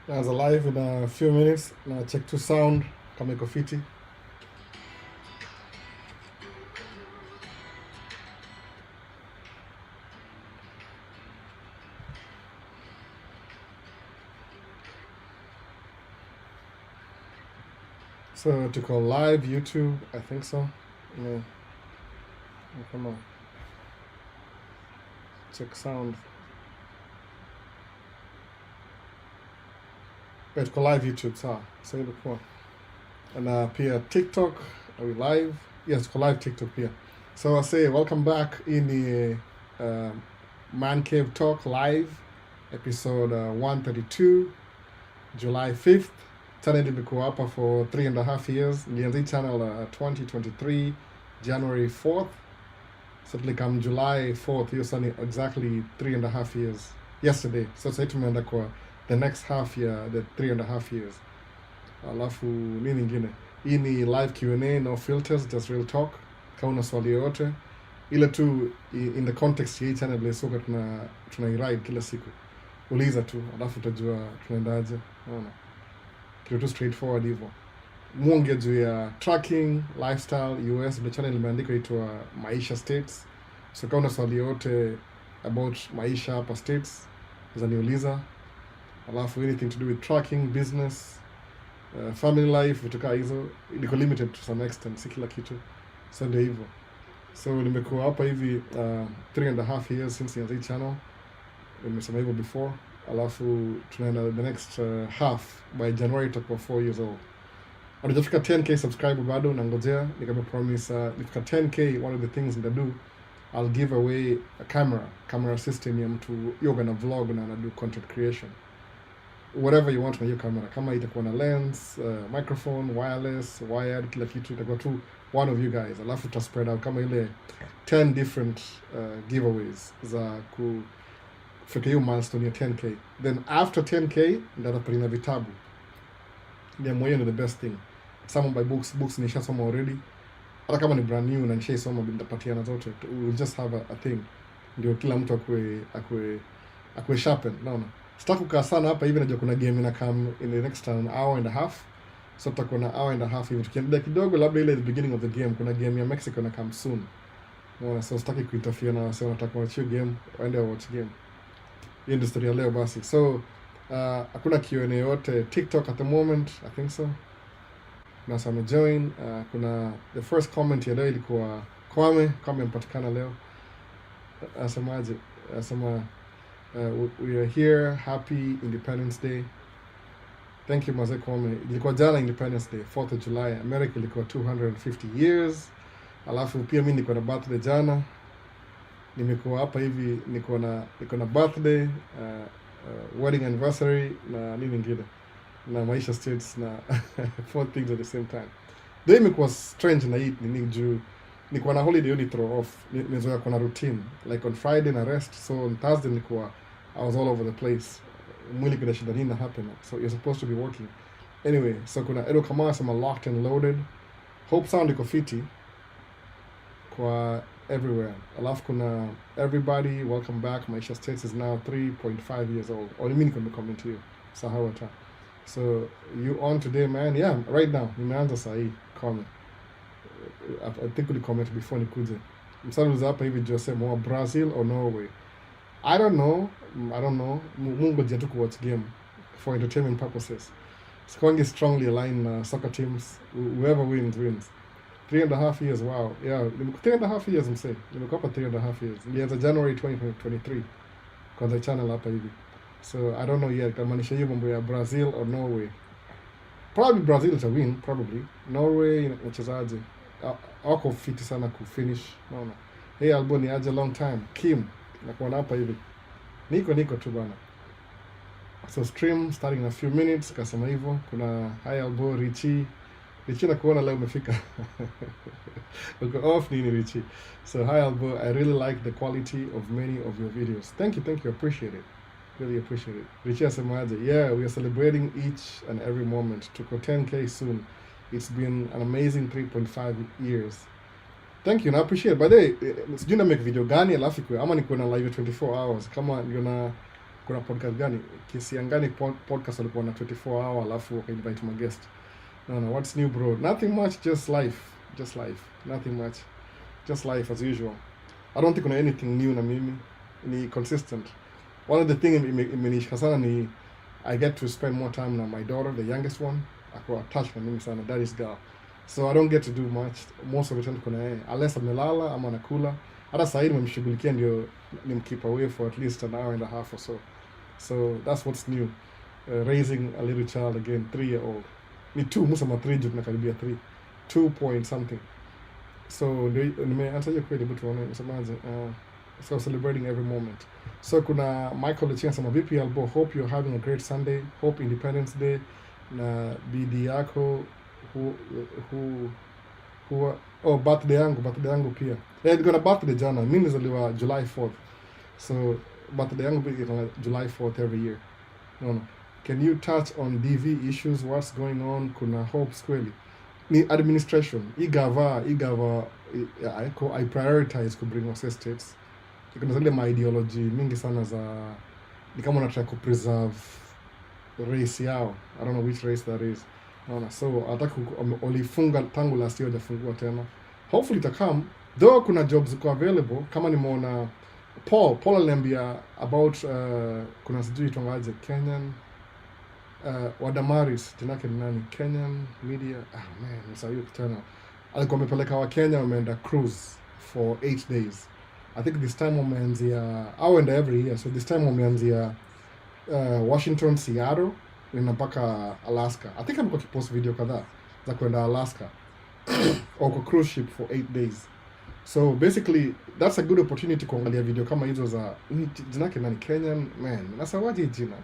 Naanza live in a few minutes na check to sound kama iko fiti. So tuko live YouTube, I think so. Yeah. Come on. Check sound. Yeah, tuko live YouTube, sawa. Sasa ilikuwa. Na pia TikTok, are we live? Yes, tuko live TikTok pia. So I say welcome back in the Man Cave Talk live episode 132 July 5th. Channel nimekuwa hapa for 3.5 years. Nilianza channel 2023 January 4th. So tulikam July 4th, hiyo sasa ni exactly 3.5 years yesterday. So sasa tumeenda kwa the next half year, the 3.5 years. Alafu nini ingine, hii ni live Q&A, no filters, just real talk. Kama una swali yoyote ile tu in the context hii channel ile soka tuna kila siku, uliza tu alafu utajua tunaendaje. Unaona, kitu tu straightforward hivyo. Muonge juu ya tracking, lifestyle, US. The channel imeandikwa itwa Maisha States. So kama una swali yote about maisha hapa States, unaniuliza. Alafu anything to do with tracking, business, family life, vitu kaa hizo, iko limited to some extent, si kila kitu. So ndio hivyo. So nimekuwa hapa hivi 3.5 years since nianza hii channel. Nimesema hivyo before. Alafu tunaenda the next half, by January tutakuwa 4 years old. Hatujafika 10k subscriber bado, nangojea. Nikame promise nifika 10k, one of the things that I do, I'll give away a camera system ya mtu yoga na vlog na do content creation. Whatever you want na hiyo camera. Kama itakuwa na lens, microphone, wireless, wired, kila kitu, itakuwa tu one of you guys. Alafu tuta spread out kama ile 10 different giveaways za kufika hiyo milestone ya 10k. Then after 10k nitapeleka vitabu. Ndio moyo ni the best thing. Some of my books nishasoma already. Hata kama ni brand new na nishaisoma, nitapatiana zote. We'll just have a thing. Ndio kila mtu akue sharpen. Naona sitaki kukaa sana hapa hivi, najua kuna game ina come in the next an hour and a half. So tutakuwa na hour and a half hivi tukiendelea kidogo, labda ile the beginning of the game kuna game ya Mexico na come soon. Naona so sitaki kuinterfere na wase wanataka watch game, waende watch game. Hiyo ndio story ya leo basi. So hakuna Q&A yote TikTok at the moment, I think so. Na sama join, kuna the first comment ya leo ilikuwa Kwame mpatikana leo. Asemaje? Asema we are here, happy Independence Day. Thank you Maze Kwame. Ilikuwa jana Independence Day, 4th of July. America ilikuwa 250 years. Alafu pia mimi niko na birthday jana. Nimekuwa hapa hivi, niko na birthday, wedding anniversary na nini ngine. Na Maisha States na 4 things at the same time. Day imekuwa strange na hii nini juu nikuwa na holiday only throw off. Nizoea kuna routine. Like on Friday na rest. So on Thursday I was all over the place. Mwili kuna shida nini na happen. So you're supposed to be working. Anyway, so kuna Edo Kamara sama locked and loaded. Hope sound iko fiti kwa everywhere. Alafu kuna everybody, welcome back. Maisha States is now 3.5 years old. Or mimi niko comment hiyo. Sahau hata. So you on today, man? Yeah, right now. Nimeanza sahi comment. I think we comment before nikuje. Msaluza hapa hivi Jose more Brazil or Norway. I don't know. Mungu tu ku watch game for entertainment purposes. Scoring is strongly aligned soccer teams. Whoever wins. 3.5 years, wow. Yeah, 3.5 years I'm saying. Nimekuwa hapa 3.5 years. Nilianza January 2023 kwa the channel hapa hivi. So I don't know yet kamanisha hiyo mambo ya Brazil or Norway. Probably Brazil to win, probably. Norway wachezaji wako fiti sana ku finish. Naona. Hey Albo ni aje long time. Kim nakuwa hapa hivi. Niko tu bana. So stream starting in a few minutes, kasema hivyo. Kuna Hi Albo, Richie na kuona leo umefika. Uko off nini Richie. So hi Albo, I really like the quality of many of your videos. Thank you, appreciate it. Really appreciate it. Richie asemaje, yeah, we are celebrating each and every moment. Tuko 10k soon. It's been an amazing 3.5 years. Thank you, na appreciate. By the way, sijui na make video gani alafu kwa ama niko na live 24 hours. Kama niko na kuna podcast gani Kisiangani podcast walikuwa na 24 hour alafu invite my guest. No, what's new bro? Nothing much, just life, nothing much, just life as usual. I don't think kuna anything new na mimi, ni consistent. One of the thing imenishika sana ni I get to spend more time na my daughter, the youngest one. Ako attached na mimi sana, that is girl. So I don't get to do much most of the time kuna yeye, unless amelala ama nakula. Hata sasa hivi nimemshughulikia ndio nimkeep away for at least an hour and a half or so. So that's what's new. Raising a little child again, 3-year-old. Ni 2, musama 3 juu tunakaribia 3. 2 point something. So nimeanza hiyo kweli but tuone msemaje. So celebrating every moment. So kuna Michael Lechenga sama vipi Albo, hope you're having a great Sunday. Hope Independence Day na BD yako who birthday yangu pia. Yeah, niko na birthday jana. Mimi nilizaliwa July 4th. So birthday yangu pia iko July 4th every year. No. Can you touch on DV issues? What's going on? Kuna hopes kweli. Ni administration. Igava I prioritize ku bring us states. Kuna zile my ideology mingi sana za ni kama unataka ku preserve race yao. I don't know which race that is. No. So ataka walifunga tangu last year hajafungua tena. Hopefully ita come. Though kuna jobs ziko available kama nimeona Paul aliniambia about kuna sijui itongaje Kenyan Wadamaris jinake ni nani Kenyan media man msaiyo tena alikuwa amepeleka wa Kenya wameenda cruise for 8 days. I think this time wameanzia and every year, so this time wameanzia Washington, Seattle na mpaka Alaska. I think amekuwa kipost video kadhaa za kwenda Alaska or cruise ship for 8 days. So basically that's a good opportunity kuangalia video kama hizo za jinake nani Kenyan man. Nasawaje jina?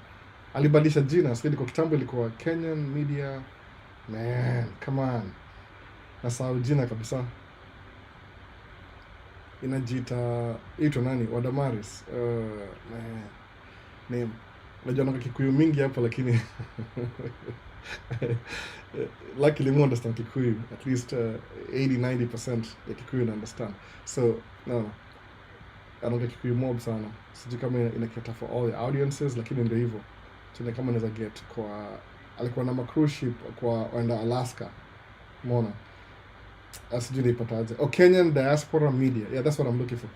Alibadilisha jina, sasa kwa kitambo ilikuwa Kenyan Media man, come on. Nasahau jina kabisa. Inajiita ito nani? Wadamaris. Man. Name. Najua naka Kikuyu mingi hapa lakini luckily we understand Kikuyu. At least 80-90% ya Kikuyu na understand. So, no. Anaongea Kikuyu mob sana. Sijui kama inaketa for all the audiences lakini ndio hivyo. Tuna kama naweza get kwa alikuwa na cruise ship kwa wenda Alaska. Umeona? Asijui nipataje. Kenyan Diaspora Media. Yeah, that's what I'm looking for.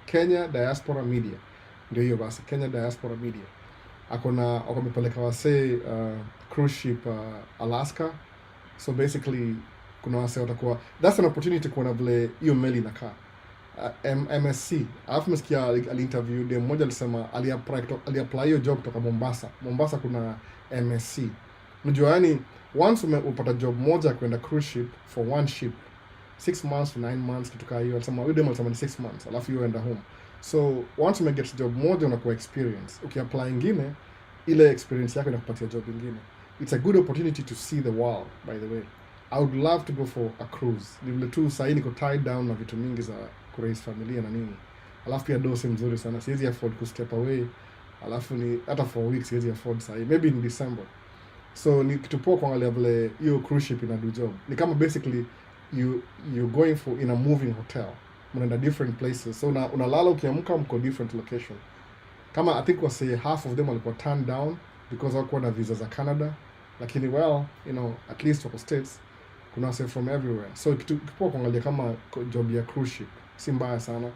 Kenya Diaspora Media. Ndio hiyo basi, Kenya Diaspora Media. Akona amepeleka wase cruise ship Alaska. So basically kuna wase watakuwa, that's an opportunity kuona vile hiyo meli inakaa. MSC. Alafu msikia ali-interview dem mmoja alisema ali-apply hiyo job kutoka Mombasa. Mombasa kuna MSC. Unajua yani once upata job moja kwenda cruise ship for one ship 6 months to 9 months kitu kama hiyo, alisema huyo dem alisema ni 6 months alafu you enda home. So once you get job moja unakuwa experience. Ukiapply ingine ile experience yako inakupatia job ingine. It's a good opportunity to see the world, by the way. I would love to go for a cruise. Ni vile tu sasa niko tied down na vitu mingi za kuraise familia na nini. Alafu pia dose mzuri sana. Siwezi afford to step away. Alafu ni hata for weeks siwezi afford sasa. Maybe in December. So ni kitu poa kuangalia vile hiyo cruise ship ina do job. Ni kama basically you going for in a moving hotel. Mnaenda different places. So unalala ukiamka mko different location. Kama I think was half of them walikuwa turned down because hawakuwa na visa za Canada. Lakini well, you know, at least for states kuna wase from everywhere. So kitu poa kuangalia kama job ya cruise ship. Si mbaya sana.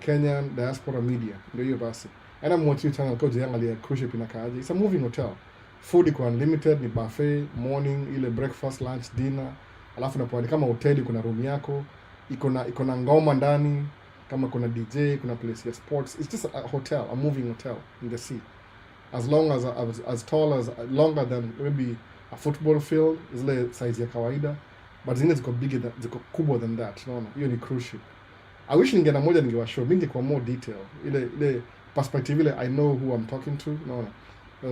Kenyan Diaspora Media. Ndio hiyo basi. And I'm watching channel kwa jiangalia cruise ship inakaaje. It's a moving hotel. Food iko unlimited, ni buffet, morning, ile breakfast, lunch, dinner. Alafu napoani kama hoteli kuna room yako, iko na ngoma ndani, kama kuna DJ, kuna place ya sports. It's just a hotel, a moving hotel in the sea. As long as tall as longer than maybe a football field, zile size ya kawaida, but zingine ziko bigger than, ziko kubwa than that. Unaona? Hiyo ni cruise ship. I wish ningeenda moja ningewashow mingi kwa more detail. Ile perspective ile I know who I'm talking to. Unaona?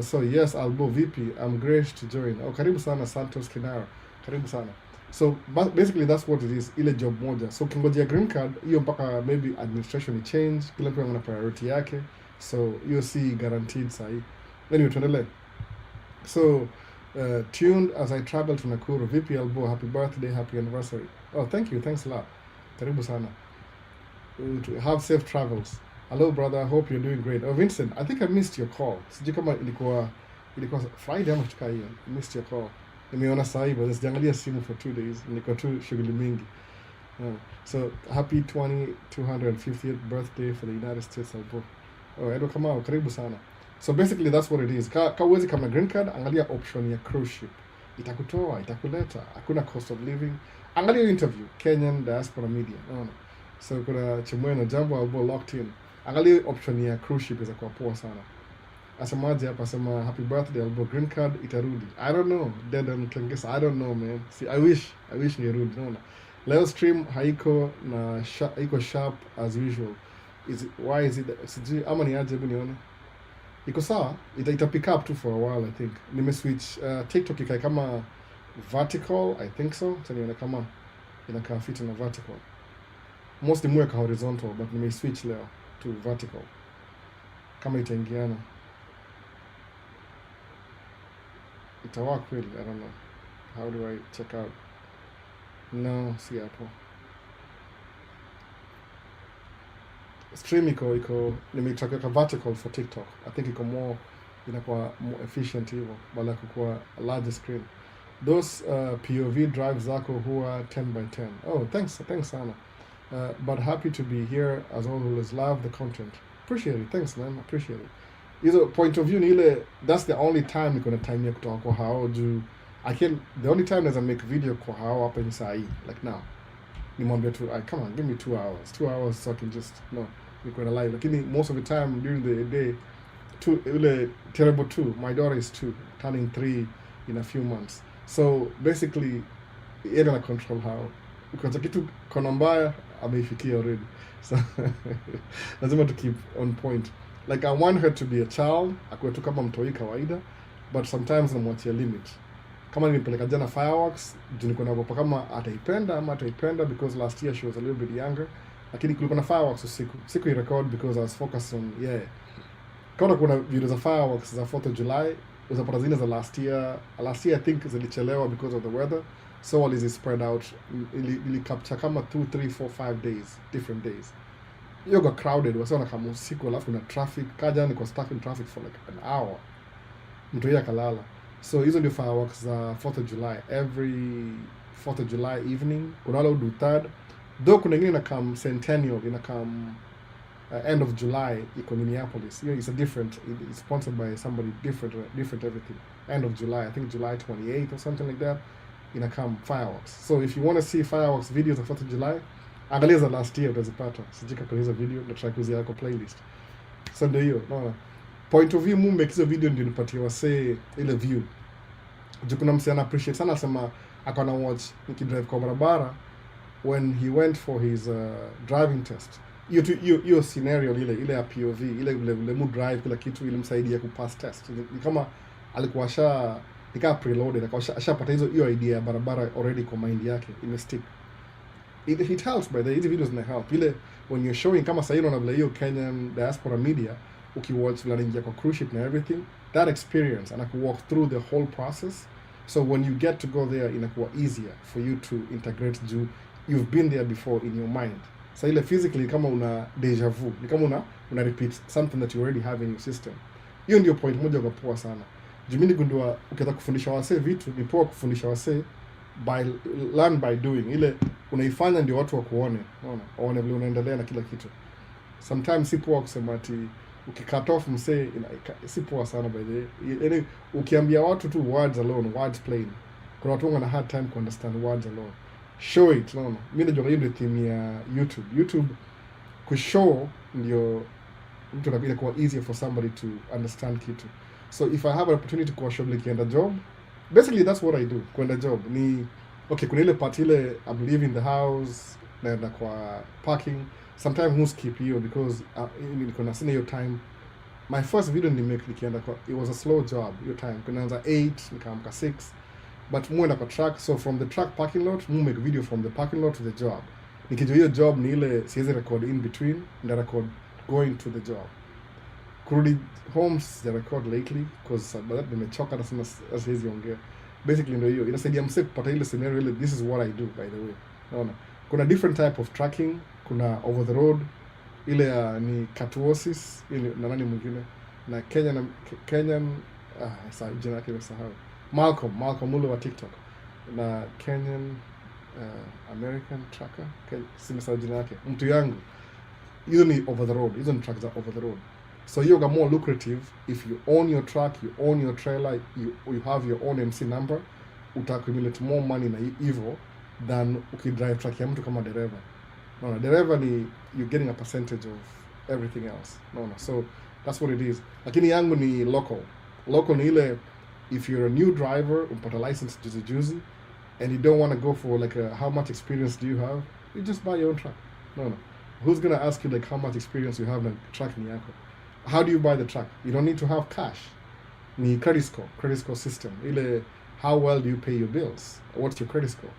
So yes, Albo VP, I'm great to join. Karibu sana Santos Kinara. Karibu sana. So basically that's what it is, ile job moja. So kingojea green card, hiyo mpaka maybe administration change, kila mtu ana priority yake. So hiyo si guaranteed sahi. Anyway, tuendelee. So tuned as I travel to Nakuru. VP Albo, happy birthday, happy anniversary. Oh, thank you, thanks a lot. Karibu sana. Have safe travels. Hello brother, I hope you're doing great. Oh Vincent, I think I missed your call. Sijui kama ilikuwa Friday ama kitu hiyo. I missed your call. Nimeona saa hii but sijaangalia simu for 2 days. Niko tu shughuli mingi. So happy 250th birthday for the United States of Bo. Oh, Edo Kamau, karibu sana. So basically that's what it is. Ka uwezi kama green card, angalia option ya cruise ship. Itakutoa, itakuleta, hakuna cost of living. Angalia interview, Kenyan Diaspora Media. So kuna Chimweno Jambo Albo locked in. Angalia option ya cruise ship za kwa poa sana. Asemaje hapa asema happy birthday Albo green card itarudi. I don't know. Dead and Kengesa. I don't know man. See, I wish nirudi. Naona. Leo stream haiko na haiko sharp as usual. Why is it sijui ama ni aje hebu nione. Iko sawa, ita pick up too for a while I think. Nime switch TikTok ikai kama vertical, I think so. So nione kama inakaa fit na vertical. Mostly mweka horizontal but nime switch leo to vertical. Kama itaingiana. Itawa kweli, I don't know. How do I check out? No, si hapo. Stream iko nimeitaka vertical for TikTok. I think iko inakuwa more efficient hivyo bala kukuwa a larger screen. Those POV drives zako huwa 10 by 10. Oh, thanks sana. But happy to be here as always. Love the content. Appreciate it. Thanks man. Appreciate it. Hizo point of view ni ile, that's the only time niko na time ya kutoka kwa hao juu the only time as I make video kwa hao hapa ni saa hii, like now. Nimwambia tu, come on, give me 2 hours. 2 hours so I can just, niko na live. Lakini most of the time during the day, ule terrible 2, my daughter is 2, turning 3 in a few months. So basically, yeye na control hao. Because kitu kona mbaya, ameifikia already. So, lazima to keep on point. Like I want her to be a child, akuwe tu kama mtoi kawaida, but sometimes namwachia limit. Kama nilipeleka jana fireworks, juu niko naogopa kama ataipenda because last year she was a little bit younger. Lakini kulikuwa na fireworks usiku. Siku i-record because I was focused on, Kama kuna video za fireworks za 4th of July, uzapata zile za last year. Last year I think zilichelewa because of the weather. So all is spread out. Ili capture kama 2, 3, 4, 5 days, different days. Hiyo got crowded, wasa wanakama usiku alafu kuna traffic. Kaja niko stuck in traffic for like an hour. Mtu ya kalala. So hizo ndio fireworks za 4th of July. Every 4th of July evening. Kuna wala do 3rd. Though kuna ingine inakam Centennial, inakam end of July, iko Minneapolis. It's a different, it's sponsored by somebody different everything. End of July, I think July 28th or something like that. Inakam fireworks. So if you want to see fireworks videos of 4th of July, angalia za last year utazipata. Sijika kwa hizo video na try kuzia yako playlist. So ndio hiyo, naona. Point of view make hizo video ndio nipatie wasee ile view. Juu kuna msichana appreciate sana asema akona watch nikidrive kwa barabara when he went for his driving test. Hiyo scenario ile ya POV, ile mu drive kila kitu ilimsaidia kupass test. Ni kama alikuwa nika preloaded, ashapata hiyo idea ya barabara already kwa mind yake, imestick. It helps by the way, hizi videos na help. Ile when you're showing kama sasa unaona vile hiyo Kenyan Diaspora Media, ukiwatch vile anaingia kwa cruise ship na everything, that experience and I could walk through the whole process. So when you get to go there, inakuwa easier for you to integrate you've been there before in your mind. So ile physically kama una deja vu, ni kama una repeat something that you already have in your system. Hiyo ndio point moja kwa poa sana. Jumini gundua ukitaka kufundisha wasee vitu, ni poa kufundisha wasee learn by doing. Ile unaifanya ndio watu wakuone, unaona? Waone vile unaendelea na kila kitu. Sometimes si poa kusema ati ukicut off msee, si poa sana by the way. Yaani ukiambia watu tu words alone, words plain. Kuna watu wana hard time to understand words alone. Show it, unaona? Mimi najua hiyo ndio theme ya YouTube. YouTube kushow ndio mtu anabidi kuwa easier for somebody to understand kitu. So if I have an opportunity kwa show nikienda job, basically that's what I do. Kwenda job ni okay, kuna ile part ile I'm leaving the house, naenda kwa parking, sometimes housekeeping hiyo because niko na sina hiyo time. My first video nikienda kwa, it was a slow job hiyo time. Kunaanza 8 nikaamka 6, but muenda kwa truck, so from the truck parking lot make video from the parking lot to the job. Nikijua hiyo job ni ile siwezi record in between, nda record going to the job. Kurudi home ya record lately because nimechoka na sana siwezi ongea. Basically ndio hiyo inasaidia mse kupata ile scenario ile, this is what I do by the way. Unaona? Kuna different type of tracking, kuna over the road, ile ni Katuosis ile na nani mwingine na Kenyan jina yake nimesahau, Malcolm ule wa TikTok na Kenyan American tracker simesahau jina yake, mtu yangu. Hizo ni over the road, hizo ni tracks za over the road. So hiyo ga more lucrative if you own your truck, you own your trailer, you have your own MC number, utaccumulate more money na hivyo than ukidrive truck ya mtu kama dereva. No, dereva ni you're getting a percentage of everything else. No, so that's what it is. Lakini yangu ni local ni ile, if you're a new driver umpata license juzi and you don't want to go for like how much experience do you have, you just buy your own truck. No, who's gonna ask you like how much experience you have na truck ni yako? How do you buy the truck? You don't need to have cash. Ni credit score system ile, how well do you pay your bills, what's your credit score?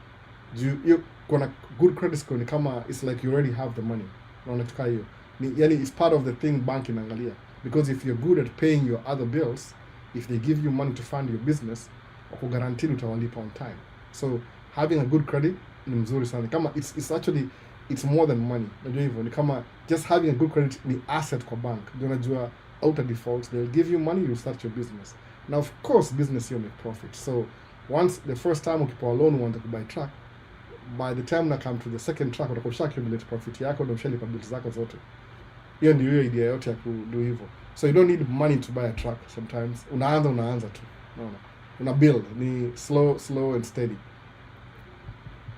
You gonna good credit score ni kama it's like you already have the money. Unaona tuka hiyo yani it's part of the thing bank inaangalia, because if you're good at paying your other bills, if they give you money to fund your business, wako guarantee utawalipa on time. So having a good credit ni mzuri sana, kama it's actually it's more than money. Unajua hivyo ni kama just having a good credit ni asset kwa bank. Ndio unajua out of default they'll give you money, you start your business. Now of course business you make profit. So once the first time ukipewa loan uanze kubuy truck, by the time na come to the second truck utakusha accumulate profit yako ndio ushalipa bills zako zote. Hiyo ndio hiyo idea yote ya kudo hivyo. So you don't need money to buy a truck sometimes. Unaanza tu. Unaona. Una build ni slow and steady.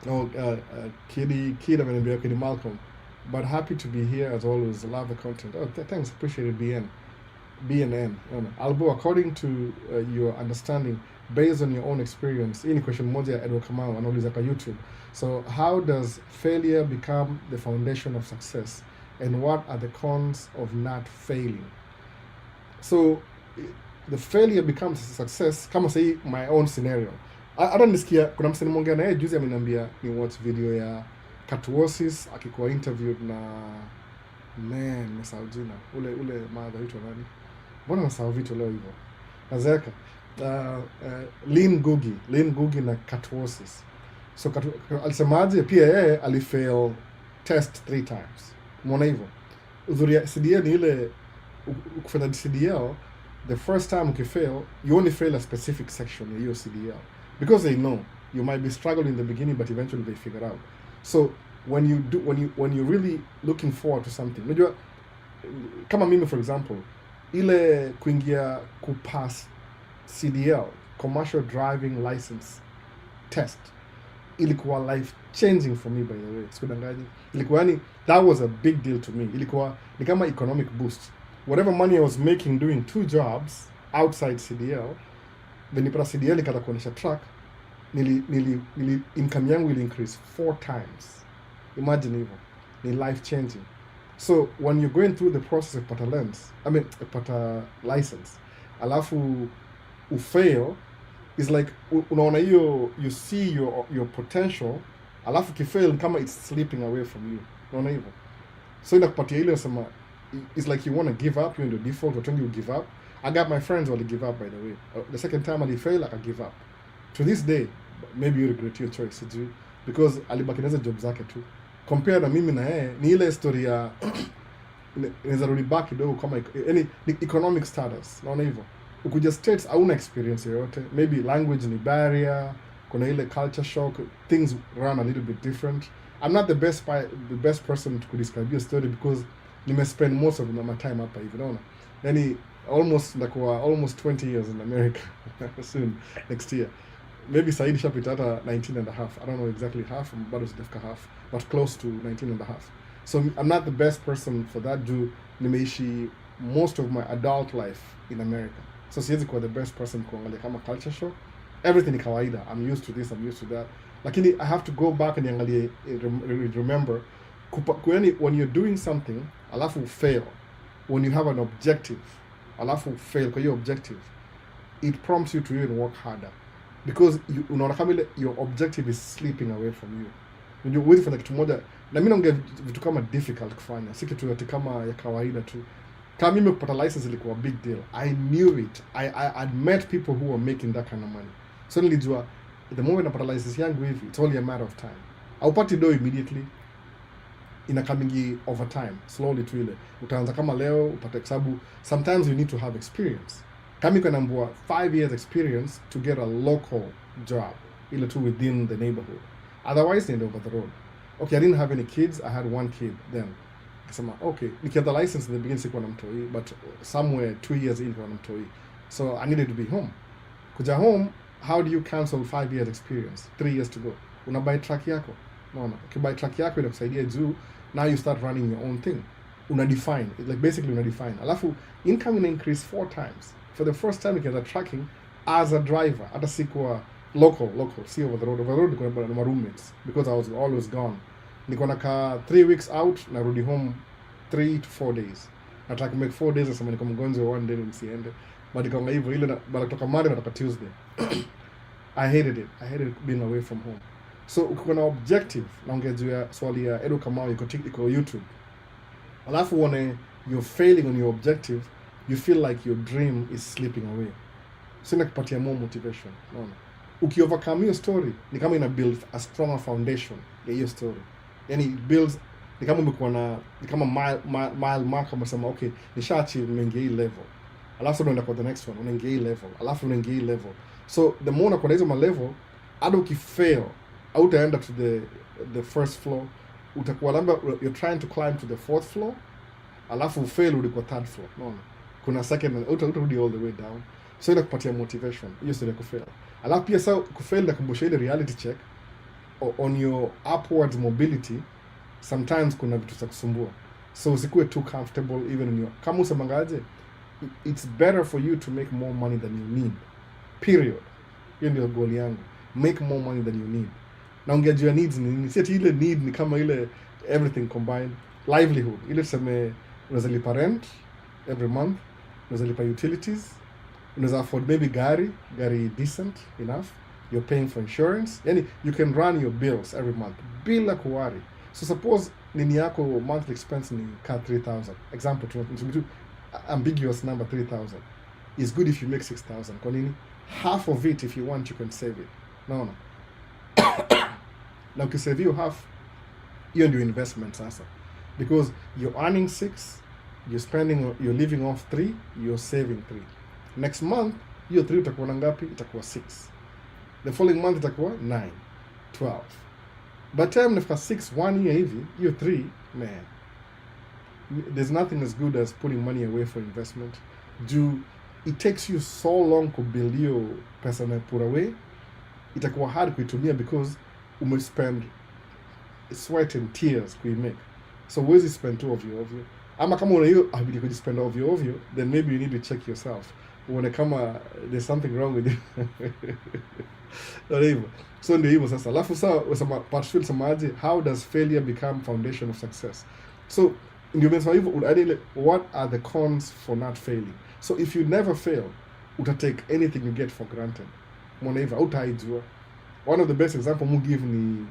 No, Kid ameniambia Kid Malcolm, but happy to be here as always. Love the content. Oh, thanks, appreciate it. BNN. Albo, according to your understanding, based on your own experience, hii ni question moja ya Edward Kamau anauliza kwa YouTube. So how does failure become the foundation of success, and what are the cons of not failing? So the failure becomes a success kama say my own scenario. Hata nisikia kuna msanii mwingine naye juzi ameniambia ni watch video ya Katuosis akikuwa interviewed na nasahau jina ule madha hicho nani, mbona nasahau vitu leo hivyo nazeka Lean Gugi na Katuosis. So alisemaje pia yeye alifail test 3 times. Umeona hivyo udhuria CDL ni ile ukifanya CDL the first time ukifail you only fail a specific section ya hiyo CDL, because they know you might be struggling in the beginning but eventually they figure out. So when you're really looking forward to something, unajua kama mimi for example ile kuingia kupass CDL, commercial driving license test, ilikuwa life changing for me, by the way. Sikudanganyi, ilikuwa yani that was a big deal to me. Ilikuwa ni kama economic boost. Whatever money I was making doing 2 jobs outside CDL, nilipata CDL nikata kuonesha truck, nili income yangu ili increase 4 times. Imagine hivyo. Ni life changing. So when you're going through the process of pata license, alafu ufail, is like unaona hiyo, you see your potential, alafu kifail kama it's slipping away from you. Unaona hivyo. So inakupatia ile sema it's like you want to give up, you're in the default, or you give up. I got my friends who give up, by the way. The second time I fail, I give up. To this day, maybe you regret your choice, because alibaki na job zake tu. Compare na mimi na yeye, ni ile story ya inaweza rudi back kidogo kama any economic status. Naona hivyo. Ukuja states hauna experience yoyote, maybe language ni barrier, kuna ile culture shock, things run a little bit different. I'm not the best person to describe your story because spend most of my time hapa hivi, unaona. Yani almost 20 years in America soon next year. Maybe Said shapita hata 19 and a half. I don't know exactly half, bado sijafika half, but close to 19 and a half. So I'm not the best person for that. Nimeishi most of my adult life in America. So siwezi kuwa the best person kuangalia kama culture shock. Everything ni kawaida. I'm used to this, I'm used to that. Lakini I have to go back and niangalie, remember when you're doing something alafu fail, when you have an objective alafu fail kwa hiyo objective, it prompts you to even work harder, because unaona kama ile your objective is slipping away from you. Unajua wewe fanya kitu moja, na mimi naongea vitu kama difficult kufanya, si kitu ati kama ya kawaida tu. Kama mimi kupata license ilikuwa big deal. I knew it. I'd met people who were making that kind of money. So nilijua the moment napata license yangu hivi, it's only a matter of time. Haupati do immediately. inakamigi over time, slowly tu ile. Utaanza kama leo, upate sababu sometimes you need to have experience. Kama iko naambua 5 years experience to get a local job, ile tu within the neighborhood. Otherwise, need over the road. Okay, I didn't have any kids, I had 1 kid then. Kasema, okay, nikianza license in the beginning sikuwa na mtoi, but somewhere 2 years in kwa na mtoi. So I needed to be home. Kuja home, how do you cancel 5 years experience? 3 years to go. Unabuy truck yako. No. Ukibuy truck yako inakusaidia juu, now you start running your own thing. Unadefine, like basically unadefine. Alafu income ina increase 4 times. For the first time nikianza tracking as a driver, hata sikuwa local, see over the road. Over the road niko na my roommates because I was always gone. Niko nakaa 3 weeks out, narudi home 3 to 4 days. Nataka make 4 days nasema niko mgonjwa 1 day nisiende. But nikaanga hivyo ile baada kutoka Monday natoka Tuesday. I hated it being away from home. So ukiwa na objective, naongea juu ya swali ya Edo Kamau iko YouTube. Alafu uone you're failing on your objective, you feel like your dream is slipping away. So inakupatia more motivation. Unaona? Ukiovercome hiyo story, ni kama ina build a stronger foundation ya hiyo story. Yani it builds, ni kama umekuwa na, ni kama mile mark kama sema okay, nishaachieve nimeingia hii level. Alafu unaenda kwa the next one, unaingia hii level. Alafu unaingia hii level. So the more unakuwa hizo level, hata ukifail, utaenda to the first floor, utakuwa labda you're trying to climb to the 4th floor, alafu ufail udi kwa 3rd floor. Unaona? Kuna second, utarudi all the way down. So inakupatia motivation. Hiyo sio kufail. Alafu pia sasa kufail na kumbusha ile reality check on your upwards mobility. Sometimes kuna vitu za kusumbua. So usikuwe too comfortable even in your, kama usemangaje, it's better for you to make more money than you need. Period. Hiyo ndio goal yangu. Make more money than you need. Naongea juu ya needs ni si ati ile need ni kama ile everything combined. Livelihood. Ile tuseme unaweza lipa rent every month, unaweza lipa utilities, unaweza afford maybe gari decent enough, you're paying for insurance. Yani you can run your bills every month bila kuwari. So suppose nini yako monthly expense ni ka 3,000. Example to ambiguous number 3,000. It's good if you make 6,000. Kwa nini? Half of it if you want you can save it. No. Na ukisave hiyo half, hiyo ndio investment sasa. Because you're earning 6, you're living off 3, you're saving 3. Next month, hiyo 3 itakuwa na ngapi? Itakuwa 6. The following month itakuwa 9, 12. By the time nafika 6, 1 year hivi, hiyo 3, man. There's nothing as good as putting money away for investment. It takes you so long to build your pesa na put away. Itakuwa hard kuitumia because spend sweat and tears kuimake. So huwezi spend tu ovyo. Ama kama una hiyo habidi kujispend ovyo, then maybe you need to check yourself. Uone kama there's something wrong with you. Ndio hivyo. So ndio hivyo sasa. Alafu sasa usema partial samaje, how does failure become foundation of success? So ndio mimi hivyo unaadile what are the cons for not failing? So if you never fail, utatake anything you get for granted. Mbona hivyo utaijua. One of the best example mu give ni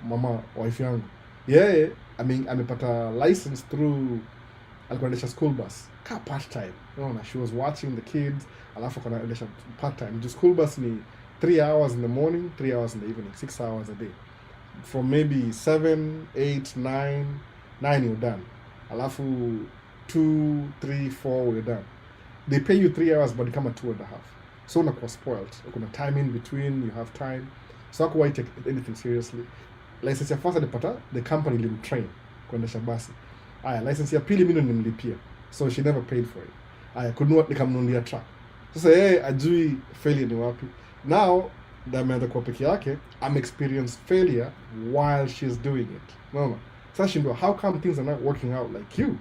mama wife yangu. Yeye amepata license through alikuendesha school bus ka part time. Unaona, she was watching the kids, alafu anaendesha part time. The school bus ni 3 hours in the morning, 3 hours in the evening, 6 hours a day. From maybe 7, 8, 9 you're done. Alafu 2, 3, 4 you're done. They pay you 3 hours but kama 2.5. So unakuwa spoiled. Kuna time in between, you have time. So why take anything seriously? License ya first alipata, the company limtrain kuendesha basi. Aya, license ya pili mimi nimlipia. So she never paid for it. Aya, kununua nikamnunulia truck. Sasa yeye ajui failure ni wapi. Now, that ameanza kwa peke yake, I'm experienced failure while she's doing it. Unaona? Sasa shindwa, how come things are not working out like you?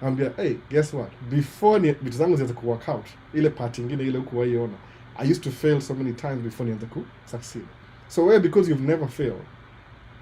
Ambia, hey, guess what? Before vitu zangu zianze ku work out, ile part nyingine ile huko waiona, I used to fail so many times before nianze ku succeed. So where because you've never failed,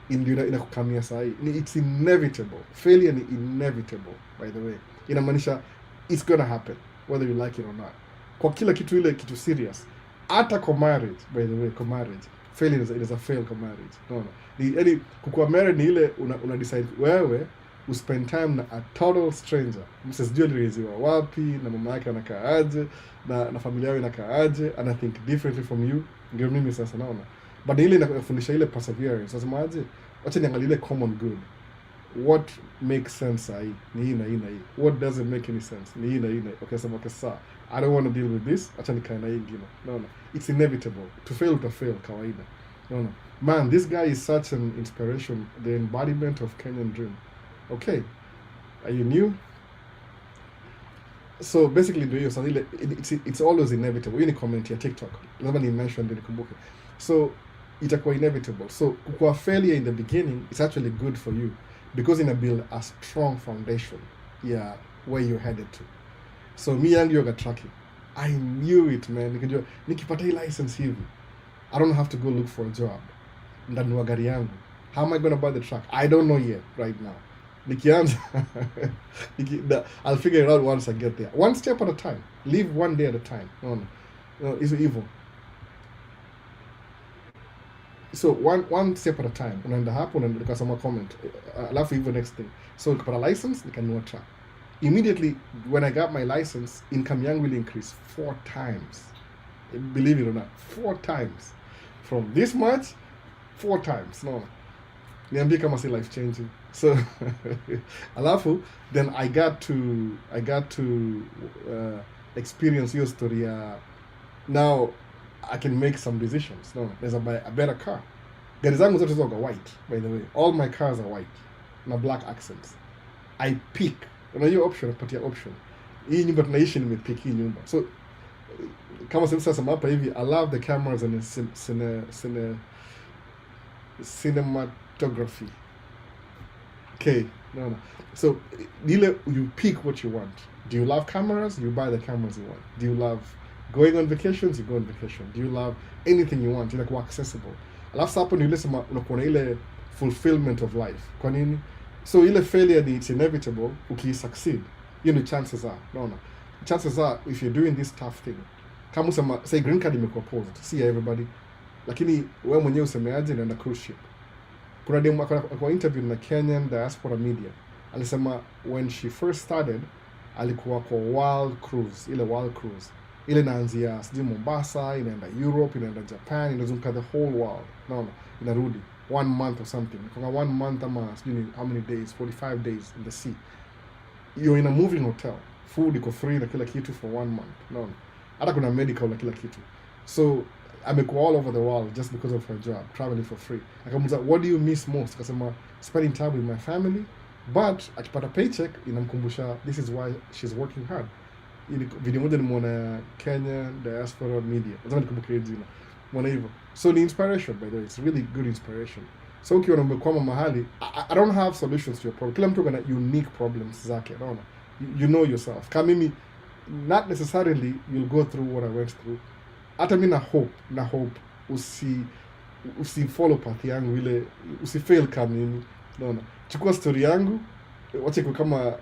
inakukamia sahi. It's inevitable. Failure ni inevitable, by the way. Inamaanisha it's gonna happen whether you like it or not. Kwa kila kitu ile kitu serious. Hata kwa marriage, by the way, kwa marriage. Failure is a fail kwa marriage. No. Yaani kukua married ni ile una decide wewe uspend time na a total stranger. Msijui alireziwa wapi, na mama yake anakaa aje, na familia yao inakaa aje, and I think differently from you. Ndio mimi sasa naona. But ile inafundisha ile perseverance. Sasa maji wacha niangalie ile common good. What makes sense sahi ni hii na hii na hii, what doesn't make any sense ni hii na hii na hii. Okay, sema okay, sawa, I don't want to deal with this, acha nikae na hii ingine. No, it's inevitable to fail, utafail kawaida. No, man, this guy is such an inspiration, the embodiment of Kenyan dream. Okay, are you new? So basically ndio hiyo sasa, ile it's always inevitable. Hiyo ni comment ya TikTok, lazima ni mention ndio nikumbuke. So itakuwa inevitable. So kukua failure in the beginning, it's actually good for you because ina build a strong foundation where you're headed to. So me and yoga tracking, I knew it, man. Nikajua nikipata hii license hivi, I don't have to go look for a job. Ndanunua gari yangu. How am I going to buy the truck? I don't know yet right now. Nikianza I'll figure it out once I get there. One step at a time. Live one day at a time. No, it's evil. So one step at a time. Unaenda hapo, unaenda ukasoma comment. Alafu hivyo next thing. So nikapata license, nikanunua truck. Immediately when I got my license, income yangu will increase 4 times. Believe it or not, 4 times. From this much, 4 times. No. Niambie kama si life changing. So alafu then I got to experience your story. Now I can make some decisions. No, there's a better car. Gari zangu zote zoga white, by the way. All my cars are white. Na black accents. I pick. Unajua option, napatia option. Hii nyumba tunaishi nimepick hii nyumba. So kama sasa hapa hivi, I love the cameras and cinematography. Okay, no. So you pick what you want. Do you love cameras? You buy the cameras you want. Do you love going on vacations? You go on vacation. Do you love anything you want? Inakuwa accessible. Alafu hapo ni ile sema unakuwa na ile fulfillment of life. Kwa nini? So ile failure it's inevitable. Succeed, chances are. No. Chances are if you're doing this tough thing. Kama usema say green card imekuwa paused. See everybody. Lakini wewe mwenyewe usemeaje na cruise ship. Kuna demo kwa interview na Kenyan diaspora media. Alisema when she first started alikuwa kwa world cruise, ile inaanzia sijui Mombasa, inaenda Europe, inaenda Japan, inazunguka the whole world. No, inarudi 1 month or something. Kwa 1 month ama sijui how many days, 45 days in the sea. You're in a moving hotel. Food iko free na kila kitu for 1 month. No. Hata kuna medical na kila kitu. So amekuwa all over the world just because of her job, traveling for free. Akamuuliza, what do you miss most? Akasema, spending time with my family, but akipata paycheck inamkumbusha this is why she's working hard. Video moja nimeona Kenya diaspora media. Lazima nikumbuke jina. Muona hivyo. So ni inspiration, by the way. It's really good inspiration. So ukiwa umekwama mahali, I don't have solutions to your problem. Kila mtu ana unique problems zake, unaona. You know yourself. Kama mimi, not necessarily you'll go through what I went through. Hata mimi na hope usi follow path yangu ile, usi fail kama mimi. Unaona. Chukua story yangu, wacha kwa kama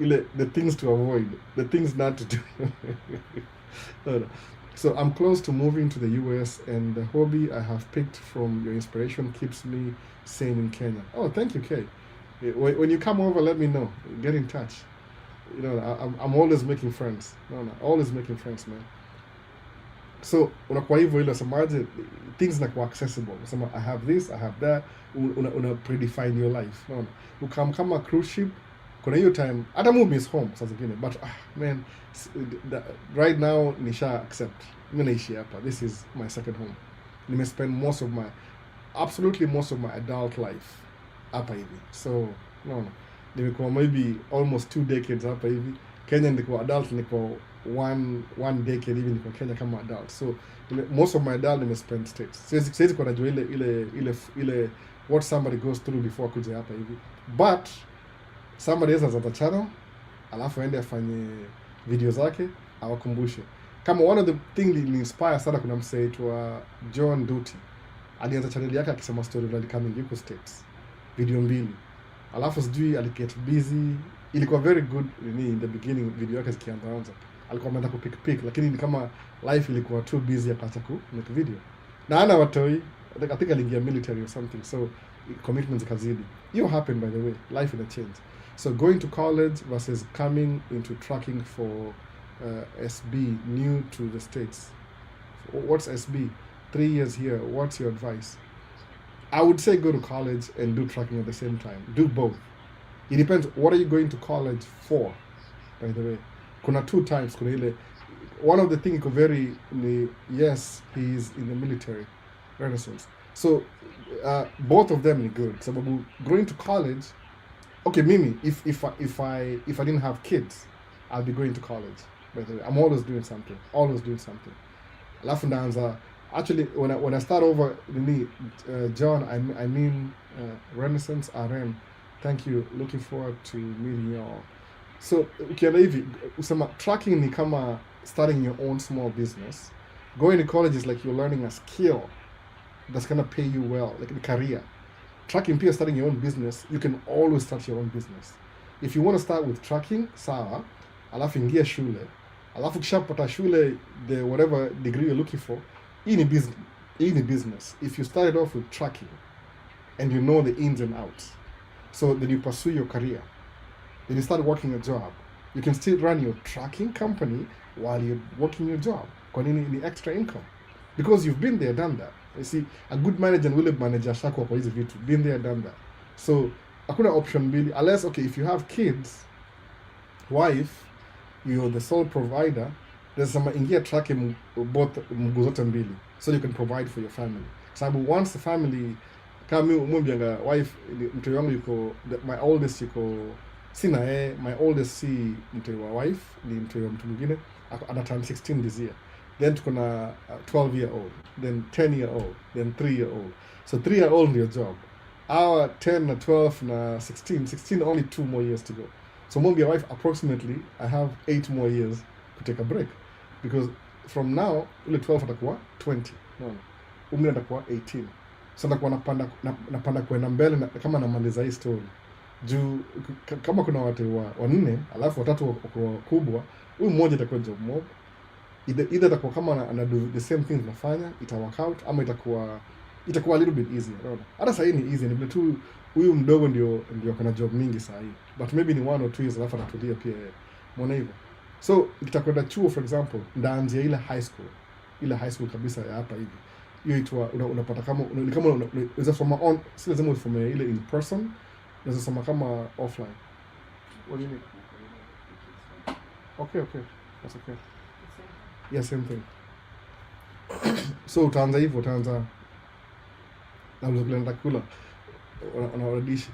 ile the things to avoid, the things not to do. Unaona. So I'm close to moving to the US, and the hobby I have picked from your inspiration keeps me sane in Kenya. Oh, thank you, Kay. When you come over, let me know. Get in touch. You know, I'm always making friends. No, always making friends, man. So unakuwa hivyo ile samaje, things nakuwa accessible. Unasema I have this, I have that. Una predefine your life. No, ukam kama cruise ship. Kuna hiyo time, hata move is home sasa zingine, but man, right now nisha accept. Mimi naishi hapa. This is my second home. Nime spend absolutely most of my adult life hapa hivi. So nimekuwa maybe almost 2 decades hapa hivi. Kenya niko adult, niko one decade hivi niko Kenya kama adult. So most of my adult nime spend states. Siwezi kwa najua ile what somebody goes through before kuja hapa hivi. But somebody else has a channel, alafu aende afanye video zake, awakumbushe. Kama one of the things that inspire sana, kuna msee aitwa John Duty. Alianza channel yake akisema story vile coming yuko States. Video 2. Alafu sijui aliget busy. Ilikuwa very good in the beginning, video yake zikianza. Alikuwa ameanza kupick lakini ni kama life ilikuwa too busy akaacha ku make video. Na ana watoi, I think aliingia military or something, so commitments kazidi. You happen, by the way, life in a change. So going to college versus coming into tracking for SB, new to the States. What's SB? 3 years here. What's your advice? I would say go to college and do trucking at the same time. Do both. It depends. What are you going to college for? By the way, kuna two types. Kuna ile, one of the things very yes, he's in the military, renaissance. So both of them are good. Sababu going to college. Okay, Mimi, if I didn't have kids, I'll be going to college. By the way, I'm always doing something. Always doing something. Alafu ndaanza. Actually, when I start over, John, I mean Renaissance RM. Thank you. Looking forward to meeting you all. So, ukienda hivi, usema tracking ni kama starting your own small business. Going to college is like you're learning a skill that's gonna pay you well, like a career. Tracking pia starting your own business, you can always start your own business. If you want to start with tracking, sawa, alafu ingia shule. Alafu kishapata shule, the whatever degree you're looking for, in a business. If you started off with tracking and you know the ins and outs, so then you pursue your career, then you start working a job, you can still run your tracking company while you're working your job. Kwa nini ni extra income? Because you've been there, done that. You see, a good manager will manage shako kwa hizi vitu. Been there, done that. So, hakuna option mbili. Unless, okay, if you have kids, wife, you're the sole provider, there's some ingia tracking both mguu zote mbili, so you can provide for your family. Sababu once the family, kama mimi mbianga wife, mtu wangu yuko, my oldest yuko, sina my oldest si mtu wa wife, ni mtu wa mtu mwingine, ana turn 16 this year. Then tuko na 12-year-old, then 10-year-old, then 3-year-old. So 3-year-old is your job. Our 10 na 12 na 16 only 2 more years to go. So mwambia wife, approximately I have 8 more years to take a break, because from now ule 12 atakuwa 20, umri atakuwa 18. So ndakuwa napanda kwenda mbele kama namaliza hii story. Juu kama kuna watu wanne alafu watatu wako kubwa, huyu mmoja atakuwa job mob. Either atakuwa kama ana do the same things nafanya, ita work out, ama itakuwa a little bit easier. Hata sasa ni easy, ni tu huyu mdogo ndio kana job mingi sasa hivi. But maybe ni 1 or 2 years alafu atatulia pia yeye. Muone hivyo. So itakwenda chuo, for example, ndaanzia ile high school kabisa ya hapa hivi. Hiyo itwa unapata kama unaweza soma on, si lazima usome ile in person, unaweza soma kama offline. What do you mean? Okay, that's okay. Yeah, same thing. So utaanza na unaenda kula unawaradishi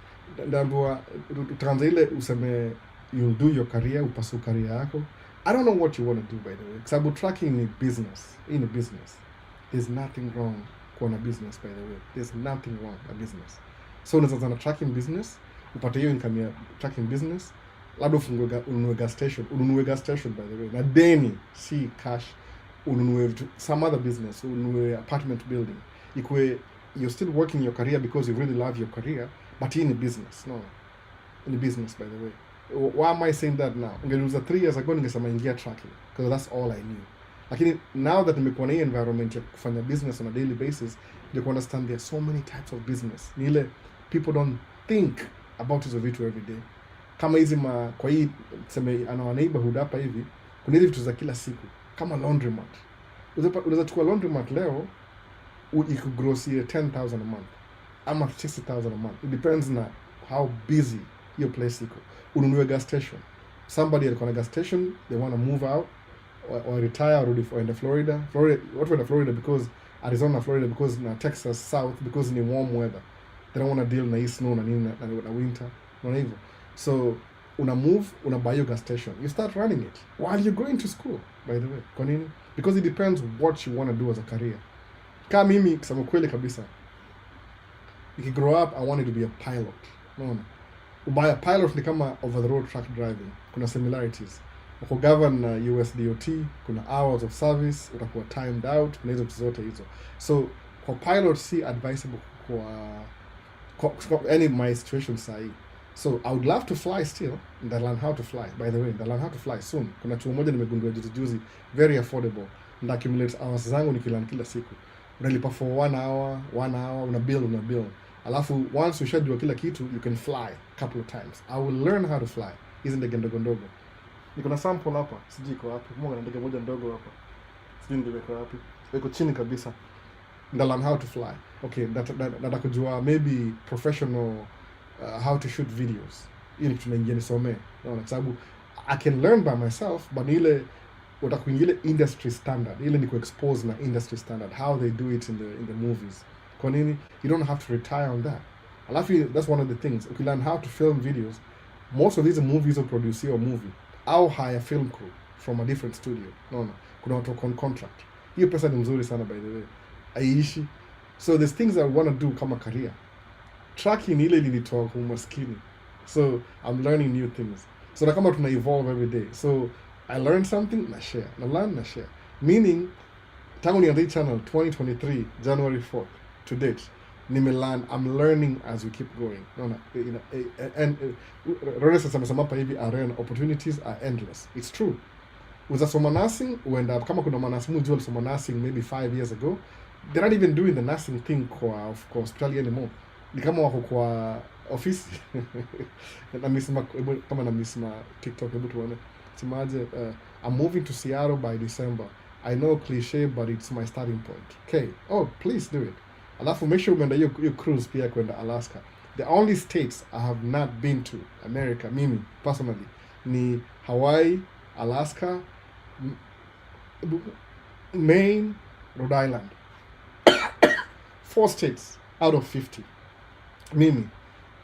ndambua utaanza ile useme you'll do your career, upasu career yako. I don't know what you want to do, by the way. Sababu tracking ni business. In a business, there's nothing wrong kwa na business, by the way. There's nothing wrong na business. So unaweza na tracking business, upate hiyo income ya tracking business, labda ununue gas station, by the way. Na deni, si cash, ununue some other business, ununue apartment building. Ikwe, you're still working your career because you really love your career, but in a business. No. In a business, by the way. Why am I saying that now? Ungeuza 3 years ago ningesema ingia tracking, because that's all I knew. Lakini now that nimekuwa na hii environment ya kufanya business on a daily basis, you understand there are so many types of business. Ni ile people don't think about hizo vitu every day. Kama hizi kwa hii tuseme ana neighborhood hapa hivi, kuna hizi vitu za kila siku kama laundromat. Unaweza chukua laundromat leo ikugrossie 10,000 a month ama 60,000 a month. It depends na how busy your place iko. Ununue gas station. Somebody alikuwa na gas station, they want to move out or retire or in the Florida. What went to Florida because Arizona, Florida because na Texas South because ni warm weather. They don't want to deal na snow na winter. No hivyo. So una buy your gas station. You start running it while you're going to school, by the way. Kwa nini? Because it depends what you want to do as a career. Kama mimi kusema kweli kabisa, if you grow up I wanted to be a pilot. No. By a pilot ni kama over the road truck driving. Kuna similarities. Uko govern na US DOT, kuna hours of service, utakuwa timed out, kuna hizo zote hizo. So kwa pilot si advisable kwa any my situation sahi. So I would love to fly still, and I learn how to fly. By the way, I learn how to fly soon. Kuna chuo moja nimegundua juzi, very affordable. And accumulate hours zangu nikilearn kila siku. Unalipa for 1 hour, una bill. Alafu once ushajua kila kitu, you can fly a couple of times. I will learn how to fly. Hizi ndege ndogo. Niko na sample hapa, sijui iko wapi. Mungu na ndege moja ndogo hapa. Sijui ndege iko wapi. Iko chini kabisa. nda learn how to fly. Okay, nataka kujua maybe professional how to shoot videos. Ili tunaingia nisomee. Unaona, sababu I can learn by myself, but ile utakuingia industry standard, ile ni ku-expose na industry standard, how they do it in the movies. Kwa nini? You don't have to retire on that. Alafu, that's one of the things. If you learn how to film videos, most of these movies will produce your movie. Au hire film crew from a different studio. No. Kuna watu on contract. Hiyo pesa ni mzuri sana, by the way. Aishi. So there's things I want to do kama career. Tracking ile nilitoa kwa umaskini. So I'm learning new things. So na kama tuna evolve every day. So I learned something, na share. Na learn, na share. Meaning, tangu nianze channel 2023, January 4th, to date, I'm learning as we keep going. And Rhodes amesema hapa hivi, opportunities are endless. It's true. Uzasoma nursing, uenda kama kuna manasi mujua alisoma nursing maybe 5 years ago, they're not even doing the nursing thing kwa hospitali anymore. Ni kama wako kwa office. Kama na misma TikTok hebu tuone. Simaje, I'm moving to Seattle by December. I know cliche, but it's my starting point. Okay. Oh, please do it. Alafu make sure umeenda your cruise pia kwenda Alaska. The only states I have not been to America, mimi personally, ni Hawaii, Alaska, Maine, Rhode Island. 4 states out of 50. Mimi.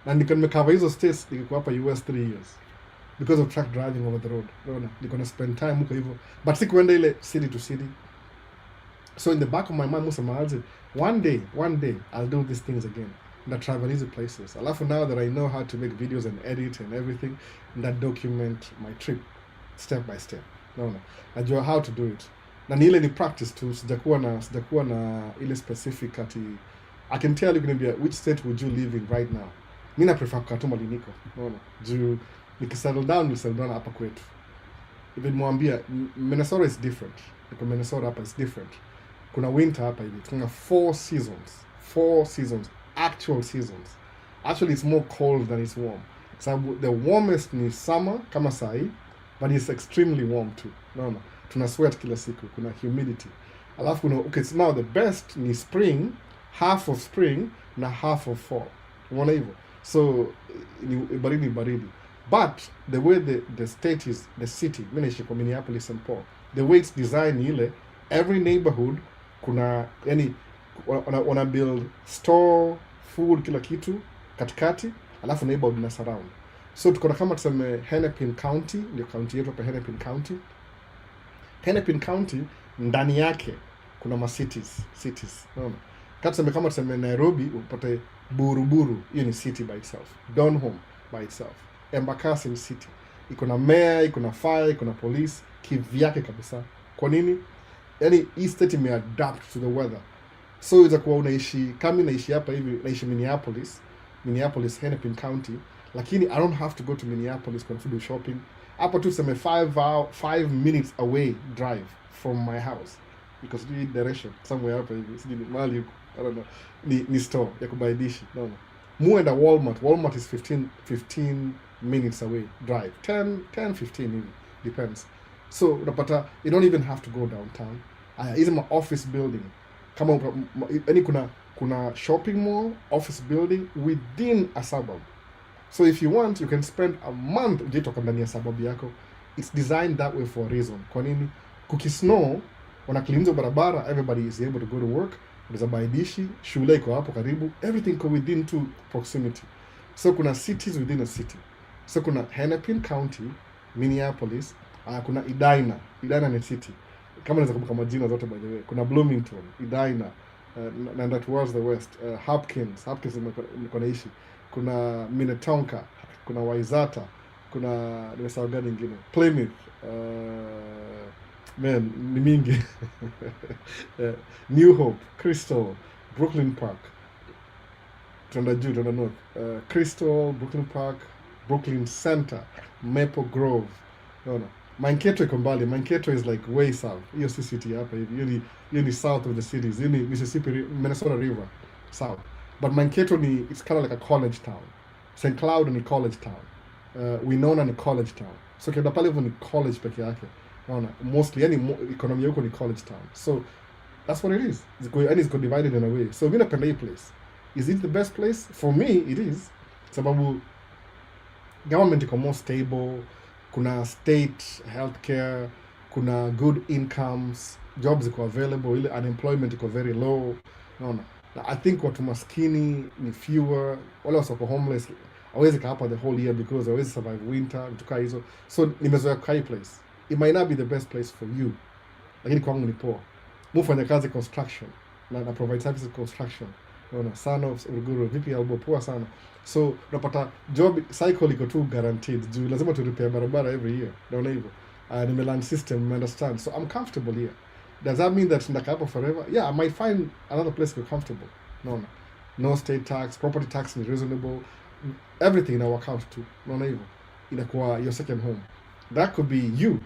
Na nimekava hizo states nilikuwa hapa US 3 years. Because of truck driving over the road. Unaona, niko na spend time huko hivyo. But sikuenda ile city to city. So in the back of my mind, musamaje, one day, I'll do these things again. And travel easy places. Alafu, now that I know how to make videos and edit and everything, that document my trip step by step. No. Najua how to do it. Na ni ile ni practice tu, sijakuwa na ile specific ati I can tell you gonna which state would you live in right now. Mimi na prefer kukaa mali niko. No. Juu nikisettle down hapa kwetu. Even mwambia Minnesota is different. Because Minnesota hapa is different. Kuna winter hapa hivi. Kuna 4 seasons. Actual seasons. Actually, it's more cold than it's warm. So the warmest ni summer kama sai, but it's extremely warm too. No. Tuna sweat kila siku. Kuna humidity. Alafu okay, so now the best ni spring, half of spring na half of fall. Unaona hivyo? So ni baridi. But the way the state is, the city, mimi naishi kwa Minneapolis St. Paul, the way it's designed ile, every neighborhood kuna yani wana build store, food, kila kitu katikati, alafu neighborhood na surround. So tuko kama tuseme Hennepin County, ndio county yetu hapa Hennepin County. Hennepin County ndani yake kuna ma cities. Unaona? Kama tuseme Nairobi upate Buruburu, hiyo ni city by itself. Donholm by itself. Embakasi ni city. Iko na mayor, iko na fire, iko na police, kivyake kabisa. Kwa nini? Yani hii state imeadapt to the weather. So itakuwa unaishi kama naishi hapa hivi, naishi Minneapolis Hennepin County, lakini I don't have to go to Minneapolis kwa do shopping. Hapo tu sema 5 minutes away drive from my house. Because we direction somewhere hapa hivi, sijui mali huko, I don't know. Ni store ya kubuy no. Muenda Walmart is 15 minutes away drive. 10-15 hivi, depends. So unapata you don't even have to go downtown. Hizi ma office building kama yani kuna shopping mall, office building within a suburb. So if you want, you can spend a month ukitoka ndani ya suburb yako. It's designed that way for a reason. Kwa nini? Kukisnow, wanaklinzo barabara, everybody is able to go to work. Unaweza buy dishi, shule iko hapo karibu, everything go within to proximity. So kuna cities within a city. So kuna Hennepin County, Minneapolis, kuna Edina ni city. Kama naweza kumbuka majina zote by the way. Kuna Bloomington, Edina, and towards the west, Hopkins niko naishi. Kuna Minnetonka, kuna Wayzata, kuna nimesahau gani nyingine, Plymouth, ni mingi. New Hope, Crystal, Brooklyn Park, tuenda north, Crystal, Brooklyn Park, Brooklyn Center, Maple Grove. No. Mankato iko mbali. Mankato is like way south. Hiyo si city hapa hivi. Hiyo ni south of the cities. Hiyo ni Mississippi, Minnesota River, south. But Mankato it's kind of like a college town. St. Cloud ni college town. Winona ni college town. So pale hivyo ni college peke yake. Unaona, mostly yani economy yako ni college town. So That's what it is. And it's divided in a way. So mimi napenda hii place. Is it the best place? For me it is. Sababu government iko more stable, kuna state healthcare, kuna good incomes, jobs iko available, ile unemployment iko very low. Naona. I think watu maskini ni fewer, wale wasoko homeless hawezi kaa hapa the whole year because hawezi survive winter, tukaa hizo. So nimezoea kukaa hii place. It might not be the best place for you, lakini kwangu ni poa. Mufanya kazi construction na provide services construction. Unaona, son of Uruguru vipi albo poa sana. So unapata job cycle iko tu guaranteed. Juu lazima tu repair barabara every year. Naona hivyo. Nimeland system, understand. So I'm comfortable here. Does that mean that ndaka hapo forever? Yeah, I might find another place to be comfortable. No state tax, property tax is reasonable. Everything in our account too. Naona hivyo. Inakuwa your second home. That could be you.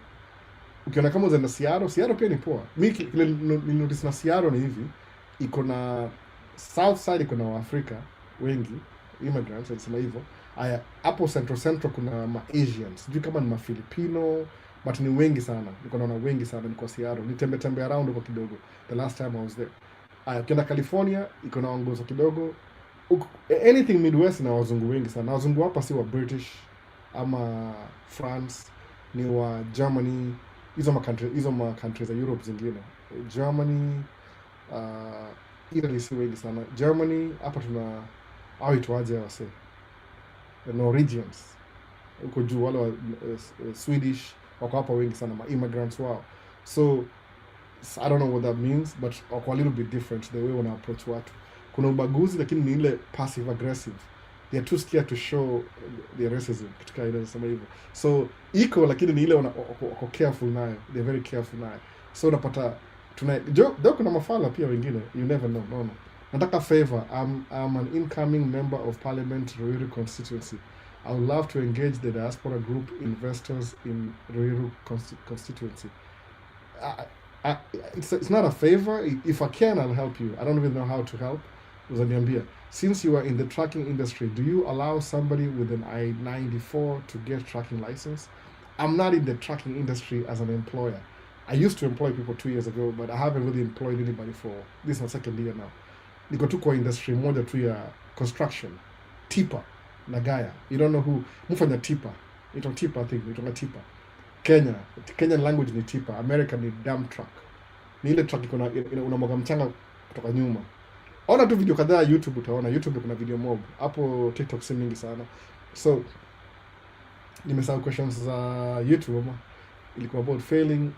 Ukiona kama unaenda Seattle pia ni poa. Mimi nilinotice na Seattle ni hivi, iko na south side, iko na Waafrika wengi, immigrants nasema hivyo. Aya, hapo central kuna ma-Asians. Sijui kama ni ma-Filipino, but ni wengi sana. Niko naona wengi sana niko Seattle. Nitembe around huko kidogo the last time I was there. Aya, ukienda California, iko na wangozo kidogo. Anything Midwest na wazungu wengi sana. Wazungu hapa si wa British ama France, ni wa Germany. Hizo ma countries za Europe zingine. Germany, Italy si wengi sana. Germany, hapa tuna au ituaje wase. Norwegians. Uko juu wale wa Swedish, wako hapa wengi sana, ma immigrants wao. So, I don't know what that means, but wako a little bit different the way wana approach watu. Kuna ubaguzi lakini ni ile passive aggressive. They are too scared to show their racism, katika ile nasema hivyo. So iko lakini ni ile wako careful nayo, they're very careful nayo. So unapata kuna mafala pia wengine, you never know. No. Nataka favor, I'm an incoming member of parliament Ruiru constituency. I would love to engage the diaspora group investors in Ruiru constituency. It's not a favor. If I can, I'll help you. I don't even know how to help. Uzaniambia, since you are in the trucking industry, do you allow somebody with an I-94 to get trucking license? I'm not in the trucking industry as an employer. I used to employ people 2 years ago, but I haven't really employed anybody for this is my second year now. Niko tu kwa industry moja tu ya construction, tipper, nagaya. You don't know who mufanya tipper. Ito tipper thing, ito na tipper. Kenyan language ni tipper, American ni dump truck. Ni ile truck unamwaga mchanga kutoka nyuma. Ona tu video kadhaa YouTube utaona. YouTube kuna video mob. Hapo TikTok si mingi sana. So nimesahau questions za YouTube ilikuwa about failing,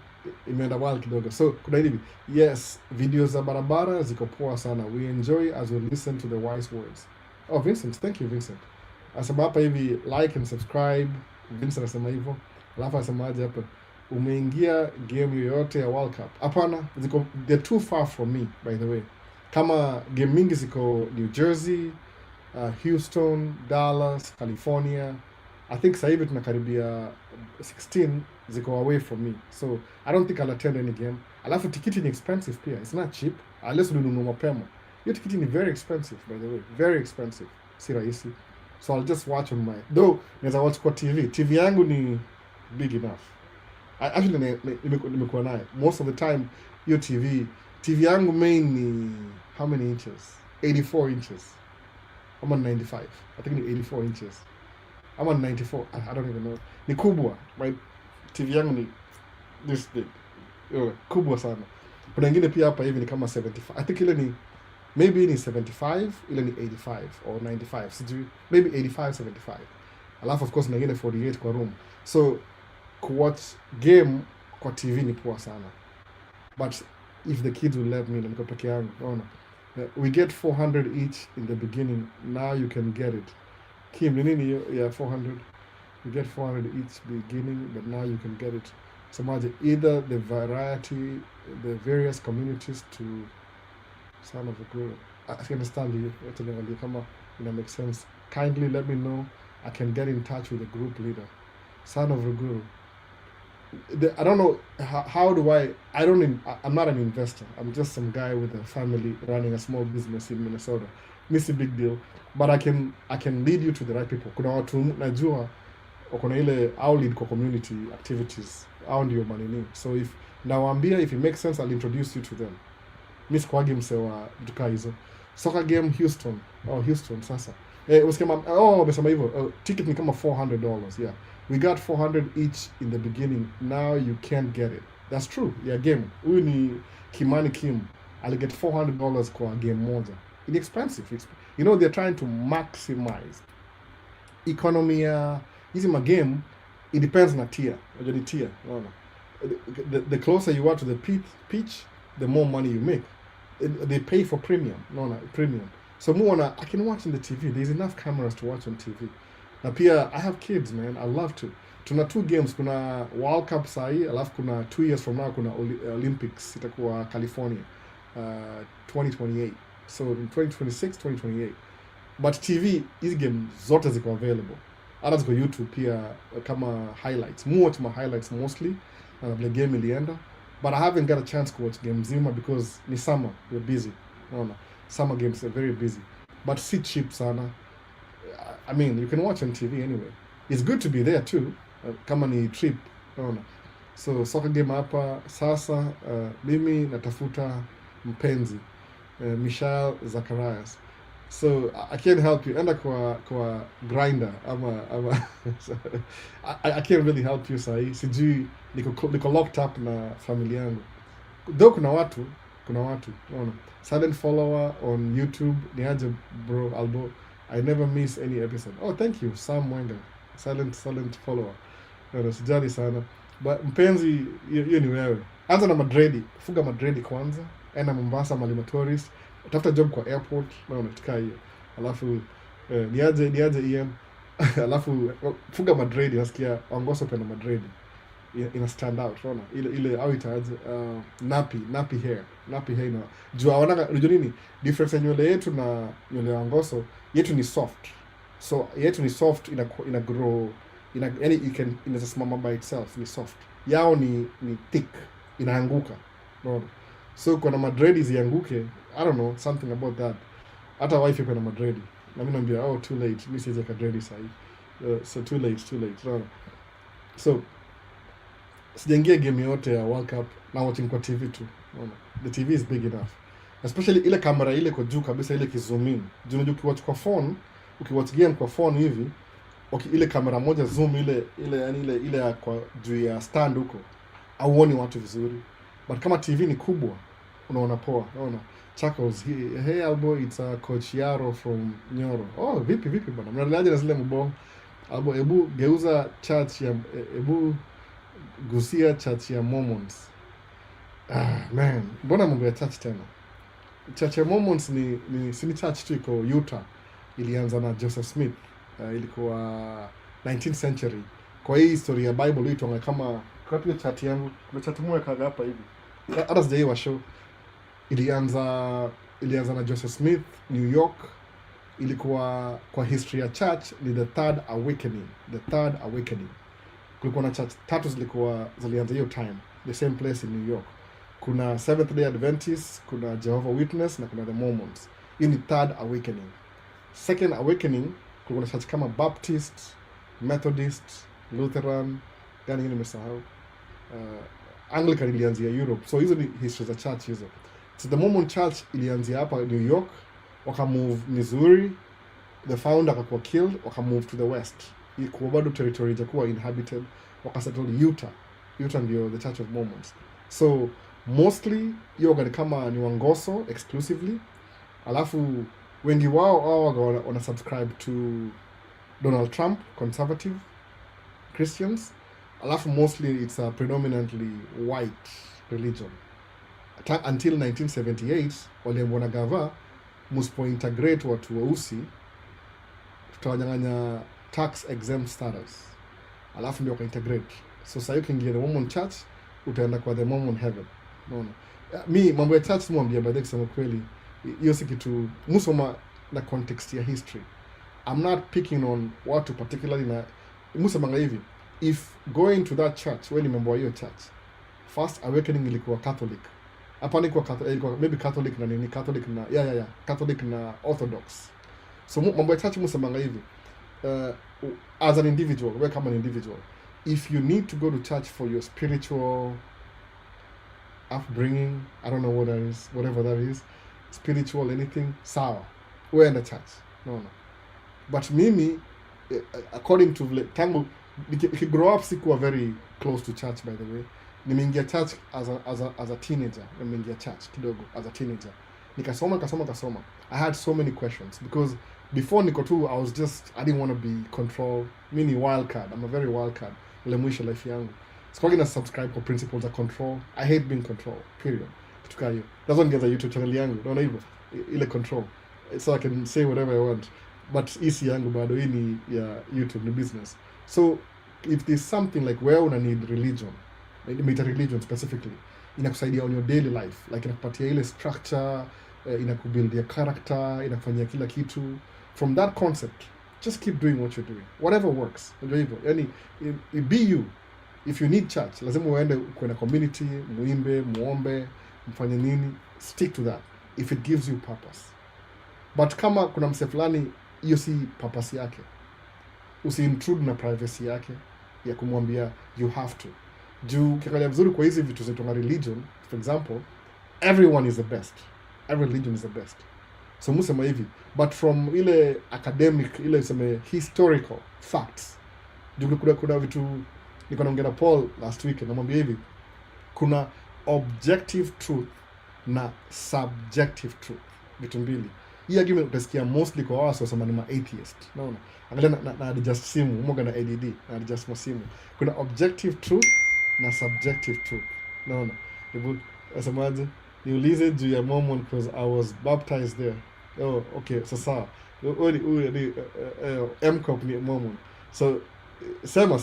imeenda wild kidogo. So kuna hivi, yes, videos za barabara ziko poa sana. We enjoy as we listen to the wise words. Oh, Vincent, thank you Vincent. Asema hapa hivi like and subscribe. Vincent anasema hivyo. Alafu asemaje hapa, umeingia game yoyote ya World Cup? Hapana, they're too far from me by the way. Kama game mingi ziko New Jersey, Houston, Dallas, California. I think sasa hivi tunakaribia 16 ziko away from me. So I don't think I'll attend any game. Alafu tikiti ni expensive pia. It's not cheap. Unless ununua mapema. Hiyo tikiti ni very expensive by the way. Very expensive. Si rahisi. So I'll just watch on my... Though, naweza watch kwa TV. TV yangu ni big enough. Actually, nimekuwa naye. Most of the time, hiyo TV yangu main ni how many inches? 84 inches. I'm on 95. I think ni 84 inches. I'm on 94. I don't even know. Ni kubwa. My TV yangu ni this big. Kubwa sana. Kuna ingine pia hapa hivi ni kama 75. I think ile ni maybe ni 75, ile ni 85 or 95. Sijui. Maybe 85, 75. Alafu of course na ingine 48 kwa room. So kuwatch game kwa TV ni poa sana. But if the kids will let me, niko peke yangu. We get 400 each in the beginning. Now you can get it. Kim, ni nini? Yeah, 400. You get 400 each beginning, but now you can get it. So either the variety, the various communities to Son of a Girl. I can understand you. It makes sense. Kindly let me know. I can get in touch with the group leader. Son of a Girl. I don't know how do I'm not an investor. I'm just some guy with a family running a small business in Minnesota. Miss a big deal, but I can lead you to the right people. Kuna watu najua kuna ile I'll lead kwa community activities. Au ndio manini. So if it makes sense, I'll introduce you to them. mi sikuwagi mse wa vitu kaa hizo. Soccer game Houston sasa. Wamesema hivyo. Ticket ni kama $400. Yeah. We got 400 each in the beginning. Now you can't get it. That's true. Yeah, game. Huyu ni Kimani Kim. I'll get $400 kwa game moja. Inexpensive. You know, they're trying to maximize economy ya hizi magame. It depends na tier. Unajua ni tier. Unaona? The closer you are to the pitch, the more money you make. They pay for premium. Premium. So I can watch on the TV. There's enough cameras to watch on TV. Na pia I have kids, man. I love to. Tuna 2 games. Kuna World Cup sahi, alafu kuna 2 years from now kuna Olympics itakuwa California 2028. So in 2026, 2028. But TV, hizi game zote ziko available. Hata ziko YouTube pia kama highlights. Watch my highlights mostly. The game ilienda. But I haven't got a chance to watch game zima because ni summer. We're busy. Summer games are very busy. But si cheap sana. I mean, you can watch on TV anyway. It's good to be there too. Kama ni trip. So soccer game hapa sasa mimi natafuta mpenzi Michelle Zacharias. So I can't help you. Enda kwa grinder ama I can't really help you sahi. Sijui niko locked up na familia yangu. Though kuna watu silent follower on YouTube niaje bro Albo. I never miss any episode. Oh, thank you Sam Mwenga. Silent follower. Sijali sana. But mpenzi hiyo ni wewe. Anza na Madrid. Fuga Madrid kwanza. Enda Mombasa Malima tourist. Tafuta job kwa airport. Tukaa hiyo. Alafu niaje EM. Alafu fuga Madrid. Nasikia Wangoso penda Madrid. Ina stand out, ile au itaje nappy hair na jua unajua nini difference ya nywele yetu na nywele ya Wangoso. Yetu ni soft, so yetu ni soft, ina grow, yani inaweza simama by itself, ni soft. Yao ni thick, inaanguka, unaona. So kuna Madrid zianguke, I don't know, something about that. Hata wife kuna Madrid na mimi naambia too late, mimi siwezi kadredi sahi. So too late, unaona. So sijaingia game yote ya World Cup na watching kwa TV tu. The TV is big enough. Especially ile kamera ile kwa juu kabisa, ile kizoom in. Unajua ukiwatch kwa phone, ukiwatch game kwa phone hivi, ile kamera moja zoom ile ya kwa juu ya stand huko, auoni watu vizuri. But kama TV ni kubwa, unaona poa, unaona. Chuckles, hey Albo, it's Coach Yaro from Nyoro. Oh, vipi bwana. Mnaliaje na zile mbongo? Albo, ebu geuza church ya gusia church ya Mormons. Man, mbona mambo ya church tena? Church ya Mormons ni church tu iko Utah. Ilianza na Joseph Smith. Ilikuwa 19th century. Kwa hii historia ya Bible huitwa kama kwa hiyo church yangu, kuna church moja kaga hapa hivi. Hata sijaiwa show. Ilianza na Joseph Smith, New York. Ilikuwa kwa history ya church ni the third awakening. Kulikuwa na church 3 zilianza hiyo time, the same place in New York. Kuna Seventh Day Adventists, kuna Jehovah Witness na kuna the Mormons. Hii ni third awakening. Second awakening kulikuwa na church kama Baptist, Methodist, Lutheran, gani nimesahau. Anglican ilianzia Europe. So hizo ni history za church hizo. So the Mormon church ilianzia hapa New York, wakamove Missouri, the founder akakuwa killed, wakamove to the west. Ikuwa bado territory jakuwa inhabited, wakasettle Utah ndio the Church of Mormons. So mostly hiyo gani kama ni Wangoso exclusively, alafu wengi wao wana subscribe to Donald Trump, conservative Christians, alafu mostly it's a predominantly white religion. Until 1978 waliambiwa na gava msipo integrate watu weusi tutawanyang'anya tax exempt status, alafu ndio integrate. So sasa you can get the Mormon church, utaenda kwa the Mormon heaven. Unaona, mi mambo ya church mwambia baadaye kusema kweli hiyo si kitu musoma na context ya history. I'm not picking on watu particularly, na musema hivi, if going to that church, when member hiyo church, first awakening ilikuwa Catholic. Hapa ni kwa Catholic, ilikuwa maybe Catholic na nini, Catholic na Catholic na Orthodox. So mambo ya church musema hivi, as an individual, welcome an individual, if you need to go to church for your spiritual upbringing, I don't know what that is, whatever that is, spiritual, anything, sawa, wewe enda church. No. But mimi, according to tangu grow up, sikuwa very close to church, by the way. Nimeingia church as a teenager. Nimeingia church kidogo as a teenager. Nikasoma. I had so many questions because before niko tu, I didn't want to be controlled. Mimi ni wild card. I'm a very wild card. Ile mwisho life yangu. Sikuwa na subscribe for principles of control. I hate being controlled. Period. Kitu hiyo. That's why ningeza YouTube channel yangu. Naona hivyo. Ile control. So I can say whatever I want. But isi yangu bado hii ni ya YouTube, ni business. So if there's something like where una need religion, meta religion specifically, inakusaidia on your daily life, like inakupatia ile structure, inakubuild your character, inakufanyia kila kitu. From that concept, just keep doing what you're doing. Whatever works. Unajua hivyo. Yani, be you. If you need church, lazima uende kwenye community, muimbe, muombe, mfanye nini, stick to that. If it gives you purpose. But kama kuna mse fulani, hiyo si purpose yake, usi-intrude na privacy yake ya kumwambia you have to. Juu kiangalia vizuri kwa hizi vitu zetu na religion, for example, everyone is the best. Every religion is the best. So musema hivi, but from ile academic, ile useme historical facts, juu kuna vitu, niko naongea na Paul last week, namwambia hivi, kuna objective truth na subjective truth, vitu mbili. Hii argument utasikia mostly kwa wao wasema ni atheist. Naona. Angalia na adjust simu, umoga na ADD, na adjust simu. Kuna objective truth na subjective truth. Naona. Hebu asemaje? Niulize juu ya Mormon because I was baptized there. Oh, okay, sasa. MCOP ni Mormon. So sema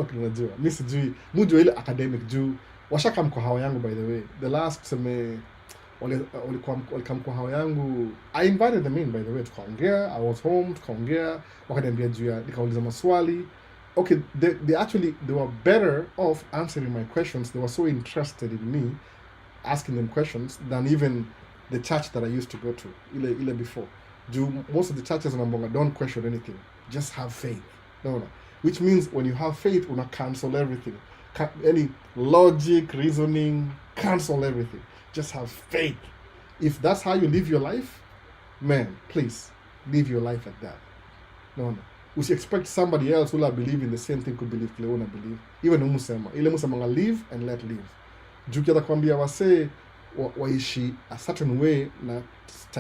tunajua. Mimi sijui, mjua ile academic juu washaka mkohawa yangu, by the way. The last seme walikuwa mkohawa yangu, I invited them in, by the way, tukaongea. I was home, tukaongea, wakaniambia juu ya, nikauliza maswali. Okay, they were better off answering my questions. They were so interested in me asking them questions than even the church that I used to go to ile before. Most of the churches in Ambonga don't question anything, just have faith. No. Which means when you have faith, una cancel everything. Any logic, reasoning, cancel everything. Just have faith. If that's how you live your life, man, please live your life like that. No. We should expect somebody else who will believe in the same thing could believe kile una believe. Even umusema. Ile musema live and let live. Juu kiata kwambia wase waishi a certain way na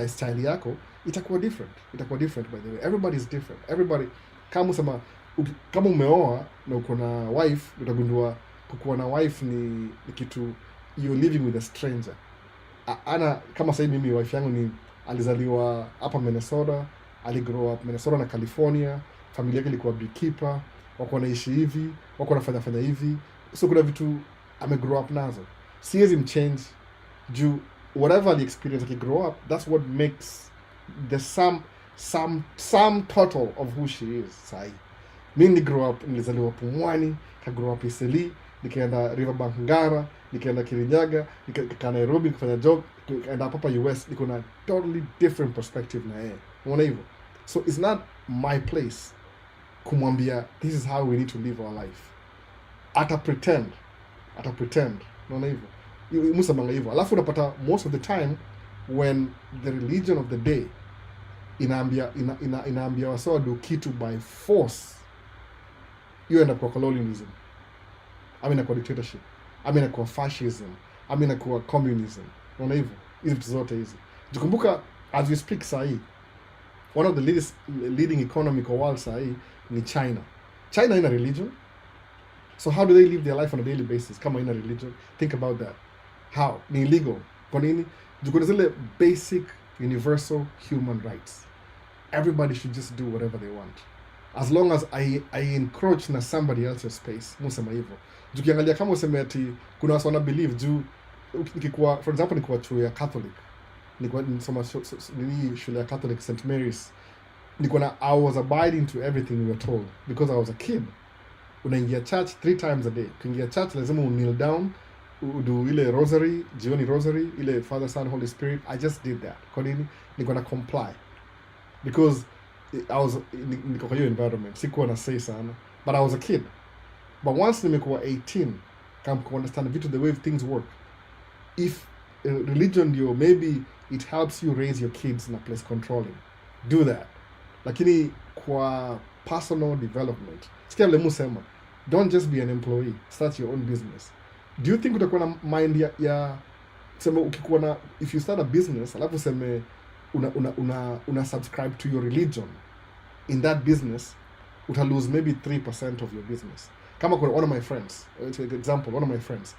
style yako, itakuwa different. Itakuwa different, by the way. Everybody is different. Everybody, kama umeoa na uko na wife, utagundua kukuwa na wife ni kitu, you're living with a stranger. Kama sasa mimi wife yangu alizaliwa hapa Minnesota, aligrow up Minnesota na California, familia yake ilikuwa beekeeper, wako wanaishi hivi, wako wanafanya hivi. So kuna vitu grow up nazo. Siwezi mchange juu whatever the experience he grow up, that's what makes the sum total of who she is. Sai mimi grow up, nilizaliwa Pumwani, ka grow up Isili, nikaenda Riverbank Ngara, nikaenda Kirinyaga, nikaenda Nairobi kufanya job, nikaenda hapa US, niko na totally different perspective na yeye. Unaona hivyo? So it's not my place kumwambia this is how we need to live our life. Ata pretend. Unaona hivyo? Musamanga hivyo. Alafu unapata most of the time when the religion of the day inaambia wasawa do kitu by force, you end up kwa colonialism, kwa dictatorship, kwa fascism, kwa communism. Unaona hivyo? Hizi vitu zote hizi. Jikumbuka as we speak sahi, one of the leading economy kwa world sahi ni China. China ina religion. So how do they live their life on a daily basis? Kama ina religion, think about that. How? Ni illegal. Kwa nini? Kuna zile basic universal human rights. Everybody should just do whatever they want. As long as I encroach na somebody else's space, musema hivyo. Ukiangalia kama useme ati kuna watu wana believe juu nikikuwa, for example, nikuwa chuo ya Catholic, nikuwa nisoma shule ya Catholic St. Mary's, I was abiding to everything we were told because I was a kid. Unaingia church 3 times a day. Ukiingia church lazima kneel down, do ile rosary, jioni rosary, ile Father, Son, Holy Spirit. I just did that. Kwa nini? Niko na comply. Because niko kwa hiyo environment. Sikuwa na say sana. But I was a kid. But once nimekuwa 18, come to understand the way things work. if religion maybe it helps you raise your kids in a place controlling, do that. Lakini kwa personal development, sikia vile musema, don't just be an employee, start your own business. Do you think utakuwa na mind ya sema ukikuwa na, if you start a business alafu seme una subscribe to your religion in that business, uta lose maybe 3% of your business. Kama kuna one of my friends, example, one of my friends,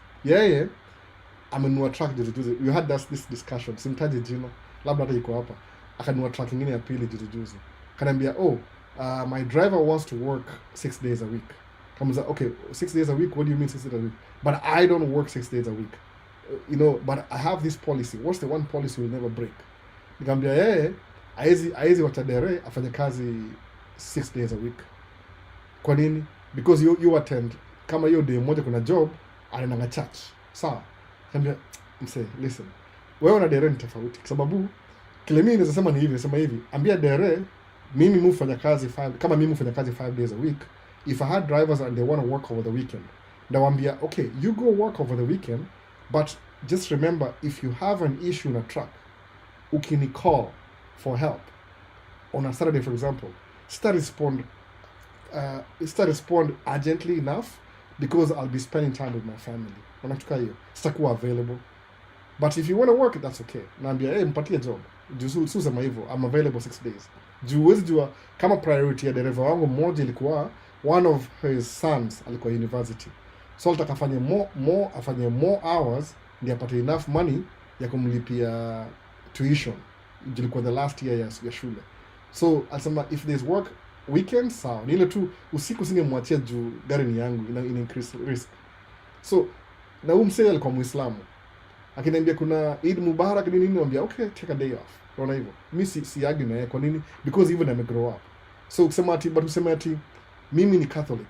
amenunua truck juzi. We had this discussion, simtaje jina, labda hata iko hapa. Akanunua truck nyingine ya pili juzi. Kanambia, my driver wants to work 6 days a week. Kama okay, 6 days a week, what do you mean 6 days a week? But I don't work 6 days a week. But I have this policy. What's the one policy we'll never break? Nikamwambia haezi watadere afanye kazi 6 days a week. Kwa nini? Because you attend, kama hiyo day moja kuna job, anaenda church. Sawa. Nikamwambia listen. Wewe una dere ni tofauti. Kwa sababu kile mimi nasema ni hivi, nasema hivi. Ambia dere mimi mfanya kazi 5, kama mimi mfanya kazi 5 days a week. If I had drivers and they want to work over the weekend, ndawambia, okay, you go work over the weekend, but just remember, if you have an issue in a truck, ukini call for help on a Saturday, for example, start respond urgently enough, because I'll be spending time with my family. Unatuka hiyo, sitakuwa available. But if you want to work, that's okay. Naambia, mpatie job. Juu sema hivyo, I'm available 6 days. Juu huwezi jua kama priority ya dereva wangu mmoja ilikuwa one of his sons alikuwa university. So alitaka afanye more hours ndio apate enough money ya kumlipia tuition. Ilikuwa the last year ya shule. So alisema if there's work weekends, sawa. Ni ile tu usiku singemwachia juu gari ni yangu, ina increase risk. So na msee alikuwa Muislamu. Akiniambia kuna Eid Mubarak nini, niambia okay, take a day off. Unaona hivyo. Mimi si argue na yeye kwa nini? Because even I grow up. So kusema ati mimi ni Catholic,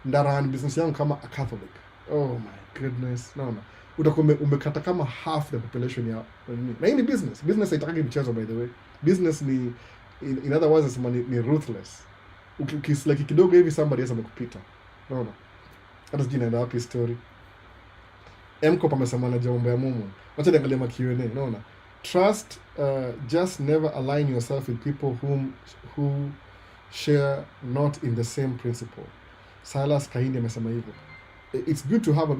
ndarun business yangu kama a Catholic. Oh my goodness. No. Utakuwa umekata kama half the population ya nini. Na hii ni business haitaki mchezo, by the way. Business ni in other words ni ruthless. Ukislike kidogo hivi somebody else amekupita. No. Hata sijui naenda wapi story. Mko amesema na jambo ya Mungu. Wacha niangalie ma Q&A. No. Trust, just never align yourself with people who share not in the same principle. Silas Kahindi amesema hivyo. It's good to have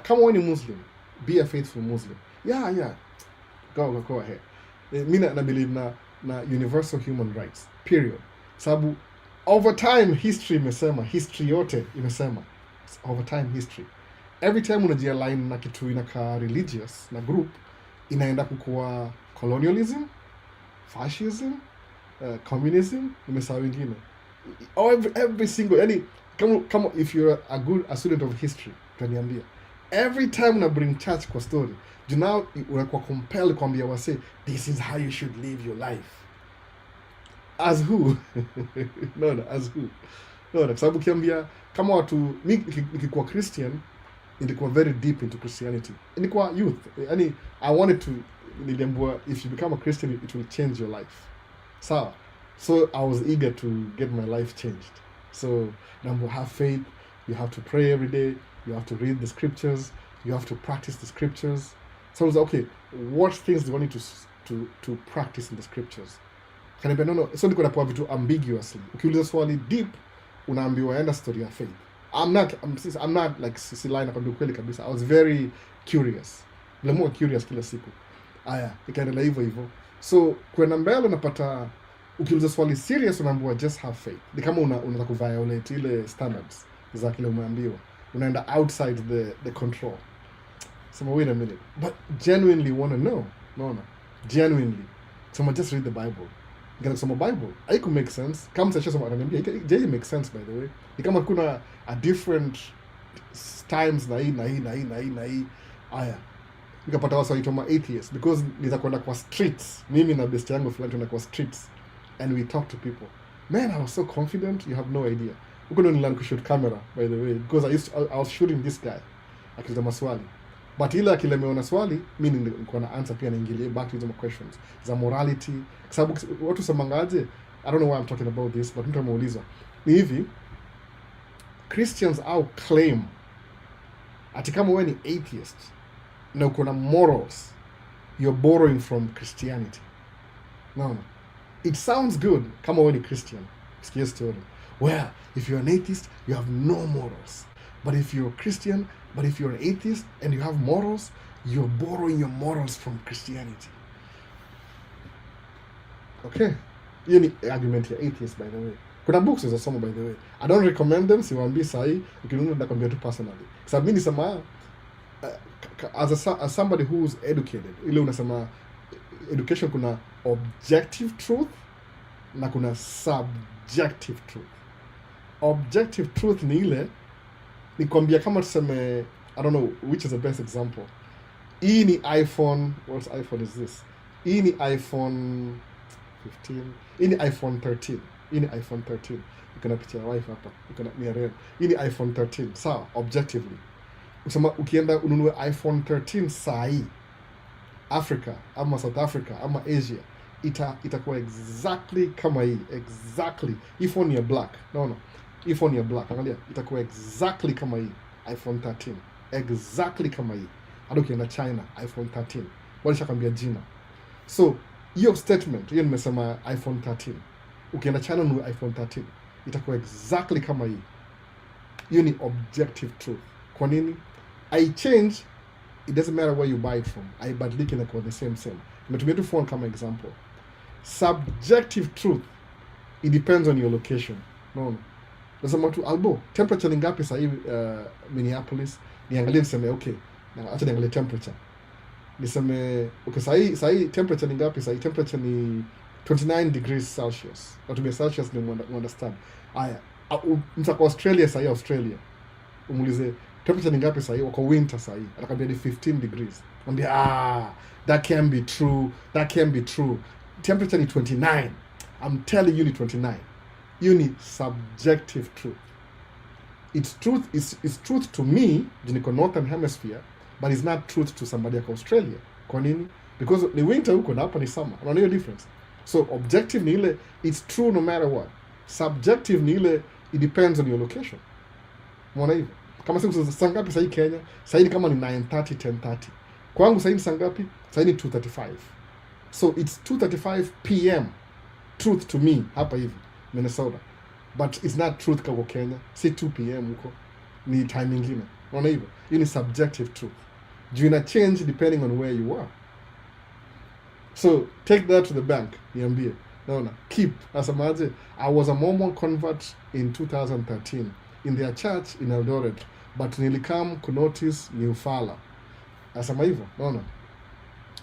kama wewe ni Muslim, be a faithful Muslim. Yeah. Go ahead. Mimi na believe na universal human rights. Period. Sababu over time history yote imesema. Over time history. Every time unajialign na kitu inaka religious na group, inaenda kukua colonialism, fascism, communism, nimesahau wengine. Every single, kama if you're a student of history, utaniambia. Every time una bring church kwa story, you now unakuwa compelled kuambia wase, this is how you should live your life. As who? No, as who? No, kwa sababu kiambia, kama watu, nikikuwa Christian, nilikuwa very deep into Christianity. Nilikuwa youth. I wanted to, niliambiwa, if you become a Christian, it will change your life. So I was eager to get my life changed. So number, have faith. You have to pray every day. You have to read the scriptures. You have to practice the scriptures. So I was like, okay, what things do I need to practice in the scriptures? No. So niko napoa vitu ambiguously. Ukiuliza swali deep, unaambiwa enda story ya faith. I'm not like sisi line up kweli kabisa. I was very curious. More curious kila siku. Ikaendelea hivyo. So kwenda mbele unapata, ukiuliza swali serious unaambiwa just have faith. Ni kama unataka kuviolate ile standards za kile umeambiwa. Unaenda outside the control. So wait a minute. But genuinely want to know. No. Genuinely. So just read the Bible. Nikana kusoma Bible. Haiko make sense. Kama sasa soma ananiambia, it makes sense by the way. Ni kama kuna a different times na hii. Nikapata wasa waitwa atheists, because niza kwenda kwa streets, mimi na best yangu fulani tunaenda kwa streets and we talk to people. Man, I was so confident, you have no idea. Huko ndo nilianza kushoot camera, by the way, because I was shooting this guy akiuliza maswali. But ile akilemeona swali, mimi nilikuwa na answer pia, naingilia back to the questions za morality. Kwa sababu watu semangaje, I don't know why I'm talking about this, but mtu ameuliza ni hivi, Christians au claim ati kama wewe ni atheist na uko na morals, you're borrowing from Christianity. No. It sounds good kama wewe ni Christian. Sikia story. Well, if you're an atheist, you have no morals. But if you're a Christian, but if you're an atheist and you have morals, you're borrowing your morals from Christianity. Okay? Hiyo ni argument ya atheist, by the way. Kuna books za somo, by the way. I don't recommend them, siwaambii sahi, ukinunua nakwambia tu personally. Sababu mimi nisema as somebody who's educated, ile unasema education kuna objective truth na kuna subjective truth. Objective truth ni ile ni kwambia kama tuseme, I don't know which is the best example. Hii ni iPhone, what iPhone is this? Hii ni iPhone 15, hii ni iPhone 13. Hii ni iPhone 13. Ukona picha ya wife hapa, ukona ni real. Hii ni iPhone 13. Sawa, objectively. Usema ukienda ununue iPhone 13 sahi Africa ama South Africa ama Asia, itakuwa exactly kama hii, exactly. Hii phone ya black, naona hii phone ya black, angalia, itakuwa exactly kama hii iPhone 13, exactly kama hii. Hadi ukienda China iPhone 13 walishakwambia jina. So hiyo statement hiyo nimesema iPhone 13, ukienda China ni iPhone 13, itakuwa exactly kama hii. Hiyo ni objective truth. Kwa nini? I change, it doesn't matter where you buy it from. I badiliki na kwa the same. Nimetumia tu phone kama example. Subjective truth, it depends on your location. No. Nasema tu albo, temperature ni ngapi sasa hivi Minneapolis? Niangalie niseme okay. Na acha niangalie temperature. Niseme okay, sasa hii temperature ni ngapi? Sasa hii temperature ni 29 degrees Celsius. Natumia Celsius ni understand. Aya, mtaka Australia sasa hii Australia. Umulize temperature ni ngapi sasa hii? Wako winter sasa hii. Atakwambia ni 15 degrees. Mwambie that can't be true. That can't be true. Temperature ni 29. I'm telling you ni 29. You need subjective truth. It's truth to me, niko Northern Hemisphere, but it's not truth to somebody like Australia. Kwa nini? Because ni winter huko na hapa ni summer. Unaona hiyo difference? So objective ni ile, it's true no matter what. Subjective ni ile, it depends on your location. Unaona hivyo? Kama siku saa ngapi sasa hii Kenya? Sasa hii kama ni 9:30, 10:30. Kwangu sasa hii saa ngapi? Sasa hii ni 2:35. So it's 2:35 p.m. Truth to me hapa hivi Minnesota. But it's not truth kwa Kenya. Si 2 p.m. huko. Ni time nyingine. Unaona hivyo? Hii ni subjective truth. You ina change depending on where you are. So take that to the bank. Niambie. Naona. Keep. Asemaje? I was a Mormon convert in 2013 in their church in Eldoret, but nilikam kunotice ni ufala. Asema hivyo. Naona.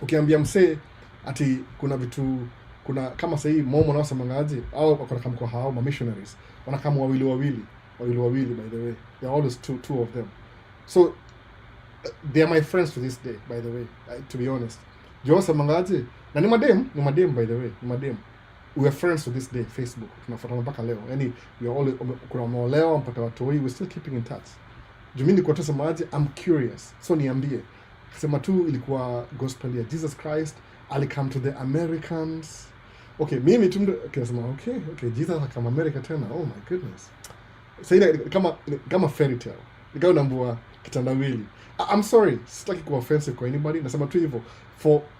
Ukiambia msee ati kuna vitu, kuna kama sahii Mormon nao semangaje au wako kama kwa hao missionaries wanakama wawili by the way, there are always two of them. So they are my friends to this day, by the way, to be honest. Jo semangaje na ni madem by the way, ni madem. We are friends to this day, Facebook tunafuatana mpaka leo. Yani we are all kuna maoleo mpaka watu we still keeping in touch. Jumini kwa tu semangaje, I'm curious, so niambie. Sema tu ilikuwa gospel ya Jesus Christ ali come to the Americans. Okay, mimi tu nasema okay, Jesus akama America tena. Oh my goodness. Sasa kama fairy tale. Nikao nambua kitandawili. I'm sorry, sitaki kuwa offensive kwa anybody. Nasema tu hivyo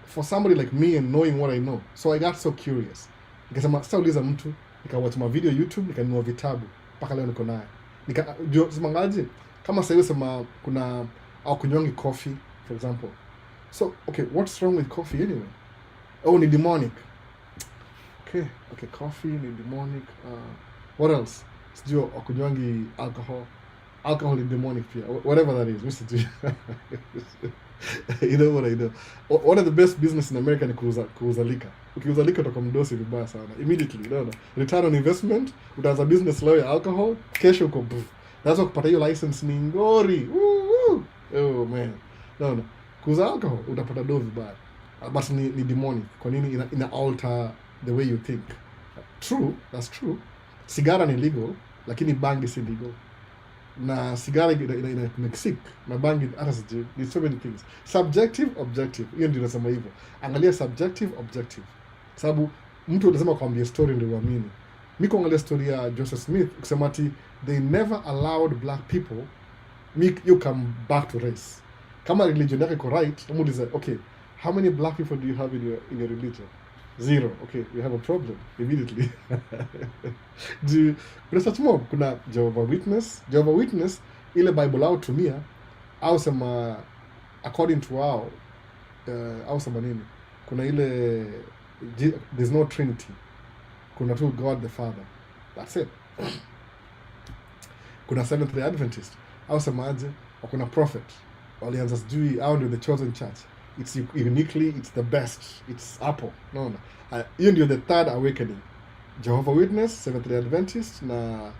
for somebody like me and knowing what I know. So I got so curious. Nikasema sasa uliza mtu, nikawatch ma video YouTube, nikanunua vitabu. Mpaka leo niko naye. Nikasema ngaje? Kama sasa sema kuna au kunywangi coffee for example. So, okay, what's wrong with coffee anyway? Oh, ni demonic. Okay, coffee ni demonic. What else? Sijui akunywangi alcohol. Alcohol is demonic pia. Whatever that is, Mr. You know what I know. One of the best business in America ni kuuza liquor. Ukiuza liquor utakuwa mdosi vibaya sana. Immediately, no. Return on investment, utaanza business leo ya alcohol, kesho uko boof. That's why kupata hiyo license ni ngori. Oh man. No. Kuuza alcohol utapata do vibaya. But ni demonic. Kwa nini ina alter the way you think? True, that's true. Sigara ni legal, lakini bangi si legal. Na sigara ina make sick, na bangi hata sijui. There's so many things. Subjective, objective. Hiyo ndio nasema hivyo. Angalia subjective, objective. Sababu mtu anasema kwambia story ndio uamini. Mimi kuangalia story ya Joseph Smith kusema ati they never allowed black people you come back to race. Kama religion yako iko right, muulize, okay, how many black people do you have in your religion? 0. Okay, you have a problem immediately. Kuna such mob, kuna Jehovah Witness ile Bible au tumia au sema according to wao au sema nini, kuna ile there's no trinity, kuna tu God the Father, that's it. Kuna Seventh Day Adventist au semaje, kuna prophet walianza sijui au ndio the chosen church, it's uniquely, it's the best, it's Apple. No, hiyo ndio the third awakening. Jehovah Witness, Seventh Day Adventist na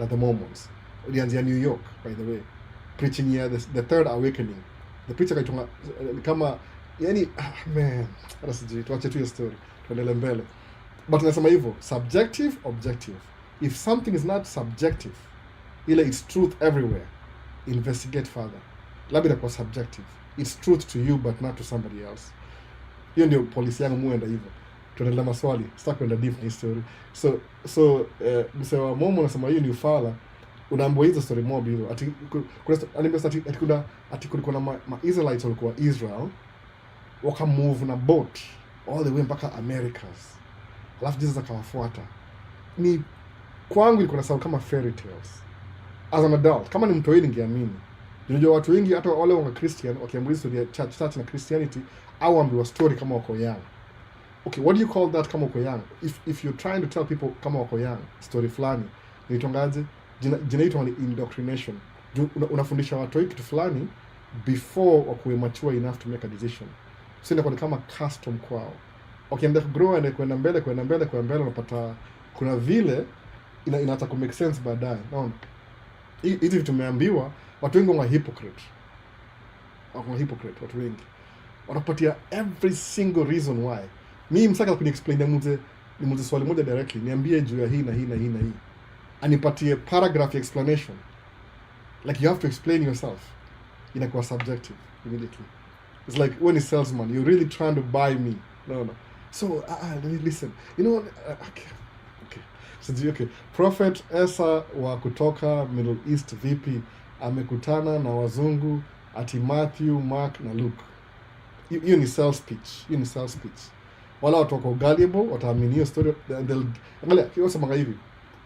the Mormons walianzia New York, by the way, preaching here the third awakening. The preacher kaitunga kama yani man, hata sijui, tuache tu hiyo story, tuendelee mbele. But nasema hivyo, subjective, objective. If something is not subjective, ile it's truth everywhere, investigate further. Labda kwa subjective, it's truth to you but not to somebody else. Hiyo ndio policy yangu, muenda hivyo. Tuendelee maswali, sitaki kwenda deep in story. So msewa Momo nasema hiyo ni ufala. Unaambiwa hizo story mob hizo. Ati kuna ma Israelites walikuwa Israel, waka move na boat all the way mpaka Americas. Alafu Jesus akawafuata. Ni kwangu ilikuwa sawa kama fairy tales. As an adult, kama ni mtu wewe ningeamini. Unajua watu wengi hata wale wa Christian wakiambiwa story ya church na Christianity au ambiwa story kama wako young. Okay, what do you call that kama wako young? If you're trying to tell people kama wako young story fulani, nitongaje? Jinaitwa ni indoctrination. Unafundisha watu kitu fulani before wakuwe mature enough to make a decision. So inakuwa kama custom kwao. Wakienda grow and kwenda mbele unapata kuna vile inataka ku make sense baadaye. Naona hizi vitu tumeambiwa, watu wengi wa hypocrite. Watu wengi wanapatia every single reason why. Mimi msaka kuni-explain ni mmoja swali moja directly, niambie juu ya hii na hii. Anipatie paragraph explanation. Like you have to explain yourself. Inakuwa subjective immediately. It's like when a salesman, you're really trying to buy me. No. So, listen. You know, okay. So, okay. Prophet Esa wa kutoka Middle East vipi amekutana na wazungu ati Matthew, Mark na Luke. Hiyo ni sales pitch. Wala watu wako gullible, wataamini hiyo story. Angalia, kiyosa manga hivi.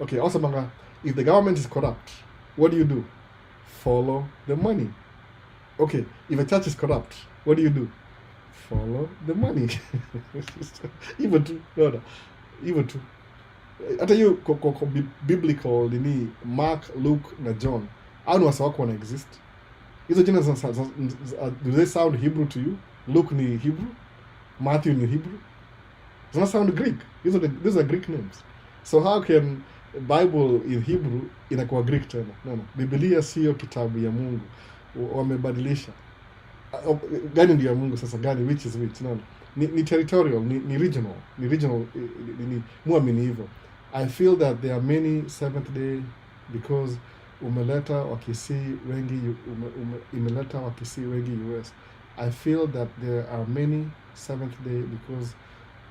Okay, also manga, if the government is corrupt, what do? Follow the money. Okay, if a church is corrupt, what do? Follow the money. Even to. Hata hiyo biblical nini Mark, Luke na John, au ni wasa wako wana exist? Hizo jina do they sound Hebrew to you? Luke ni Hebrew, Matthew ni Hebrew. Does not sound Greek. These are Greek names. So how can Bible in Hebrew inakuwa Greek tena? No. Biblia sio kitabu ya Mungu. Wamebadilisha. Gani ndio ya Mungu sasa, gani which is which? No. Ni territorial, ni regional. Ni muamini hivyo. I feel that there are many Seventh Day because umeleta wakisi wengi US. I feel that there are many Seventh Day because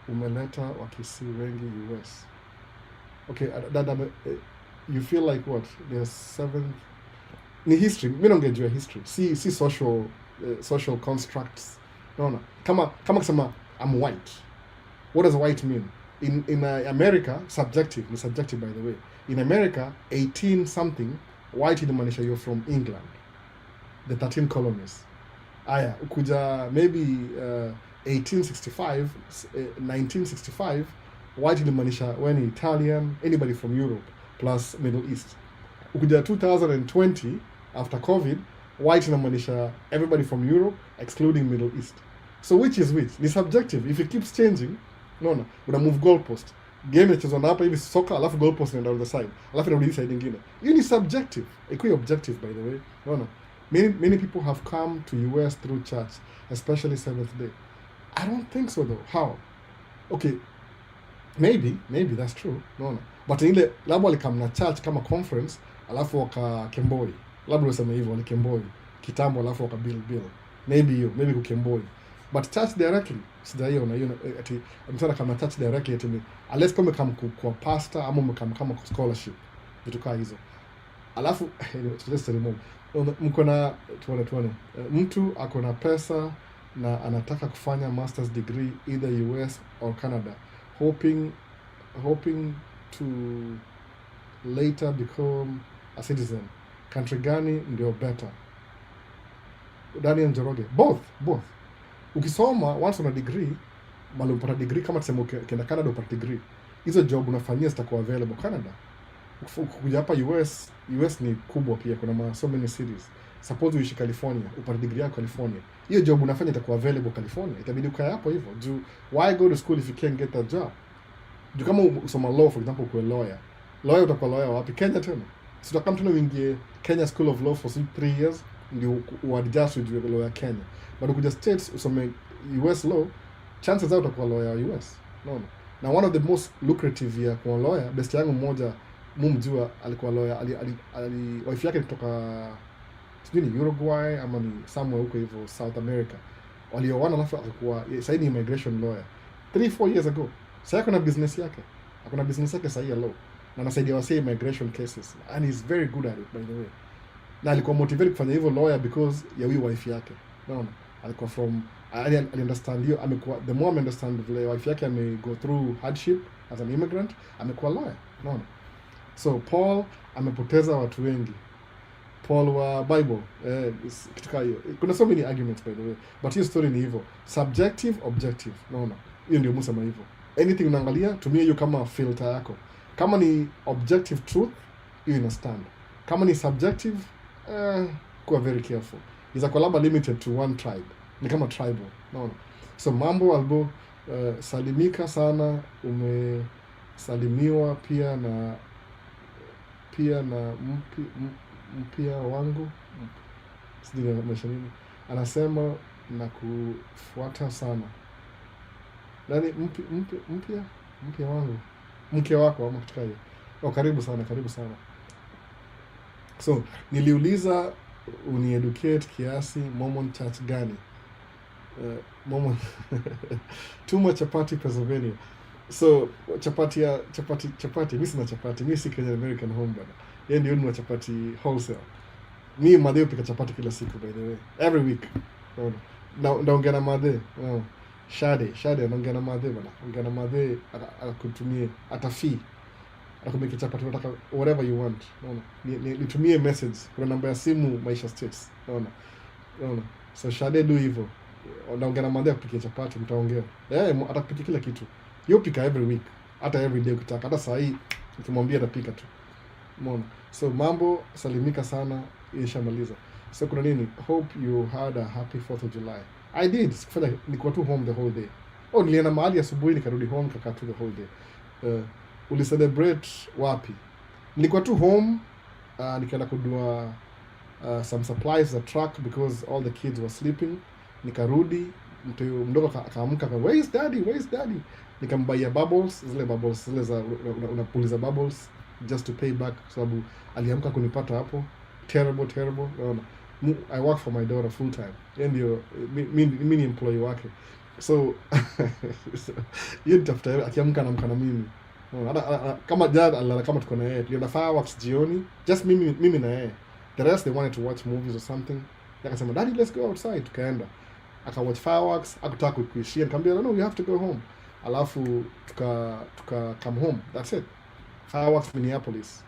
umeleta wakisi wengi US. Okay, you feel like what? There's 7. Ni history. Mimi naongea history. See social constructs. No. Kama kusema I'm white. What does white mean? In America, subjective. Ni subjective, by the way. In America, 18 something, white inamaanisha you're from England. The 13 colonies. Aya, ukuja maybe 1865, 1965, white inamaanisha when Italian, anybody from Europe plus Middle East. Ukuja 2020 after COVID, white inamaanisha everybody from Europe excluding Middle East. So which is which? Ni subjective. If it keeps changing, una move goalpost. Game inachezwa hapa hivi soka, alafu goalpost inaenda on the side. Alafu inarudi side nyingine. Hiyo ni subjective. Iko objective, by the way. Many people have come to US through church, especially Seventh Day. I don't think so though. How? Okay. Maybe that's true. But ile labda walikam na church kama conference, alafu waka Kemboi. Labda useme hivyo wali Kemboi. Kitambo alafu waka bill. Maybe ku Kemboi. But church directly, sijaio na hiyo ati mtana kama church directly ati unless kama kwa pastor ama kama scholarship. Vitu kama hizo. Alafu just remove. mko na tuone mtu ako na pesa na anataka kufanya masters degree either US or Canada, hoping to later become a citizen. Country gani ndio better? Daniel Njoroge, both. Ukisoma once una degree, bali upata degree, kama tuseme ukienda Canada upata degree, hizo job unafanyia zitakuwa available Canada. Ukikuja hapa US ni kubwa pia, kuna so many cities. Suppose uishi California, upata degree yako California, hiyo job unafanya itakuwa available California, itabidi ukae hapo hivyo. Juu why go to school if you can't get that job? Juu kama usoma law, for example, uko lawyer utakuwa lawyer wapi? Kenya tena. So utakaa mtu uingie Kenya School of Law for 3 years ndio uadjust with lawyer Kenya. But ukuja States usome US law, chances zao utakuwa lawyer wa US. No. Na one of the most lucrative ya kuwa lawyer, best yangu mmoja mumjua alikuwa lawyer, wife yake kutoka sijui ni Uruguay ama ni somewhere huko hivyo South America. Walioana alafu akakuwa sasa ni immigration lawyer 3-4 years ago. Sasa kuna business yake. Akona business yake sasa ya law. Na anasaidia wase immigration cases. And he's very good at it, by the way. Na alikuwa motivated kufanya hivyo lawyer because ya huyo wife yake. Unaona? Alikuwa from I understand hiyo, amekuwa the more I understand vile wife yake ame go through hardship as an immigrant, amekuwa lawyer. Unaona? So Paul amepoteza watu wengi. Paul wa Bible, kitu hiyo. Kuna so many arguments, by the way. But hiyo story ni hivyo. Subjective, objective. Unaona? Hiyo ndio musema hivyo. Anything unaangalia, tumia hiyo kama filter yako. Kama ni objective truth, hiyo ina stand. Kama ni subjective, kuwa very careful. Is a limited to one tribe. Ni kama tribal. Unaona? So mambo albo, salimika sana, umesalimiwa pia na mpia wangu, sijui Maisha nini, anasema na kufuata sana. Nani mpia wangu, mke wako ama kutuka hiyo. Karibu sana. So niliuliza unieducate kiasi Mormon church gani? Mormon Tuma Chapati, Pennsylvania. So chapati mimi sina chapati, mimi si Kenyan American home bana. Yeye ndio ni chapati wholesale. Mimi madhe upika chapati kila siku, by the way, every week. Naongea na madhe. Shade naongea na madhe bana. Ongea na madhe akutumie atafee. Akumeke chapati unataka whatever you want. Unaona? Nitumie message. Kuna namba ya simu Maisha States. Unaona? So Shade do hivyo. Naongea na madhe akupikia chapati, mtaongea. Atakupikia kila kitu. Yopika every week, hata every day ukitaka, hata saa hii ukimwambia atapika tu. Umeona? So mambo salimika sana, ishamaliza. So kuna nini? Hope you had a happy 4th of July. I did. Sikufanya, nilikuwa tu home the whole day. Nilienda mahali asubuhi nikarudi home kakaa tu the whole day. Ulicelebrate wapi? Nilikuwa tu home, nikaenda kudua some supplies za truck because all the kids were sleeping. Nikarudi, mtu mdogo akaamka, where is daddy? Nikambuy bubbles, zile za unapuliza bubbles just to pay back, sababu aliamka kunipata hapo. Terrible. Unaona? I work for my daughter full time. Ndio mimi ni employee wake. So yeye tafuta akiamka na mimi. Kama dad alala, kama tuko na yeye, tulienda fireworks jioni, just mimi na yeye. The rest they wanted to watch movies or something. Akasema, daddy, let's go outside. Tukaenda. Aka watch fireworks, akutaka kuishia, nikamwambia no, you have to go home. Alafu tuka come home. That's it. Fireworks Minneapolis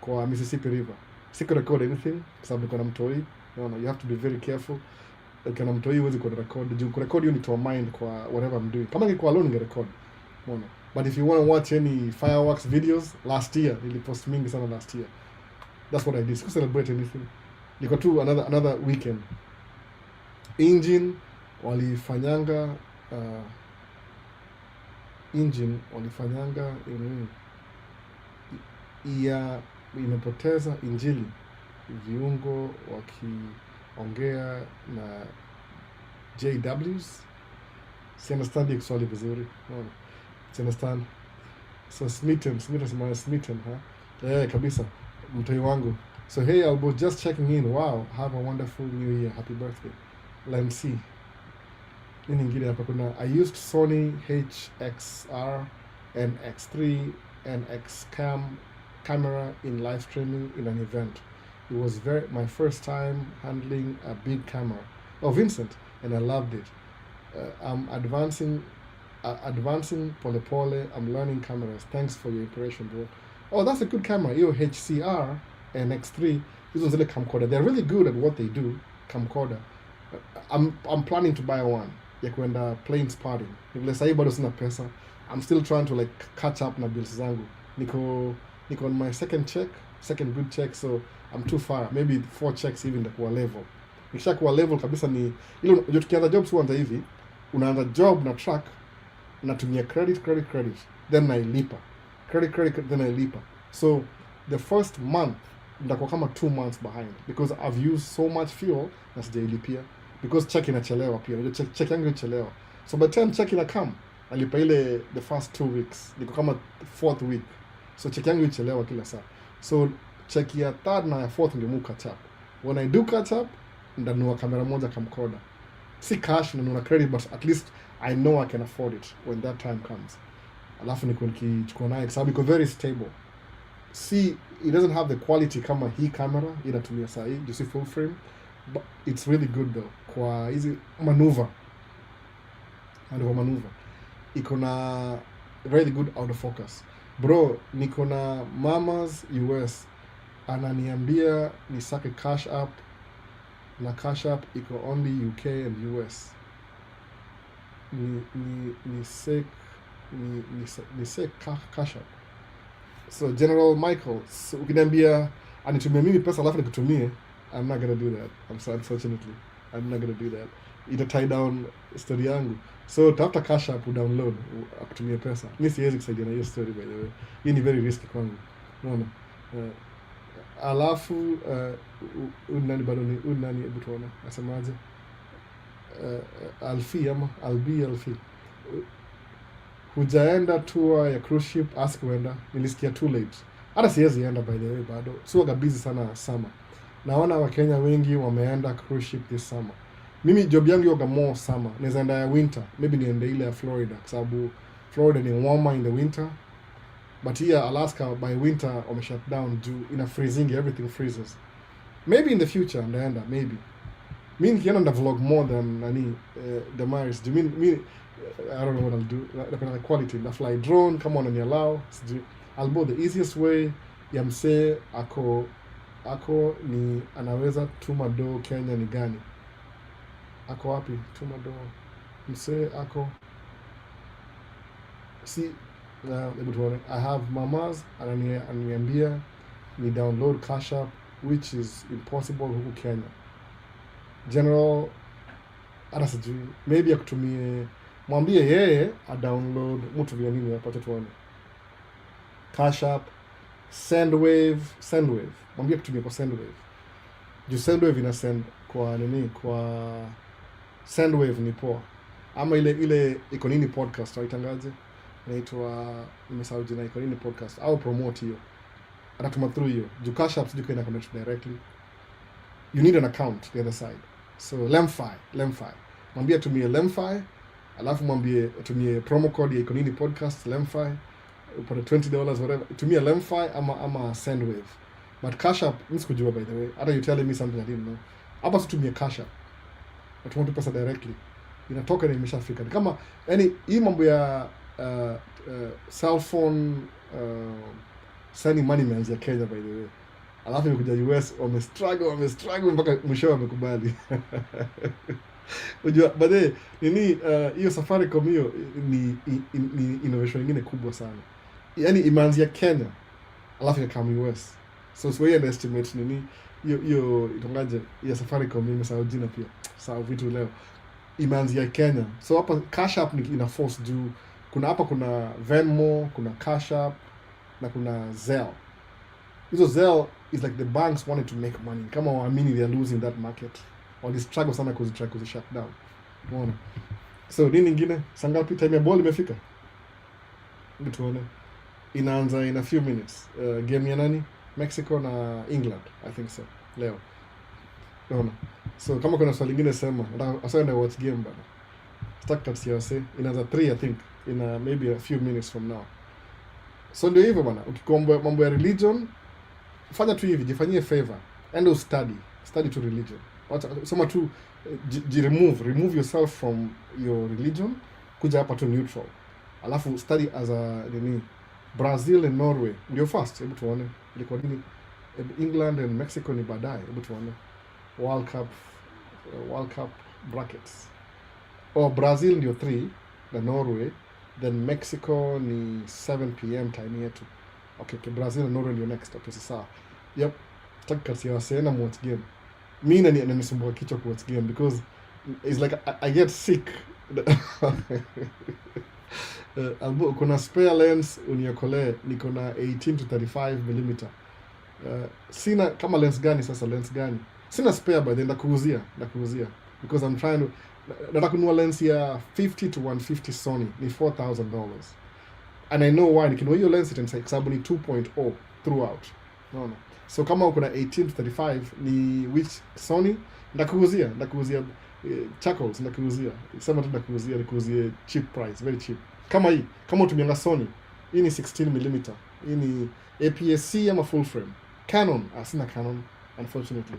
kwa Mississippi River. Siku record anything sababu niko na mtoi. No, you have to be very careful. Ukiwa na mtoi huwezi kurecord. Juu kurecord you need to mind kwa whatever I'm doing. Kama ningekuwa alone ningerecord. Unaona? But if you want to watch any fireworks videos, last year nilipost mingi sana last year. That's what I did. Siku celebrate anything. Niko tu another weekend. Engine walifanyanga imepoteza injili, viungo wakiongea na JWs. Si understand Kiswahili vizuri. Si understand. So smitten, kabisa mtoi wangu. So hey Albo, just checking in. Wow, have a wonderful new year. Happy birthday. Let's see. Nini ingine hapa kuna I used Sony HXR NX3 NX camera in live streaming in an event. It was my first time handling a big camera. Oh, Vincent, and I loved it. I'm advancing pole pole. I'm learning cameras. Thanks for your inspiration, bro. Oh, that's a good camera. Your HCR and X3. This was really camcorder. They're really good at what they do. Camcorder. I'm planning to buy one. Ya kwenda plane spotting. Vile sahi bado sina pesa. I'm still trying to like catch up na bills zangu. Niko on my second good check, so I'm too far. Maybe 4 checks hivi ndakuwa level. Nikishakuwa level kabisa ni ile unajua tukianza jobs huanza hivi, unaanza job na track, natumia credit, then nailipa. Credit, then nailipa. So the first month ndakuwa kama 2 months behind because I've used so much fuel na sijailipia because check inachelewa pia. Unajua check yangu inachelewa. So by the time check ina come, nalipa ile the first 2 weeks. Niko kama 4th week. So check yangu inachelewa kila saa. So check ya 3rd na ya 4th ndio mu catch up. When I do catch up, ndanunua kamera moja camcorder. Si cash, ndanunua credit, but at least I know I can afford it when that time comes. Alafu niko nikichukua naye kwa sababu iko very stable. See, it doesn't have the quality kama hii camera inatumia sahi, you see full frame, but it's really good though. Kwa hizi maneuver, iko na very good out of focus. Bro, niko na Mama's US ananiambia nisake cash app, na cash app iko only UK and US. Ni sake cash app. So General Michael, so ukiniambia anitumie mimi pesa alafu nikutumie, I'm not gonna do that. Unfortunately, I'm not gonna do that. Ita tie down story yangu. So tafuta cash app download akutumie pesa. Mimi siwezi kusaidia na hiyo story by the way. Hii ni very risky kwangu. Unaona? Alafu unani bado ni unani, hebu tuone nasemaje. Alfi hujaenda tour ya cruise ship, ask wenda. Nilisikia too late. Hata siwezi enda by the way bado. Sio busy sana summer. Naona Wakenya wengi wameenda cruise ship this summer. Mimi job yangu yoga more summer. Naweza enda ya winter. Maybe niende ile ya Florida kwa sababu Florida ni warmer in the winter. But here Alaska by winter wame shut down due ina freezing, everything freezes. Maybe in the future ndaenda, maybe. Mimi nikienda nda vlog more than the Maris. Do you I don't know what I'll do. Depending on the quality. Nda fly drone, come on and allow. I'll go the easiest way. Ya msee ako ni anaweza tuma do Kenya ni gani? Ako wapi? Tuma do. Msee ako si I have Mama's ananiambia ni download cash app, which is impossible huku Kenya. General hata sijui, maybe akutumie, mwambie yeye a download mtu vya nini hapa tuone. Cash app, Sendwave, mwambie kutumia kwa Sendwave. Juu Sendwave ina send kwa nini, kwa Sendwave ni poa. Ama ile iko nini podcast waitangaje? Inaitwa nimesahau jina, iko nini podcast au promote hiyo. Atatuma through hiyo. Juu Cash app sijui ina connect directly. You need an account the other side. So Lemfi. Mwambie tumie Lemfi, alafu mwambie tumie promo code ya iko nini podcast Lemfi. Upate $20 whatever. Tumia Lemfi ama Sendwave. But Cash app nisikujua by the way. Hata you telling me something I didn't know. Hapa situmie Cash app. Natuma tu pesa directly. Inatoka na imeshafika. Kama yani hii mambo ya cell phone sending money imeanzia Kenya by the way. Alafu nikuja US wame-struggle mpaka mwisho wamekubali. Unajua baadaye nini hiyo Safaricom hiyo ni innovation nyingine kubwa sana. Yaani imeanzia Kenya alafu ikakam US. So siwe underestimate nini hiyo itongaje ya Safaricom imesahau jina pia. Sawa vitu leo. Imeanzia Kenya. So hapa Cash App ni ina force juu kuna Venmo, kuna Cash App na kuna Zelle. Hizo Zelle is like the banks wanted to make money. Kama waamini they are losing that market. Wali struggle sana try to shut down. Unaona? So nini nyingine? Sangapi time ya ball imefika? Hebu tuone. Inaanza in a few minutes. Game ya nani? Mexico na England, I think so. Leo. Unaona? So kama kuna swali lingine sema, asaenda watch game bana. Stack at CRC inaanza 3 I think in maybe a few minutes from now. So ndio hivyo bana. Ukikomba mambo ya religion, fanya tu hivi, jifanyie favor. enda study to religion. Soma tu remove yourself from your religion, kuja hapa tu neutral, alafu study as a nini. Brazil and Norway ndio first, hebu tuone ilikuwa nini. England and Mexico ni baadaye, hebu tuone World Cup brackets. Brazil ndio 3, the Norway, then Mexico ni 7 p.m. time yetu. Okay, Brazil and Norway ndio next. Okay, sasa yep, takati ya sena watch game. Mimi nanisumbua kichwa ku watch game because it's like I get sick. Kuna spare lens uniokolee, niko na 18 to 35 mm. Sina kama lens gani sina spare, by then ndakuuzia because I'm trying to nataka kununua lens ya 50 to 150 Sony ni $4,000, and I know why. Nikinunua hiyo lens itanisaidia sababu ni 2.0 throughout, no. So kama uko na 18 to 35 ni which Sony, ndakuuzia Chuckles, sema tu nikuuzie cheap price, very cheap. Kama utumianga Sony, hii ni 16 mm, hii ni APS-C ama full frame. Canon, sina Canon unfortunately,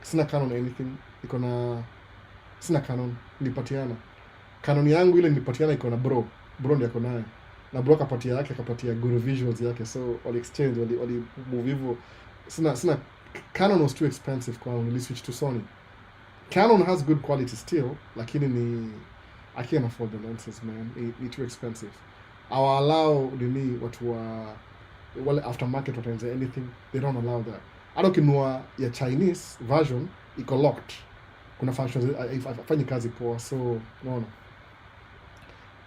sina Canon anything, sina Canon, nilipatiana Canon yangu ile nilipatiana, iko na bro ndiye ako naye, na bro akapatia Guru Visuals yake, so wali exchange, wali move hivyo. Sina Canon was too expensive kwangu, nili switch to Sony. Canon has good quality still, lakini I can't afford the lenses, man. It's too expensive. I'll allow watu wa wale aftermarket wataenza anything, they don't allow that. Hata ukinunua ya Chinese version iko locked, kuna functions hafanyi kazi poa, so no.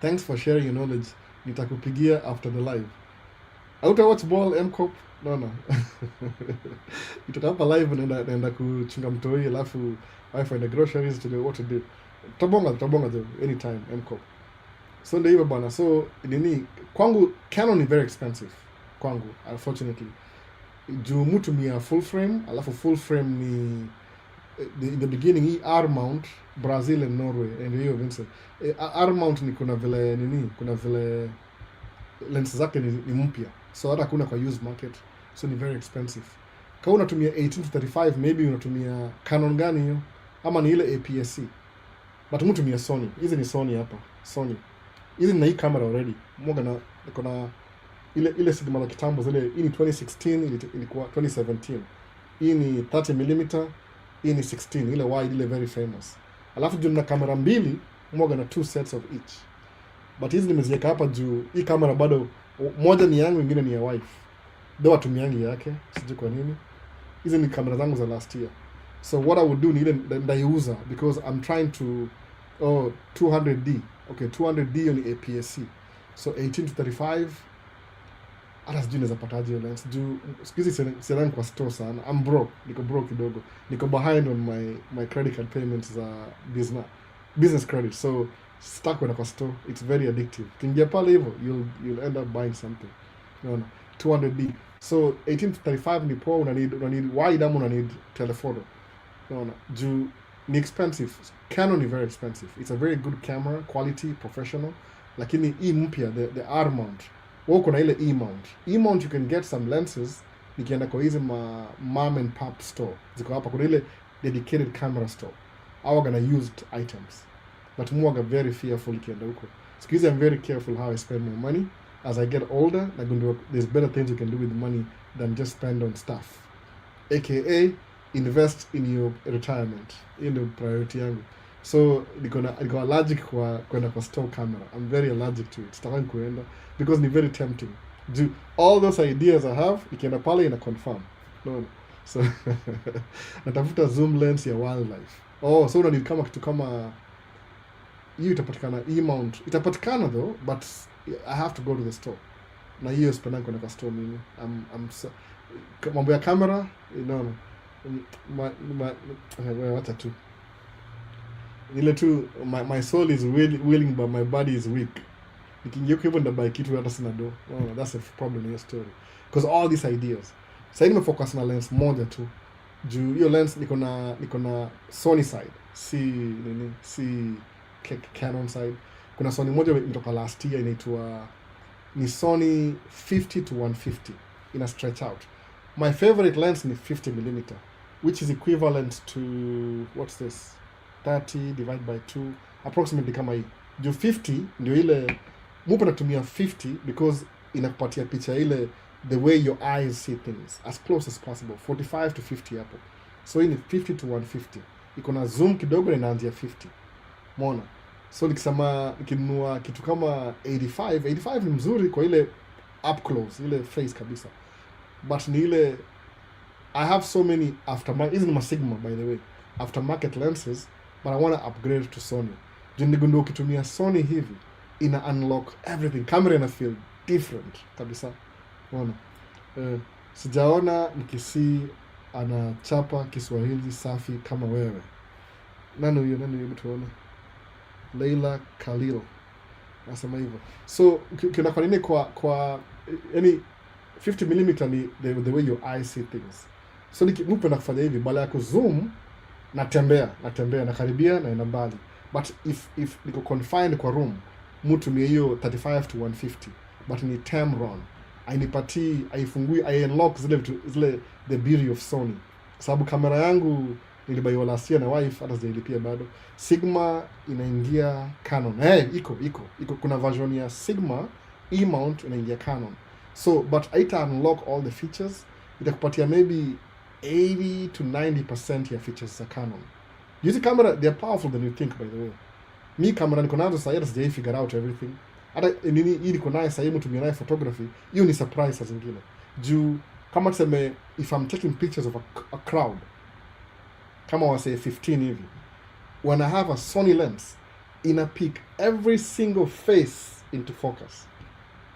Thanks for sharing your knowledge. Nitakupigia after the live. Auta watch ball mcop? No. Itoka hapa live naenda kuchunga mtoi, alafu I find the groceries to do what to do. Tabonga though anytime mcop. So ndio hivyo bana. So kwangu Canon is very expensive kwangu, unfortunately. Juu mutumia full frame, alafu full frame ni in the beginning hii R mount Brazil and Norway, and hiyo Vincent. R mount ni kuna vile lens zake ni mpya, so hata kuna kwa used market, so ni very expensive. Kama unatumia 18 to 35, maybe unatumia Canon gani hiyo, ama ni ile APS-C, but mutumia Sony. Hizi ni Sony hapa, Sony hizi na hii camera already moga na kuna ile Sigma la kitambo zile. Hii ni 2016, ilikuwa 2017. Hii ni 30 mm, hii ni 16, ile wide, ile very famous. Alafu juu na kamera mbili moga na 2 sets of each, but hizi nimeziweka hapa juu hii kamera bado moja ni yangu, nyingine ni ya wife, ndio watumiangi yake, sijui kwa nini. Hizi ni kamera zangu za last year, so what I would do ni ile ndaiuza because I'm trying to 200D. Okay, 200D ni APS-C, so 18 to 35. Hata sijui naweza pataje hiyo lens juu siku hizi sina kwa store sana. I'm broke, niko broke kidogo, niko behind on my credit card payments za business credit, so stuck when kwa store. It's very addictive. Kingia pale hivyo you'll end up buying something. No, 200D. So 18 to 35 ni poa, una need wide ama una need telephoto. No, juu ni expensive. Canon is very expensive. It's a very good camera, quality, professional. Lakini hii mpya, the R mount, kuna ile E-mount you can get some lenses. Nikienda kwa hizi mom and pop store ziko hapa, kuna ile dedicated camera store, au gonna used items, but muaga very fearful kienda huko. Siku hizi I'm very careful how I spend my money. As I get older, there's better things you can do with money than just spend on stuff, aka invest in your retirement. Hiyo ndio priority yangu. So niko allergic kwenda kwa store camera. I'm very allergic to it. Sitaki kuenda because ni very tempting. Do all those ideas I have, ikienda pale ina confirm. No. So natafuta zoom lens ya wildlife. So unani kama kitu kama hiyo itapatikana. E-mount itapatikana though, but I have to go to the store. Na hiyo spend kwenda kwa store mimi. Mambo ya camera, wacha tu. Ile tu my soul is willing but my body is weak. Nikiingia hivyo ndabai kitu hata sina do. That's a problem in your story. Because all these ideas. Sasa nimefocus na lens moja tu. Juu hiyo lens niko na Sony side. Si Canon side. Kuna Sony moja imetoka last year inaitwa ni Sony 50 to 150. Ina stretch out. My favorite lens ni 50 mm. which is equivalent to, what's this, 30 divided by 2, approximately kama hii. Juu 50 ndio ile mupo natumia 50 because inakupatia picha ile the way your eyes see things as close as possible, 45 to 50 hapo. So hii ni 50 to 150, iko na zoom kidogo na inaanzia 50. Umeona? So nikinunua kitu kama 85 ni mzuri kwa ile up close, ile face kabisa. But ni ile, I have so many aftermarket, hizi ni ma Sigma by the way, aftermarket lenses, but I want to upgrade to Sony. Juu nigundua ukitumia Sony hivi ina unlock everything, camera ina feel different kabisa. Unaona? Sijaona nikisi anachapa Kiswahili safi kama wewe. Nani huyo tuone? Leila Khalil nasema hivyo. So kuna kwa nini kwa yani 50mm ni the way your eyes see things. So nikipenda kufanya hivi, bala ya kuzoom natembea nakaribia na ina mbali. But if niko confined kwa room, mtu ni hiyo 35 to 150, but ni Tamron. Haifungui, unlock zile the beauty of Sony. Sababu kamera yangu nilibaiwa last year na wife, hata sijailipia bado. Sigma inaingia Canon. Iko kuna version ya Sigma E-mount inaingia Canon. So but haita unlock all the features. Itakupatia maybe 80 to 90% ya features za Canon. Hizi camera, they are powerful than you think, by the way. Mi kamera niko nazo sasa, hata sijai figure out everything. Hata nini hii niko nayo sasa, mtumia nayo photography, hiyo ni surprise saa zingine. Juu kama tuseme if I'm taking pictures of a crowd, kama wase 15 hivi, wanna have a Sony lens ina pick every single face into focus.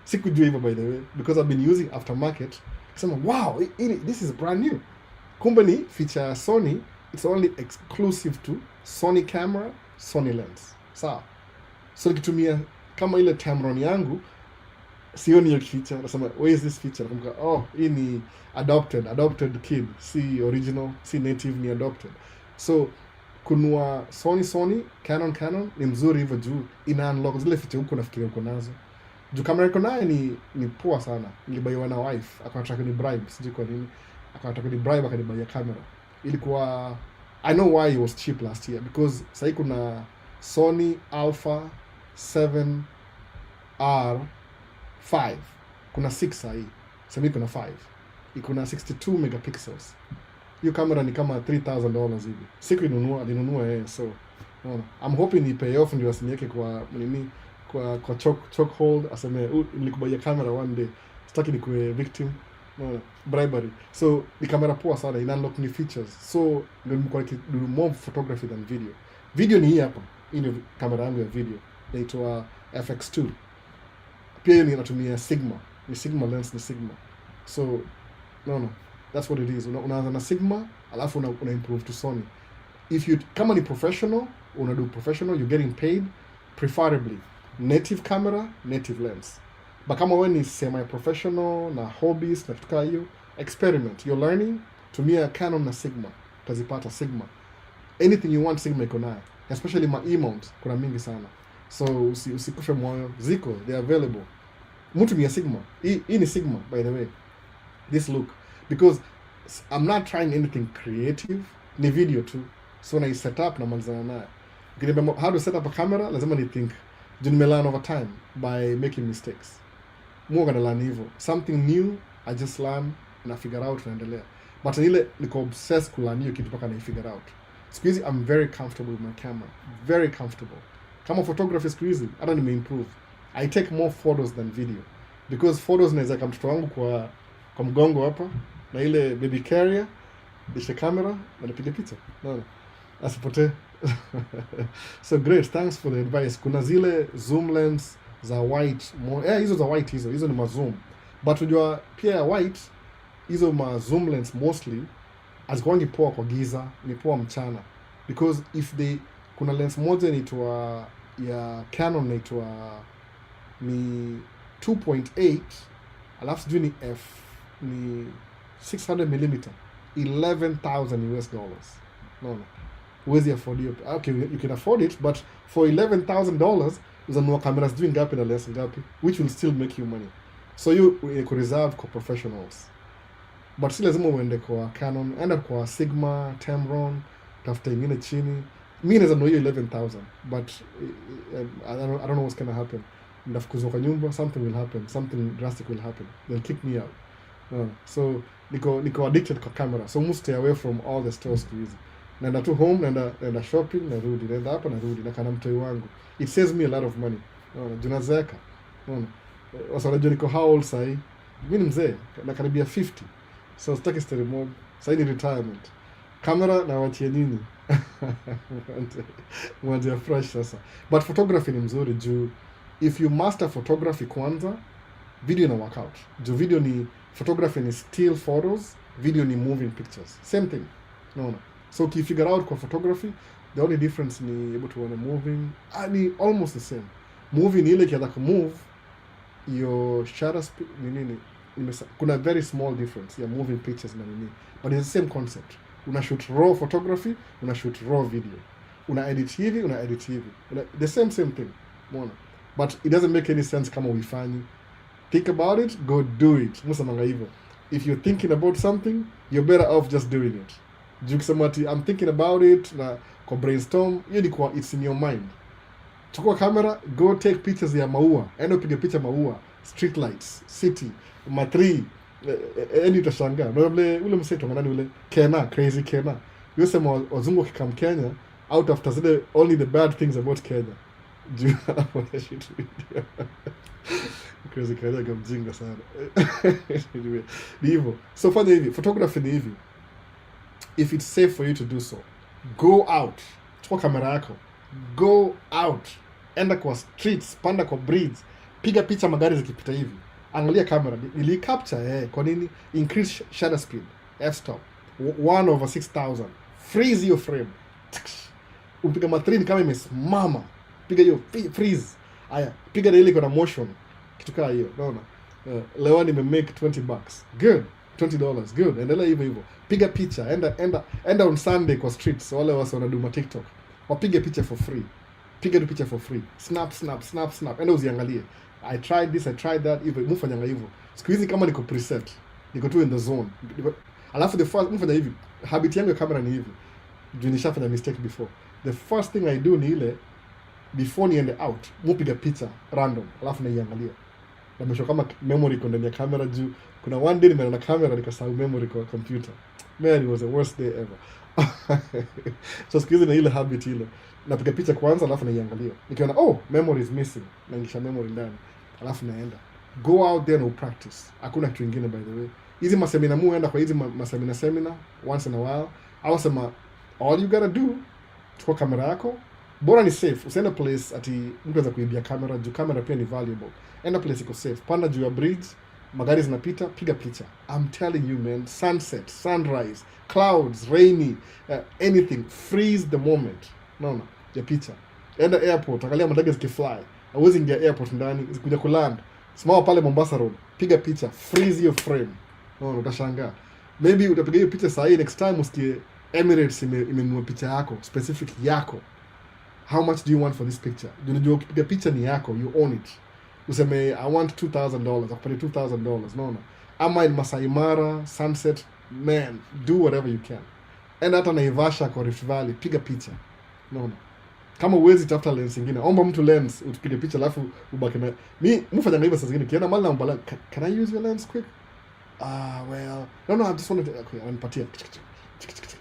Sikujua hivyo by the way, because I've been using aftermarket. Kusema wow, this is brand new. Kumbe ni feature ya Sony, it's only exclusive to Sony camera, Sony lens. Sawa. So nikitumia kama ile Tamron yangu, sioni hiyo feature. Nasema where is this feature? Nakumbuka hii ni adopted kid, si original, si native, ni adopted. So kunua Sony, Canon ni mzuri hivyo juu ina unlock zile feature huko nafikiria uko nazo. Juu kamera iko nayo ni poa sana. Nilibaiwa na wife, akataka ni bribe, sijui kwa nini. Akataka ni bribe akanibaia camera. Ilikuwa, I know why it was cheap last year, because sasa kuna Sony Alpha 7R5, kuna 6 sahi, sasa kuna 5, iko na 62 megapixels. Hiyo kamera ni kama $3,000 hivi. Siku alinunua yeye, so I'm hoping ni pay off ndio asiniweke kwa nini, kwa choke hold, aseme nilikubaia camera one day, sitaki nikuwe victim bribery. So ni kamera poa sana, ina unlock new features. So ndio nimekuwa do more photography than video ni hii hapa. Hii ni kamera yangu ya video, inaitwa FX2. Pia hiyo inatumia Sigma, ni Sigma lens, ni Sigma. So that's what it is. Unaanza na Sigma alafu una improve to Sony. If you kama ni professional, una do professional, you're getting paid, preferably native camera, native lens. But kama wewe ni semi professional na hobbies na kitu kama hiyo, experiment, you're learning, tumia Canon na Sigma, utazipata Sigma. Anything you want Sigma iko nayo, especially my E-mount kuna mingi sana. So usikufe moyo, ziko, they are available. Mtumia Sigma. Hii ni Sigma by the way. This look, because I'm not trying anything creative, ni video tu. So na set up na malizana nayo. Ukiniambia how to set up a camera, lazima ni think. Juu nimelearn over time by making mistakes. More gonna learn hivyo. Something new, I just learn na figure out naendelea. But ile niko obsessed kulearn hiyo kitu mpaka na figure out. Siku hizi I'm very comfortable with my camera. Very comfortable. Kama photography siku hizi, hata nime-improve. I take more photos than video. Because photos naweza kama mtoto wangu kwa mgongo hapa na ile baby carrier, ishe camera na nipige picha. Asipotee. So great, thanks for the advice. Kuna zile zoom lens za white, hizo za white hizo ni mazoom. But unajua pia ya white, hizo ma zoom lens mostly hazikuwangi poa kwa giza, ni poa mchana. Because kuna lens moja inaitwa ya Canon inaitwa ni 2.8, alafu sijui ni 600mm, $11,000. Huwezi afford it. Okay, you can afford it, but for $11,000 uzanunua cameras doing ngapi na lens ngapi, which will still make you money. So you could reserve for professionals. but si lazima uende kwa Canon, enda kwa Sigma, Tamron, tafuta ingine chini. Mi naweza know hiyo 11,000 but I don't know what's gonna happen. Ndafukuzwa kwa nyumba, something will happen, something drastic will happen, they'll kick me out. So niko addicted kwa camera, so must stay away from all the stores siku hizi. Naenda tu home, naenda shopping, narudi, naenda hapa narudi, na kana mtoi wangu. It saves me a lot of money. Junazeka. Sasa unajua niko how old sahi? Mimi ni mzee, na karibia 50. So sitaki story mob. Sahi ni retirement. Camera na wachie nini? Mwanzo fresh sasa. But photography ni mzuri juu if you master photography kwanza, video ina work out. Juu video ni photography ni still photos, video ni moving pictures. Same thing. No. So if you figure out kwa photography, the only difference ni able to moving, ni almost the same. Moving ni ile kiada ku move your shutter speed nini, kuna very small difference ya moving pictures na nini, but it's the same concept. Una shoot raw photography, una shoot raw video, una edit hivi, una edit hivi, the same thing. Umeona? But it doesn't make any sense kama uifanyi. Think about it, go do it. Musamanga hivyo. If you're thinking about something, you're better off just doing it. Juksamati, I'm thinking about it, na kwa brainstorm, hiyo ni kwa it's in your mind. Chukua camera, go take pictures ya maua, enda upige picha maua, street lights, city, matri, eni utashangaa. Na ule mseto nani ule Kena, crazy Kena. Yosema wazungu wakikam Kenya, out after zile only the bad things about Kenya. Juu anaponya shit video. Crazy Kenya gamjinga sana. Ni hivyo. So fanya hivi, photography ni hivi. If it's safe for you to do so, go out. Chukua kamera yako. Go out. Enda kwa streets, panda kwa bridges. Piga picha magari zikipita hivi. Angalia kamera. Ili capture kwa nini? Increase shutter speed. F-stop. 1/6000. Freeze your frame. Upiga matrini kama imesimama. Piga hiyo freeze. Aya, piga ile iko na motion. Kitu kama hiyo. Unaona? Leo nimemake $20. Good. $20. Good. Endelea hivyo. Piga picha. Enda on Sunday kwa streets. Wale wasa wanaduma TikTok. Wapige picha for free. Piga tu picha for free. Snap. Enda uziangalie. I tried this, I tried that. Hivyo mfanyanga hivyo. Siku hizi kama niko preset. Niko tu in the zone. Alafu the first mfanya hivi. Habit yangu ya camera ni hivi. Juu nishafanya mistake before. The first thing I do ni ile before niende out, mupiga picha random. Alafu naiangalia. Na mwisho kama memory iko ndani ya camera juu. Kuna one day nimeona camera nikasahau memory kwa computer. Man, it was the worst day ever. So siku hizi na ile habit ile. Napiga picha kwanza alafu naiangalia. Nikiona memory is missing, naingisha memory ndani. Alafu naenda. Go out there and practice. Hakuna kitu kingine by the way. Hizi masemina muenda kwa hizi seminar once in a while. Au sema all you gotta do, chukua kamera yako. Bora ni safe. Usiende place ati mtu anaweza kuibia kamera, juu kamera pia ni valuable. Enda place iko safe. Panda juu ya bridge, magari zinapita, piga picha. I'm telling you man, sunset, sunrise, clouds, rainy, anything, freeze the moment. Naona ya picha. Enda airport, angalia mandege zikifly. Hauwezi ingia airport ndani, zikuja kuland. Simama pale Mombasa Road, piga picha, freeze your frame. Naona utashangaa. Maybe utapiga hiyo picha saa hii, next time usikie Emirates imenunua picha yako, specific yako. How much do you want for this picture? Unajua ukipiga picha ni yako, you own it. Useme I want $2,000, akupate $2,000, naona. Ama in Masai Mara, sunset, man, do whatever you can. And hata Naivasha kwa Rift Valley, piga picha. Naona. Kama uwezi tafuta lens nyingine, omba mtu lens, utupige picha alafu ubaki na. Mimi mfanya hivyo sasa zingine kienda mali na mbala, can I use your lens quick? Well, no, I just want to okay, anipatia.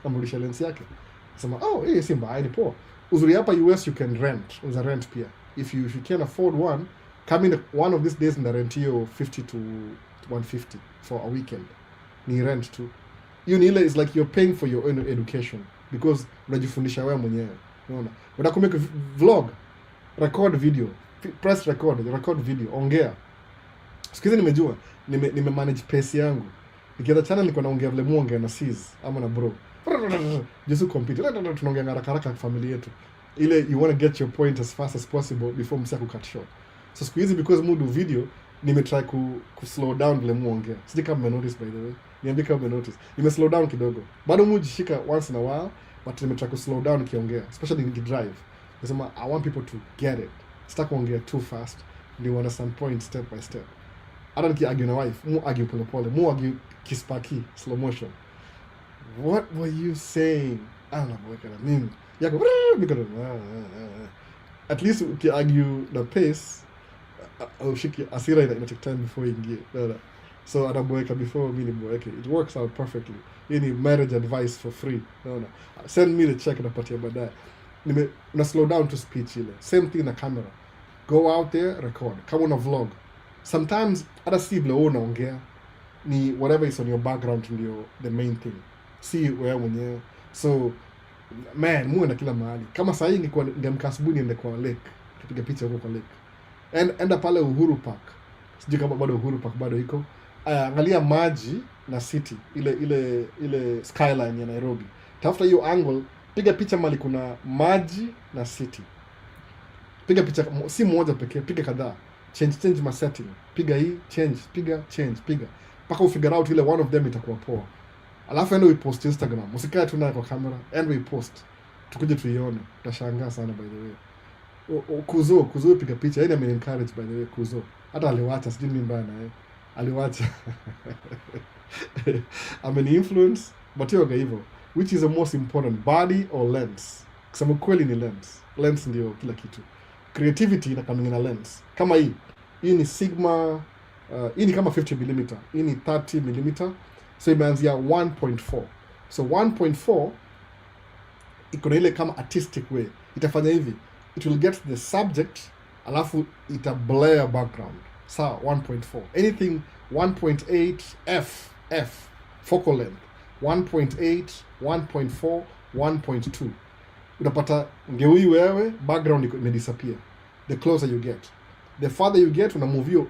Amrudisha lens yake. Sema, hii si mbaya, ni poa. Uzuri hapa US you can rent. Uza rent pia. If you can afford one, come in one of these days and rent you 50 to 150 for a weekend. Ni rent tu. You ile is like you're paying for your own education because unajifundisha wewe mwenyewe. Unaona? Unataka make vlog, record video, press record video, ongea. Sikiza nimejua, nime manage pace yangu. Nikianza channel niko naongea vile muongea na sis ama na bro. Just compete. Tunaongea haraka familia yetu. Ile you want to get your point as fast as possible before msako cut short. So siku hizi because mu do video, nimetry ku slow down vile muongea. Sije kama mme notice by the way. Niambie kama mme notice. Nime slow down kidogo. Bado mujishika once in a while, but nimetry ku slow down kiongea, especially in the drive. Nasema I want people to get it. Sitaki kuongea too fast. They want some point step by step. hata nikiargue na wife mu argue pole mu argue kispaki slow motion. What were you saying? Anabweka na nini yako because at least ukiargue the pace ushiki asira ina take time before ingie. So anabweka before mimi nimweke. It works out perfectly. Any marriage advice for free. Send me the check napatia baadaye. Na slow down to speech ile. Same thing na camera. Go out there, record. Kama una vlog. Sometimes hata si vile wewe unaongea ni whatever is on your background ndio the main thing. Si wewe mwenyewe. So man, muwe na kila mahali. Kama saa hii ningeamka asubuhi niende kwa lake. Tupiga picha huko kwa lake. Enda pale Uhuru Park. Sijui kama bado Uhuru Park bado iko. Angalia maji na city ile skyline ya Nairobi. Tafuta hiyo angle, piga picha mali kuna maji na city. Piga picha si moja pekee, piga kadhaa. Change my setting. Piga hii, piga. Paka ufigure out ile one of them itakuwa poa. Alafu ende uipost Instagram. Usikae tu nayo kwa camera, ende uipost. Tukuje tuione. Utashangaa sana by the way. Kuzo piga picha. Yeye ame encourage by the way Kuzo. Hata aliwacha sijui nini mbaya naye. Aliwacha. Ame influence but yoga hivyo. Which is the most important, body or lens? Kusema kweli ni lens. Lens ndio kila kitu. Creativity inakaming na lens. Kama hii ni Sigma, hii ni kama 50mm, hii ni 30mm. So imeanzia 1.4. So 1.4 iko na ile kama artistic way. Itafanya hivi. It will get the subject alafu ita blur background. Sawa, 1.4. Anything 1.8 f focal length. 1.8, 1.4, 1.2. Utapata ngeui wewe background ime disappear. The closer you get, the farther you get, una move you.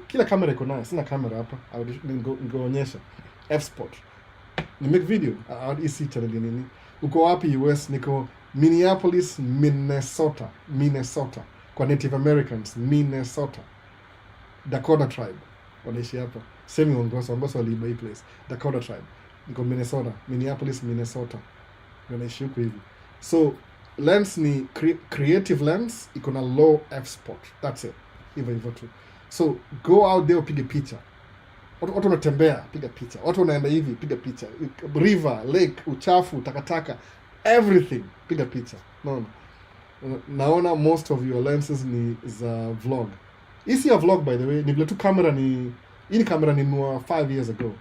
Kila kamera iko nayo. Sina kamera hapa. Ningeonyesha f-spot. Ni make video. EC channel nini? Uko wapi US? Niko Minneapolis, Minnesota. Kwa Native Americans, Minnesota. Dakota tribe. Wanaishi hapa. Semi Ongoso waliiba hii place. Dakota tribe. Niko Minneapolis, Minnesota. Wanaishi huko hivi. So lens ni creative lens, iko na low f-spot. That's it. Hivyo tu. So go out there upige picha. Watu wanatembea, piga picha. Watu wanaenda hivi, piga picha. River, lake, uchafu, takataka, everything, piga picha. No. Naona most of your lenses ni za vlog. Hii si ya vlog by the way, ni vile tu camera ni hii ni camera ninunua 5 years ago.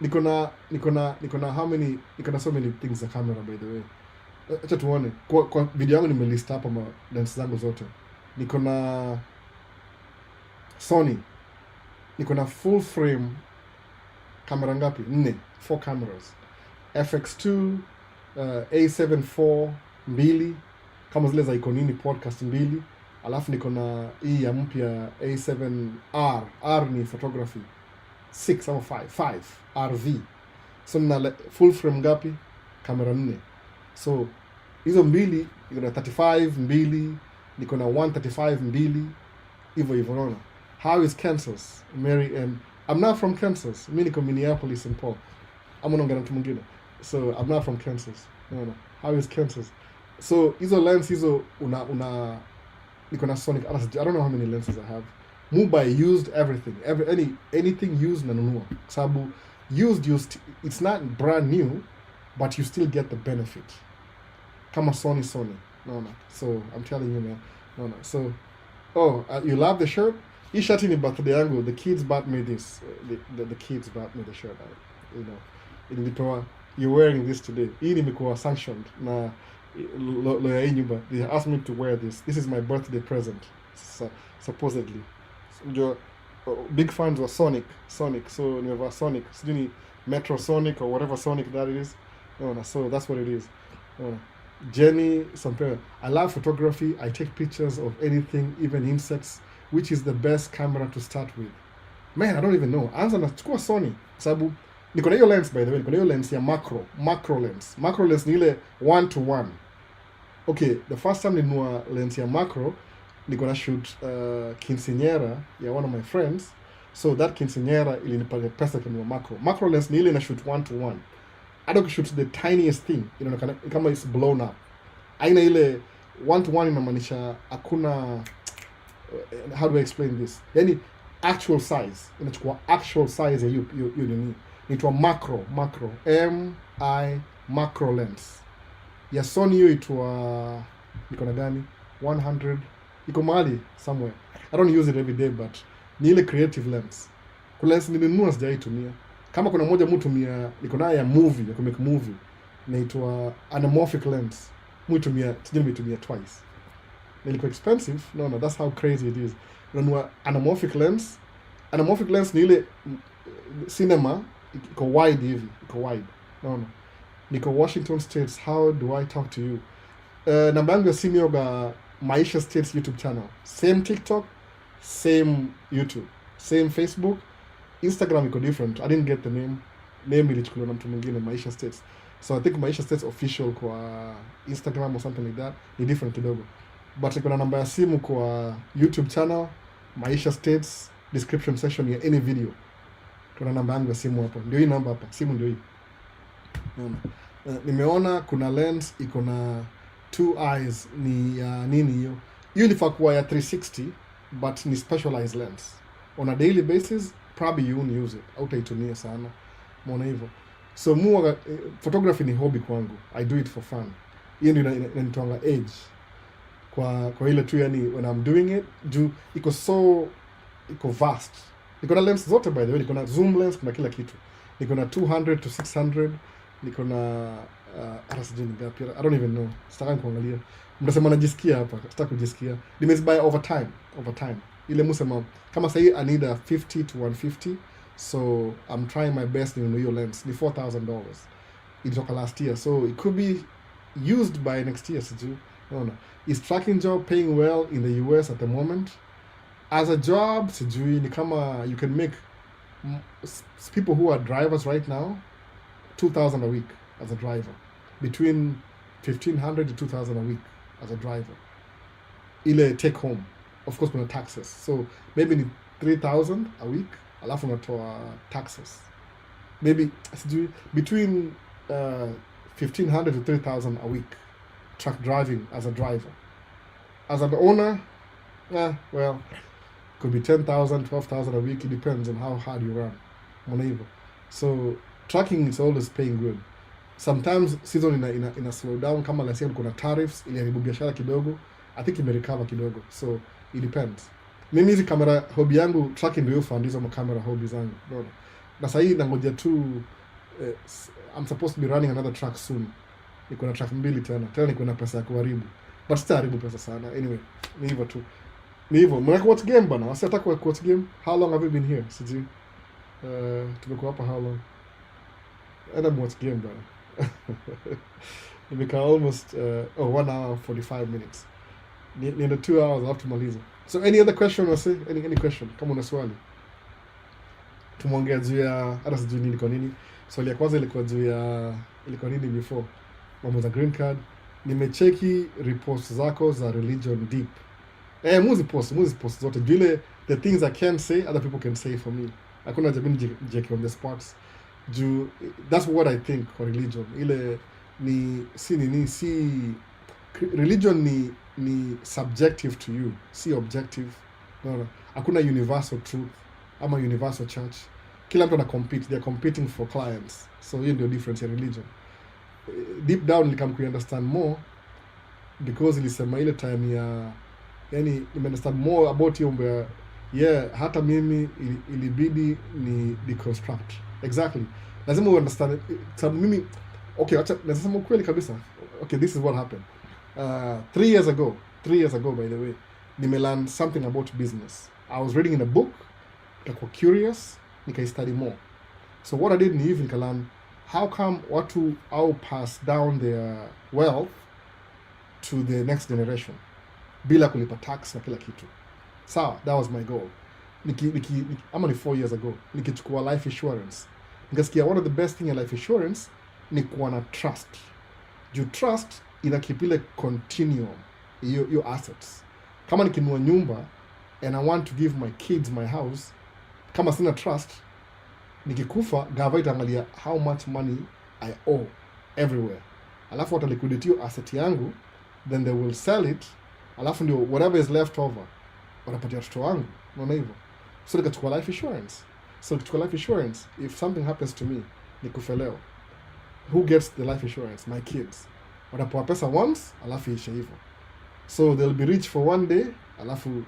Niko na how many, niko na so many things za camera by the way. Acha tuone. Kwa video yangu nimelist hapa ma lens zangu zote. Niko na Sony. Niko na full frame camera ngapi? 4 cameras. FX2, A7 2 kama zile za ikonini podcast 2. Alafu niko na hii ya mpya A7R. R ni photography. 6 au 5 RV. So na full frame ngapi? Kamera 4. So hizo 2 niko na 35 2, niko na 135 2. Hivyo unaona. How is Kansas? Mary and I'm not from Kansas. Mimi niko Minneapolis St. Paul. I'm naongea na mtu mwingine. So I'm not from Kansas. No. How is Kansas? So hizo lens hizo niko na Sonic. I don't know how many lenses I have. Mobile used everything. Anything used nanunua. Sababu used it's not brand new, but you still get the benefit. Kama Sony. No. So I'm telling you, man. No. So you love the shirt? Hii shati ni birthday yangu. The kids bought me this. The kids bought me the shirt. You know. Ilitoa, you're wearing this today. Hii nimekuwa sanctioned na lawyer hii nyumba. They asked me to wear this. This is my birthday present. Supposedly. So, big fans of Sonic. So nimevaa Sonic. Sijui ni Metro Sonic or whatever Sonic that it is. No. So that's what it is. Jenny Sampere. I love photography. I take pictures of anything, even insects, which is the best camera to start with. Man, I don't even know. Anza na chukua Sony. Sababu niko na hiyo lens by the way. Niko na hiyo lens ya macro lens. Macro lens ni ile 1:1. Okay, the first time ninunua lens ya macro, niko na shoot quinceañera ya one of my friends. So that quinceañera ilinipa pesa kununua macro. Macro lens ni ile na shoot 1:1. I don't shoot the tiniest thing. Inaonekana kama it's blown up. Aina ile 1:1 inamaanisha hakuna how do I explain this? Yani actual size, inachukua actual size ya hiyo nini, inaitwa macro macro lens ya Sony. Hiyo itwa iko na gani 100, iko mahali somewhere, I don't use it every day, but ni ile creative lens. Kuna lens nilinunua sijaitumia, kama kuna moja mtumia niko nayo ya movie, ya make movie, inaitwa anamorphic lens, mtumia nimetumia twice, ilikuwa expensive. No, that's how crazy it is. Unanunua anamorphic lens. Anamorphic lens ni ile cinema iko wide hivi, iko wide. No, niko Washington States, how do I talk to you? Namba yangu ya simu yoga Maisha States YouTube channel, same TikTok, same YouTube, same Facebook. Instagram iko different, I didn't get the name ilichukuliwa na mtu mwingine, Maisha States. So I think Maisha States official kwa Instagram or something like that ni different kidogo, but iko na namba ya simu kwa YouTube channel Maisha States, description section ya any video kuna namba yangu ya simu hapo. Ndio hii namba hapa, simu ndio hii. Nimeona kuna lens iko na 2 eyes, ni ya nini hiyo? Hiyo ilifaa kuwa ya 360 but ni specialized lens. On a daily basis probably you won't use it, au utaitumia sana, umeona hivyo. So photography ni hobby kwangu, I do it for fun. Hiyo ndio inanitoanga age kwa ile tu, yani when I'm doing it, juu iko vast. Niko na lens zote by the way, niko na zoom lens, kuna kila kitu. Niko na 200 to 600, niko na hata sijui ni ngapi, I don't even know. Sitaka kuangalia. Mnasema najisikia hapa, sitaki kujisikia. Nimebuy over time. Ile msema kama sasa I need a 50 to 150, so I'm trying my best in hiyo lens. Ni $4,000. Ilitoka last year, so it could be used by next year, sijui. No. Is tracking job paying well in the US at the moment? As a job, sijui, ni kama you can make people who are drivers right now $2,000 a week as a driver, between $1,500 to $2,000 a week as a driver. Ile take home, of course kuna taxes, so maybe ni $3,000 a week, alafu unatoa taxes, maybe sijui between $1,500 to $3,000 a week truck driving as a driver. As an owner, well, could be $10,000, $12,000 a week. It depends on how hard you run. Mwanaivo. So trucking is always paying good. Sometimes season ina slow down, kama la sema kuna tariffs iliharibu biashara kidogo. I think imerecover kidogo. So it depends. Mimi hizi kamera hobby yangu, trucking ndio fundizo ma camera hobby zangu. No. Na sasa hii nangoja tu I'm supposed to be running another truck soon. Niko na truck 2 tena niko na pesa ya kuharibu. But sitaharibu pesa sana. Anyway, ni hivyo tu. Ni hivyo. Mwana watch game bana. Wasi ataka watch game. How long have you been here? Sijui. Tumekuwa hapa how long? Adam watch game bana. Nimekaa almost 1 hour 45 minutes. Ni 2 hours after maliza. So any other question wasi? Any question? Kama una swali. Tumeongea juu ya hata sijui nini kwa nini. Swali ya kwanza ilikuwa juu ya ilikuwa nini before? Mambo za green card. Nimecheki reports zako za religion deep. Muzi post zote. Jule the things I can't say, other people can say for me. Hakuna jabini jeki on the spots. That's what I think for religion. Ile religion ni subjective to you, si objective. No. Hakuna universal truth ama universal church. Kila mtu ana compete, they are competing for clients. So hiyo ndio difference ya religion. Deep down nilikam ku understand more because ilisema ile time ya yani understand more about hiyo mbaya. Hata mimi ilibidi ni deconstruct. Exactly. Lazima understand sababu mimi acha nasema ukweli kabisa. This is what happened. 3 years ago by the way, nimelearn something about business. I was reading in a book, nikakuwa curious, study more. So what I did ni hivi nikalearn how come watu au pass down their wealth to the next generation bila kulipa tax na kila kitu. Sawa, that was my goal. Ama ni 4 years ago, nikichukua life insurance. Nikasikia one of the best thing in life insurance ni kuwa na trust. You trust inakipile continuum your assets. Kama nikinunua nyumba and I want to give my kids my house, kama sina trust, nikikufa gava itaangalia how much money I owe everywhere. Alafu wata liquidate your asset yangu, then they will sell it. Alafu ndio whatever is left over watapatia watoto wangu, unaona hivyo. So nikachukua life insurance. If something happens to me, nikufe leo, who gets the life insurance? My kids. Watapewa pesa once, alafu ishe hivyo. So they'll be rich for one day, alafu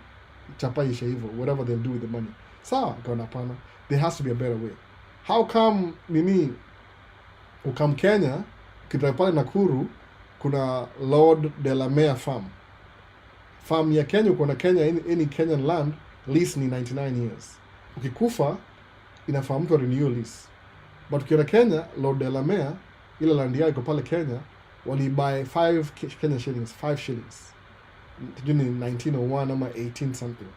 chapa ishe hivyo, whatever they'll do with the money. Sawa, kaona hapana, there has to be a better way. How come ukam Kenya, kita pale Nakuru, kuna Lord Delamere farm ya Kenya, uko na Kenya, any Kenyan land, lease ni 99 years. Ukikufa, inafaa mtu renew lease. But ukiona Kenya, Lord Delamere, ile land yao iko pale Kenya, wali buy 5 Kenya shillings, 5 shillings. Tujuni 1901 ama 18 something.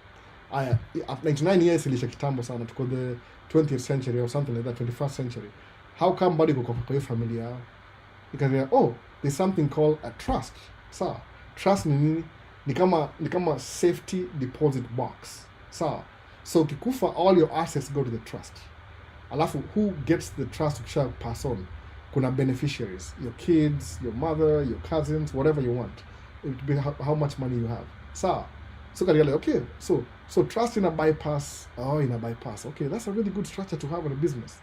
Aya, 99 years ilisha kitambo sana, tuko the 20th century or something like that, 21st century. How come body kuko kwa familia yao? Ikaambia, there's something called a trust. Sawa, trust ni nini? Ni kama safety deposit box. Sawa. So ukikufa, all your assets go to the trust. Alafu who gets the trust ukisha pass on? Kuna beneficiaries, your kids, your mother, your cousins, whatever you want. It would be how much money you have. Sawa. So katika okay, so trust in a bypass. Okay, that's a really good structure to have in a business.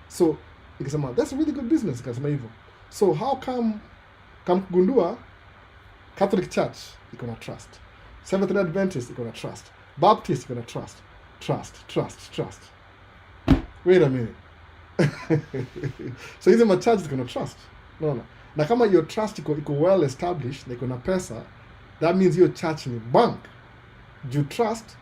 So ikasema that's a really good business, ikasema hivyo. So how come kugundua Catholic Church iko na trust, Seventh-day Adventist iko na trust, Baptist iko na trust. Wait a minute. So hizi churches iko na trust. No. Na kama your trust iko well established, na iko na pesa, that means your church ni bank. Your trust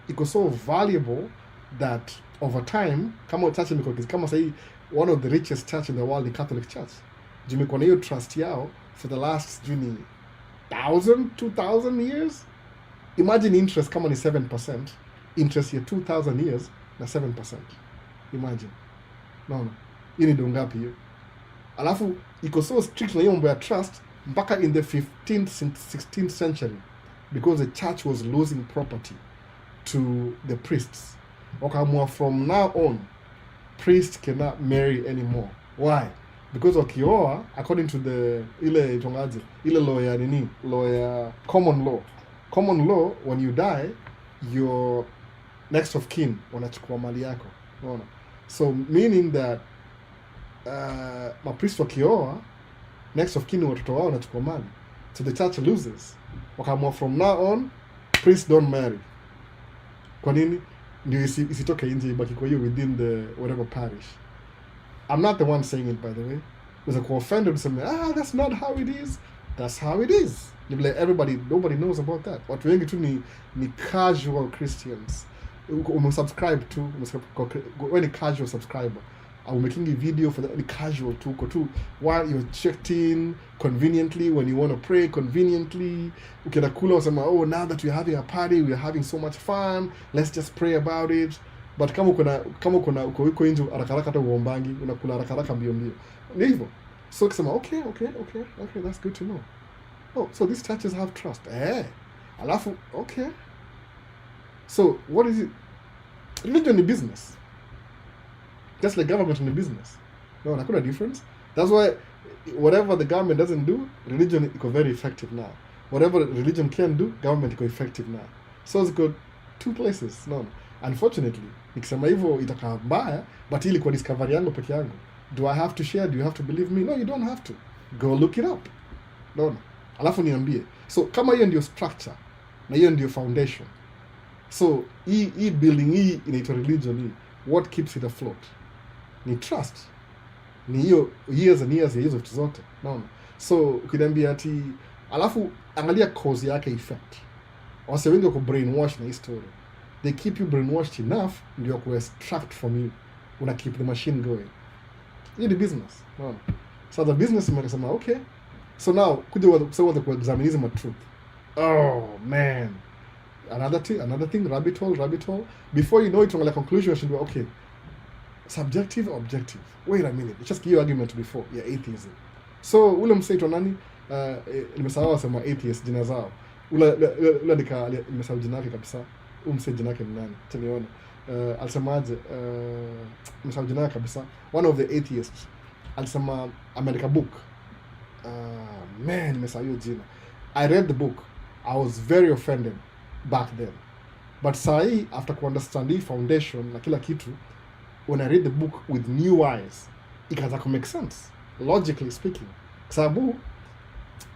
iko so valuable that over time, kama church kama sahi one of the richest church in the world, the Catholic Church, jumekuwa na hiyo trust yao for the last 2,000 years. Imagine interest kama ni 7%, interest ya 2,000 years na 7%. Imagine. No. Hii ni dongapi hiyo? Alafu iko so strict na hiyo mambo ya trust mpaka in the 15th 16th century, because the church was losing property to the priests. Wakaamua from now on, priests cannot marry anymore. Why? Because wakioa, according to the ile law ya common law, when you die, your next of kin wanachukua mali yako. Unaona? So meaning that mapriest wakioa, next of kin watoto wao wanachukua mali. So the church loses. Wakaamua from now on, priests don't marry. Kwa nini? Ndio isitoke nje, ibaki kwa hiyo within the whatever parish. I'm not the one saying it, by the way. There's a offended to say, that's not how it is. That's how it is. Nobody knows about that. Watu wengi tu ni casual Christians. Subscribe to, when a casual subscriber. I'm making a video for the casual too. While you're checked in conveniently, when you want to pray conveniently, ukenda kula usema, now that we're having a party, we're having so much fun, let's just pray about it. But kama uko nje haraka hata uombangi, unakula haraka mbio. Ni hivyo. So kusema okay, that's good to know. So these churches have trust. Alafu okay. So what is it? Religion is business. Just like government in the business. No, hakuna difference. That's why whatever the government doesn't do, religion is very effective now. Whatever religion can do, government is effective now. So it's got two places. No. Unfortunately, nikisema hivyo itakaa mbaya, but ili kwa discovery yangu peke yangu. Do I have to share? Do you have to believe me? No, you don't have to. Go look it up. No. Alafu niambie. So kama hiyo ndio structure, na hiyo ndio foundation. So hii building hii inaitwa religion hii. What keeps it afloat? Ni trust. Ni hiyo years and years ya hizo vitu zote. No. So ukiniambia ati alafu angalia cause yake effect. Wase wengi wako brainwash na hii story. They keep you brainwashed enough ndio ku extract from you. Una keep the machine going. Hii ni business. No. So the business imesema okay. So now kuja what the examinism of truth. Oh man. Another thing, rabbit hole. Before you know it, the conclusion should be okay. Subjective, objective. Wait a minute. Just give your argument before. Yeah, atheism. So ule mseito nani? Nimesahau sema atheist jina zao. Ule nimesahau jina lake kabisa. Umse jina lake ni nani? Tuniona. Alisemaje? Nimesahau jina lake kabisa. One of the atheists. Alisema America book. Man, nimesahau jina. I read the book. I was very offended back then. But sahi after understand hii foundation na kila kitu, when I read the book with new eyes, ikaanza ku make sense logically speaking. Sababu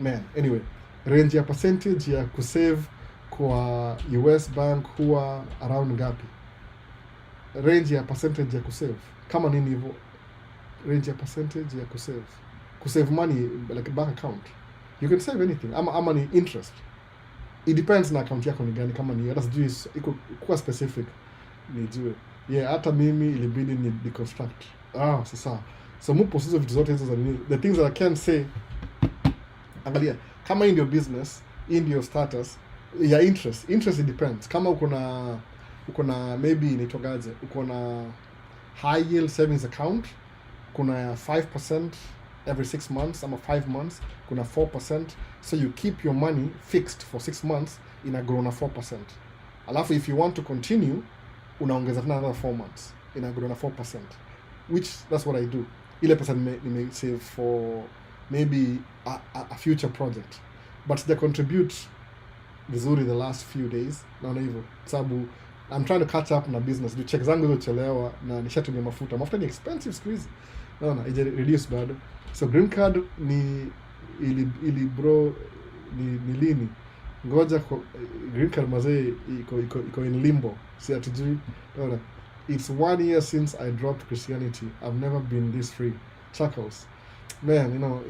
man, anyway, range ya percentage ya kusave kwa US bank huwa around ngapi? Range ya percentage ya kusave kama nini hivyo? Range ya percentage ya kusave money like a bank account, you can save anything ama ni interest. It depends na account yako ni gani, kama ni hata sijui iko kwa specific nijue. Hata mimi ilibidi ni deconstruct. Sasa so mupo hizo vitu zote hizo za nini, the things that I can say. Angalia, kama in your business, in your status ya interest it depends. Kama uko na maybe inaitwaje, uko na high yield savings account, kuna 5% every 6 months ama 5 months, kuna 4%, so you keep your money fixed for 6 months, ina grow na 4%. Alafu if you want to continue, unaongeza tena another 4 months, ina grow na 4%, which that's what I do. Ile pesa nime save for maybe a future project, but they contribute vizuri the last few days, naona hivyo sababu I'm trying to catch up na business. Do check zangu zilizochelewa na nishatumia mafuta ni expensive squeeze, naona ije reduce bado. So green card ni ili bro ni lini, ngoja green card mazee iko in limbo, si atujui, naona. It's 1 year since I dropped Christianity. I've never been this free. Chuckles. Man, you know,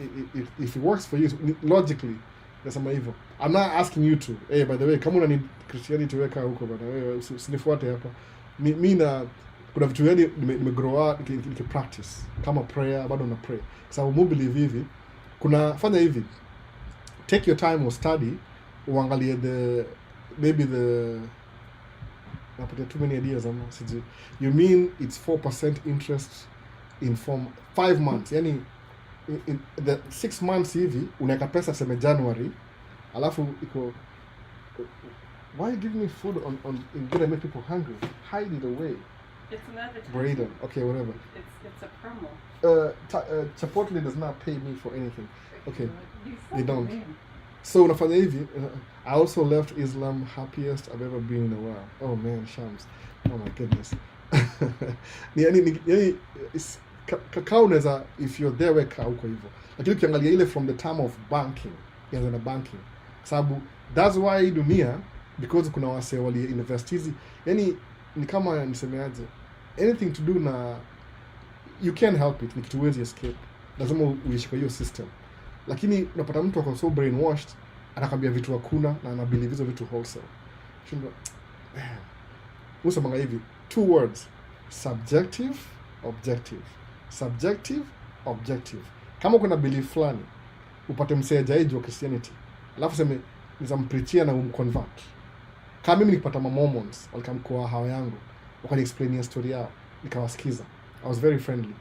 if it works for you, logically, nasema hivyo. I'm not asking you to. Hey, by the way, kama unani Christianity weka huko bana, wewe usinifuate hapa. Mimi na kuna vitu gani nimegrow up practice kama prayer, bado na pray. Sababu mu believe hivi, kuna fanya hivi. Take your time or study, uangalie maybe the napata too many ideas ama siji. You mean it's 4% interest in form 5 months. Yani in the 6 months hivi unaweka pesa sema January, alafu iko why give me food on in gonna make people hungry? Hide it away. It's an advertisement. Braden. Okay, whatever. It's a promo. Chipotle does not pay me for anything. Okay, they don't. Name. So unafanya hivi, I also left Islam, happiest I've ever been in a while. Oh man, Shams. Oh my goodness. Yani kakao unaweza, if you're there weka huko hivyo. Lakini ukiangalia ile from the time of banking, yanza na banking. Sababu that's why dunia, because kuna wase wali invest hizi. Yani ni kama nisemeaje, anything to do na you can't help it, ni kitu huwezi escape. Lazima uishi kwa hiyo system. Lakini unapata mtu ako so brainwashed, anakwambia vitu hakuna na anabelieve hizo vitu wholesale. Shindwa. Usamanga hivi, 2 words. Subjective, objective. Subjective, objective. Kama kuna belief fulani, upate msejaji wa Christianity, alafu sema nizampreachia na umconvert. Kama mimi nikipata Mormons walikamkoa hao yangu, wakani explain story yao, nikawasikiza. I was very friendly.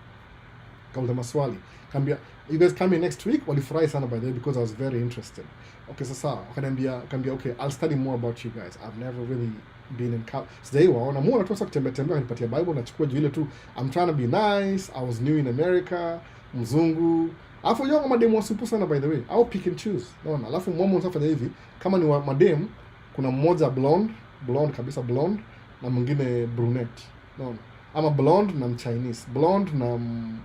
Kauliza maswali. Kambia, you guys come in next week? Walifurahi sana by the way because I was very interested. Okay, sasa wakaniambia, okay, I'll study more about you guys. I've never really been in sijai waona. Muona tu sasa kutembea kanipatia Bible nachukua juu ile tu. I'm trying to be nice. I was new in America. Mzungu. Alafu yao mademu wasupu sana by the way. I'll pick and choose. Naona. Alafu Mormons hafanya hivi. Kama ni wa mademu, kuna mmoja blonde kabisa blonde, na mwingine brunette. Naona. Ama blonde na Chinese, blonde na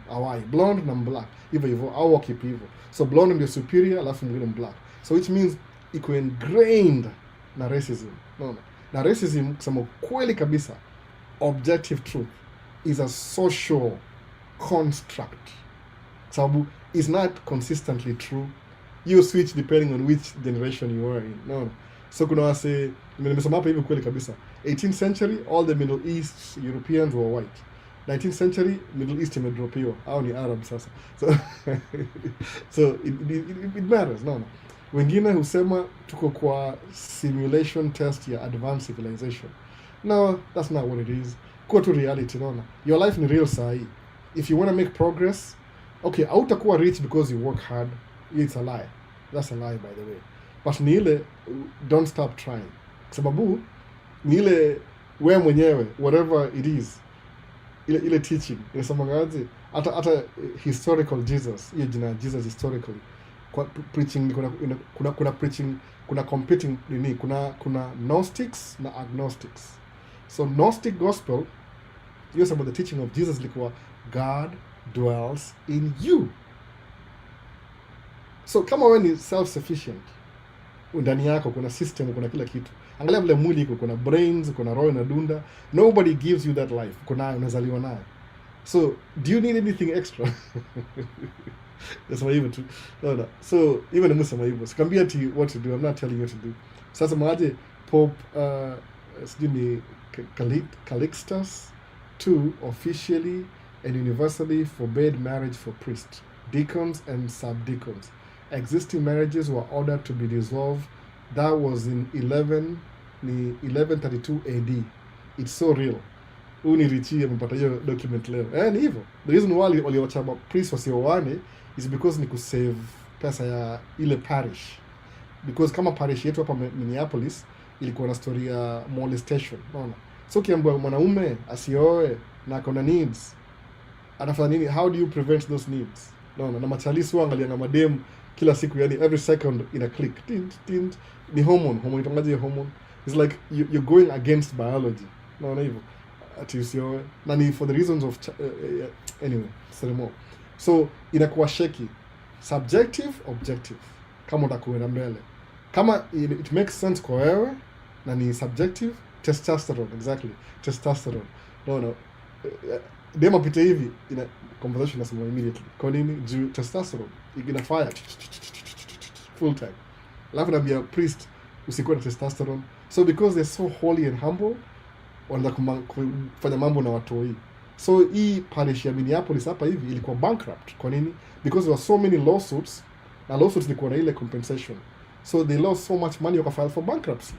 Hawaii, blonde na black, hivyo au wakipi hivyo. So blonde ndio superior, alafu mwingine black. So which means iko ingrained na racism. Naona. Na racism kusema kweli kabisa, objective truth is a social construct. Sababu is not consistently true. You switch depending on which generation you are in. Naona. So kuna wase, nimesema hapa hivi kweli kabisa. 18th century, all the Middle East Europeans were white. 19th century, Middle East imedropiwa. Hao ni Arab sasa. So it matters, no. Wengine husema tuko kwa simulation test ya advanced civilization. No, that's not what it is. Kwa tu reality, no. Your life ni real sahi. If you want to make progress, okay, hautakuwa rich because you work hard. It's a lie. That's a lie, by the way. But ni ile, don't stop trying. Sababu ni ile wewe mwenyewe, whatever it is, ile teaching inasemangaje, hata historical Jesus, hiyo jina Jesus historically, preaching, kuna preaching, kuna competing nini, kuna Gnostics na agnostics. So Gnostic gospel, hiyo about the teaching of Jesus ilikuwa God dwells in you. So kama wewe ni self sufficient, ndani yako kuna system, kuna kila kitu. Angalia vile mwili iko, kuna brains, kuna roho na dunda. Nobody gives you that life. Kuna unazaliwa nayo. So do you need anything extra? Nasema hivyo tu. No. So even nimesema hivyo. Sikwambia ati what to do. I'm not telling you what to do. Sasa maaje Pope sijui Calixtus II officially and universally forbade marriage for priests, deacons and subdeacons. Existing marriages were ordered to be dissolved. That was in 1132 AD. It's so real. Huu ni Richie amepata hiyo document leo. Ni hivyo. The reason why waliwacha priests wasioane is because ni kusave pesa ya ile parish. Because kama parish yetu hapa Minneapolis ilikuwa na story ya molestation, unaona. So kiambiwa mwanaume asioe na akona needs, anafanya nini? How do you prevent those needs? Unaona, na machalisi waangalia na madem kila siku, yani every second in a click. Tint. Ni hormone itangaje hormone. It's like you're going against biology. Unaona hivyo. Ati usioe. Na ni for the reasons of anyway, say more. So inakuwa shaky. Subjective, objective. Kama utakuenda mbele. Kama it makes sense kwa wewe na ni subjective, testosterone, exactly. Testosterone. No. Dema pita hivi ina conversation nasema immediately. Kwa nini? Juu testosterone ina fire full time. Alafu na priest usikuwa na testosterone. So because they're so holy and humble, wanataka kufanya mambo na watoi. So hii parish ya Minneapolis hapa hivi ilikuwa bankrupt. Kwa nini? Because there were so many lawsuits. Na lawsuits ilikuwa na ile compensation. So they lost so much money wakafile for bankruptcy.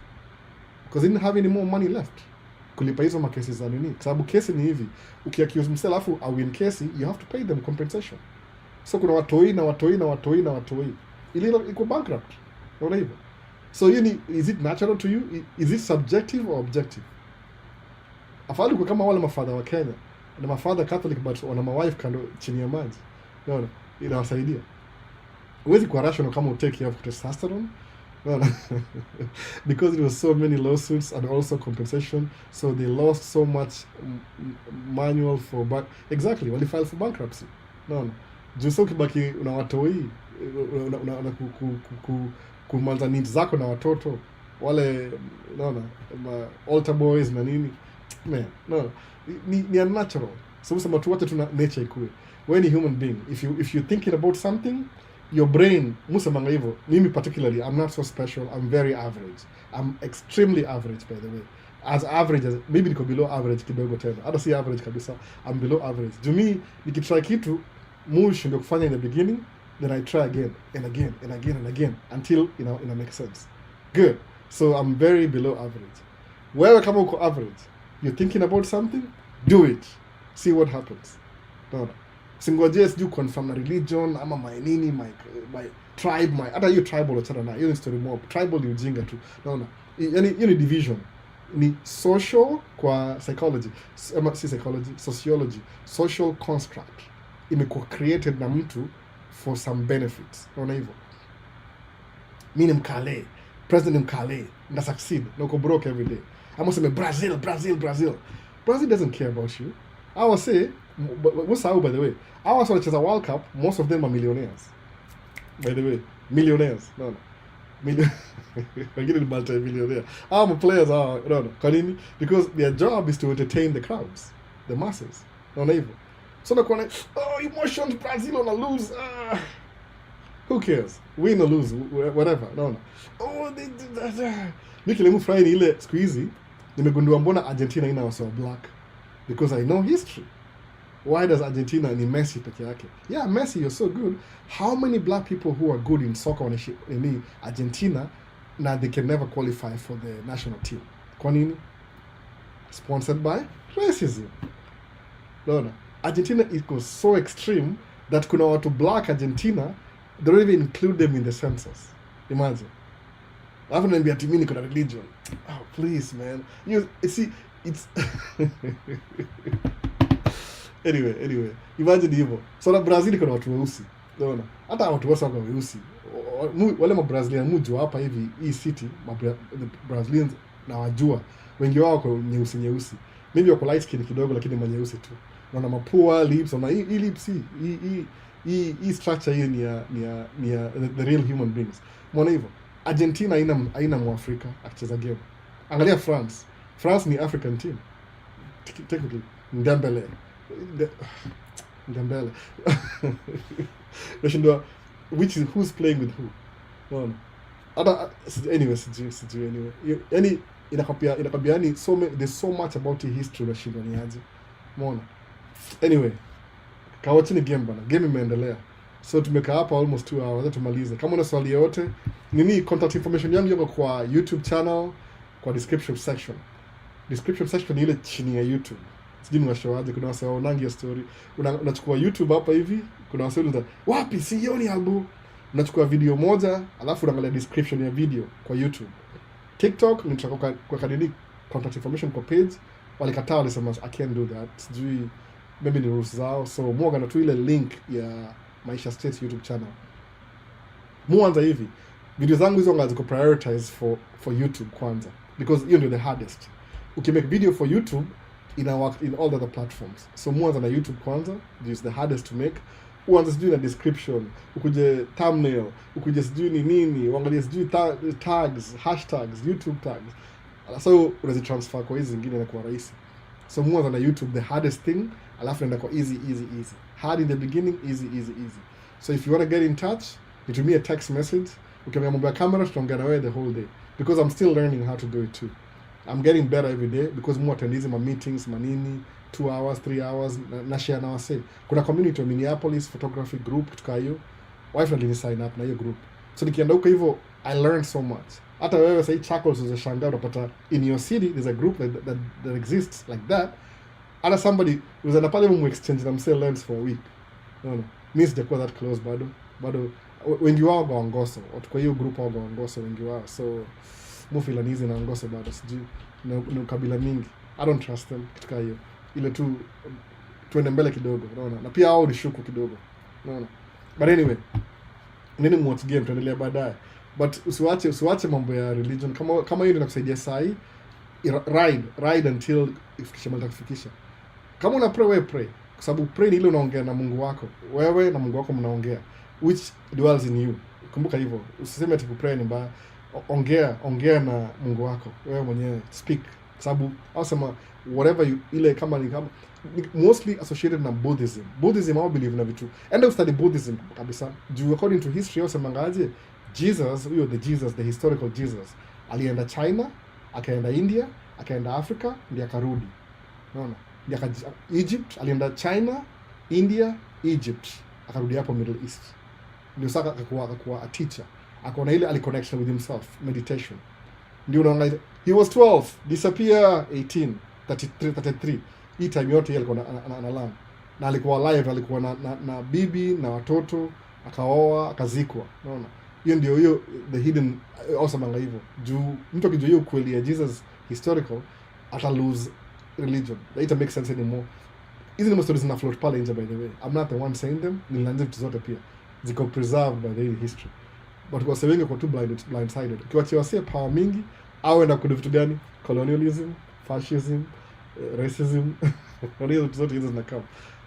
Because they didn't have any more money left. Kulipa hizo makesi za nini? Kwa sababu kesi ni hivi. Ukiaccuse msela alafu a win kesi, you have to pay them compensation. So kuna watoi. Ili iko bankrupt. Unaona hivyo? So is it natural to you? Is it subjective or objective? Afadhali kwa kama wale mafadha wa Kenya, na mafadha Catholic but wana mawife kando chini ya maji. Unaona? Inawasaidia. Huwezi kuwa rational kama utake care of testosterone. Because it was so many lawsuits and also compensation, so they lost so much manual for exactly when they filed for bankruptcy. Juso kibaki una watoi una kumanza needs zako na watoto wale altar boys na nini, man, ni unnatural. So sema tu wote tuna nature ikue. When a human being, if you're thinking about something, your brain, musamanga hivyo, mimi particularly, I'm not so special, I'm very average. I'm extremely average, by the way. As average as, maybe niko below average kidogo tena. I don't see average kabisa, I'm below average. Jumi, nikitry kitu, ndio kufanya in the beginning, then I try again, and again, and again, and again, until, it makes sense. Good. So I'm very below average. Wewe kama uko average, you're thinking about something, do it. See what happens. No. Singoje siju confirm na religion ama my tribe, hata hiyo tribal achana na hiyo story mob. Tribal ni ujinga tu. Naona yani hiyo ni division, ni social kwa psychology ama si psychology, sociology, social construct imekuwa created na mtu for some benefits. Naona hivyo, mimi ni mkale, president mkale, na succeed na uko broke every day. Ama sema Brazil doesn't care about you. I will say, what's out, by the way? I was watching the World Cup. Most of them are millionaires. By the way, millionaires. No. I'm getting multi-millionaire. Our players are Kanini, because their job is to entertain the crowds, the masses. No, even. So the like, emotions, Brazil on a lose. Who cares? Win or lose, whatever. No. Nikilemu Friday ile squeezy. Nimegundua mbona Argentina ina wasa black. Because I know history. Why does Argentina ni Messi peke yake? Yeah, Messi, you're so good. How many black people who are good in soccer in Argentina, now they can never qualify for the national team? Kwa nini? Sponsored by racism. No. Argentina, it goes so extreme that kuna watu black Argentina, they don't even include them in the census. Imagine. Alafu naambia timini kuna religion. Oh, please, man. You see, it's anyway, imagine hivyo. So na Brazil kuna watu weusi. Unaona? Hata watu wasa wako weusi. Wale Mabrazilian mujua hapa hivi hii city, the Brazilians na wajua. Wengi wao wako nyeusi. Maybe wako light skin kidogo lakini manyeusi tu. Unaona mapua, lips, na hii lips hii structure hii ni ya the real human beings. Unaona hivyo? Argentina haina Mwafrika akicheza game. Angalia France ni African team. Technically Ndembele. Nashindwa who's playing with who. Unaona? Hata anyway. Yaani inakwambia yani there's so much about the history nashindwa ni aje. Unaona? Anyway, kawa chini game bana. Game imeendelea. So tumekaa hapa almost 2 hours. Tumalize. Kama una swali yote, nini contact information yangu yako kwa YouTube channel, kwa description section. Description section ni ile chini ya YouTube. Sijui niwashowaje, kuna wase waonangi ya story. Unachukua YouTube hapa hivi, kuna wase unaza, wapi sioni albu. Unachukua video moja, alafu unaangalia description ya video kwa YouTube. TikTok nitaka kwa kadini contact information kwa page. Walikataa walisema I can't do that. Sijui maybe ni rules zao. So mwaga na tu ile link ya Maisha State YouTube channel. Mwanza hivi, video zangu hizo ngazi ko prioritize for YouTube kwanza, because hiyo ndio the hardest. Ukimake video for YouTube ina work in all the other platforms. So mwanza na YouTube kwanza, this is the hardest to make. Uanze sijui na description, ukuje thumbnail, ukuje sijui ni nini, uangalie sijui tags, hashtags, YouTube tags. So unazi transfer kwa hizi zingine na kwa rahisi. So mwanza na YouTube the hardest thing, alafu nenda kwa easy. Hard in the beginning, easy. So if you want to get in touch, nitumie a text message. Ukiambia mambo ya camera, tutaongea na wewe the whole day, because I'm still learning how to do it too. I'm getting better every day, because more attend hizi meetings manini 2 hours 3 hours na share na wase. Kuna community wa Minneapolis photography group tuka hiyo. Wife alini sign up na hiyo group. So nikienda huko hivyo I learn so much. Hata wewe sasa Charcoals unashangaa unapata in your city there's a group that exists like that. Hata somebody unaweza pale mu exchange na mse learns for a week. No. Mimi sijakuwa that close bado wengi wao kwa Ngoso. Watu kwa hiyo group wao kwa Ngoso wengi wao. So mufilanizi na Ngoso bado sijui na kabila mingi. I don't trust them kitu hiyo. Ile tu tuende mbele kidogo, unaona. Na pia hao ni shuku kidogo. Unaona. But anyway, nini watch game tuendelea baadaye. But usiwache mambo ya religion kama hiyo inakusaidia sai. Ride until ifikishe mahali kufikisha. Kama una pray, wewe pray. Kwa sababu pray ni ile unaongea na Mungu wako. Wewe na Mungu wako mnaongea, which dwells in you. Kumbuka hivyo. Usiseme ati pray ni mbaya. Ongea na Mungu wako. Wewe mwenyewe speak. Sababu awesema whatever you ile kama mostly associated na Buddhism. Buddhism I believe na vitu. And study Buddhism kabisa. Juu according to history awesema ngaje Jesus, the historical Jesus, alienda China, akaenda India, akaenda Africa, ndiye akarudi. Unaona? Ndiye Egypt, alienda China, India, Egypt, akarudi hapo Middle East. Ndio saka akakuwa a teacher. Akaona ile ali connection with himself, meditation. Ndio unaona he was 12, disappear 18, 33. Hii time yote yeye alikuwa analala. Na alikuwa alive, alikuwa na bibi na watoto, akaoa, akazikwa. Unaona? Hiyo the hidden awesome anga hivyo. Juu mtu akijua hiyo kweli ya Jesus historical ata lose religion. That make sense anymore. Hizi ni stories na float pale nje by the way. I'm not the one saying them. Nilianza vitu zote pia. Ziko preserved by the history. But kwa sababu kwa too blindsided. Ukiwachia wase power mingi au enda kuna vitu gani? Colonialism, fascism, racism. Ndio vitu zote hizo zinakaa.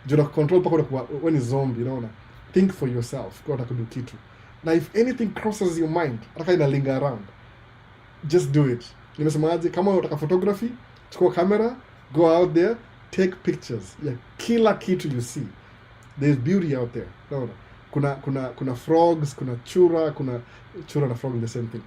Juu na control pako kwa when is zombie, unaona. Think for yourself. Kwa utakudu kitu. Now if anything crosses your mind, ataka ina linger around, just do it. Nimesemaje, kama unataka photography, chukua camera, go out there, take pictures. Yeah, kila kitu you see. There's beauty out there. Unaona? Kuna frogs, kuna chura na frog the same thing.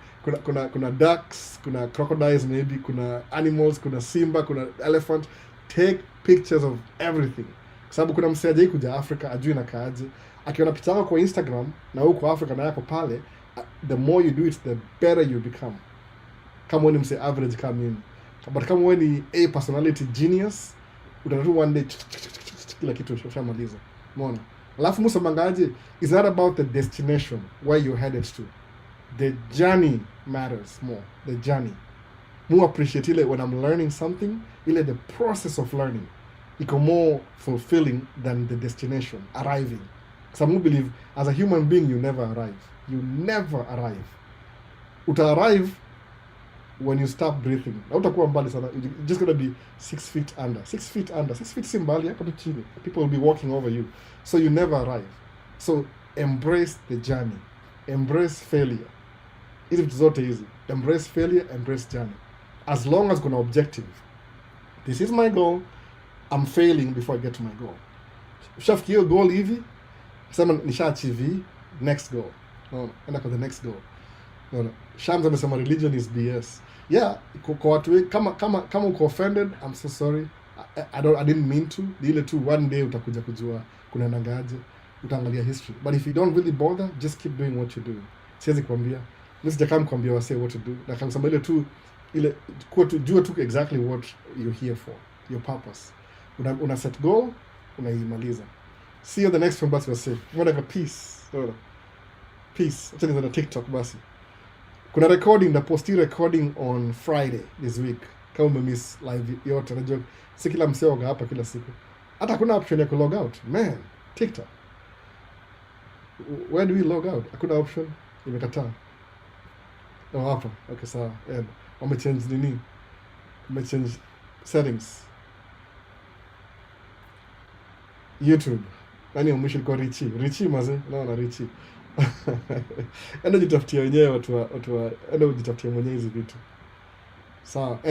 Kuna ducks, kuna crocodiles maybe, kuna animals, kuna simba, kuna elephant. Take pictures of everything. Kwa sababu kuna msee kuja Africa ajui na kaaje. Akiona picha yako kwa Instagram na huko Africa na yako pale, the more you do it the better you become. Kama wewe ni msee average kama mimi. But kama wewe ni a personality genius, utatu one day kila kitu ushamaliza. Umeona? Alafu msomangaje, is not about the destination where you're headed to. The journey matters more. The journey. More appreciate ile when I'm learning something, ile the process of learning iko more fulfilling than the destination, arriving. Some believe as a human being you never arrive. You never arrive. Uta arrive when you stop breathing. Hautakuwa mbali sana. You're just gonna be 6 feet under. 6 feet under. 6 feet si mbali, hapo tu chini. People will be walking over you. So you never arrive. So embrace the journey. Embrace failure. Hizi vitu zote hizi. Embrace failure, embrace journey. As long as kuna objective. This is my goal. I'm failing before I get to my goal. Ushafikia hiyo goal hivi, sema nisha achieve next goal. No, enda kwa the next goal. No. Shams amesema religion is BS. Yeah, kwa watu kama uko offended, I'm so sorry. I didn't mean to. Ile tu one day utakuja kujua kuna nangaje, utaangalia history. But if you don't really bother, just keep doing what you're doing. Siwezi kuambia. Mimi sijakam kuambia wase what to do. Na kama sema ile tu jua tu exactly what you're here for. Your purpose. Una set goal, unaimaliza. See you the next one, basi wase. Whatever, peace. Peace. Acha nianze na TikTok basi. Kuna recording na posti recording on Friday this week. Kama umemiss live yote, najua si kila mseoga hapa kila siku. Hata kuna option ya log out. Man, TikTok. Where do we log out? Hakuna option. Imekataa. Oh, hapa. Okay, sawa. Wamechange nini? Wamechange settings. YouTube. Nani mwisho kwa Richie maze? Naona Richie. Enda jitafutia wenyewe watu wa enda ujitafutia mwenyewe hizi vitu. Sawa.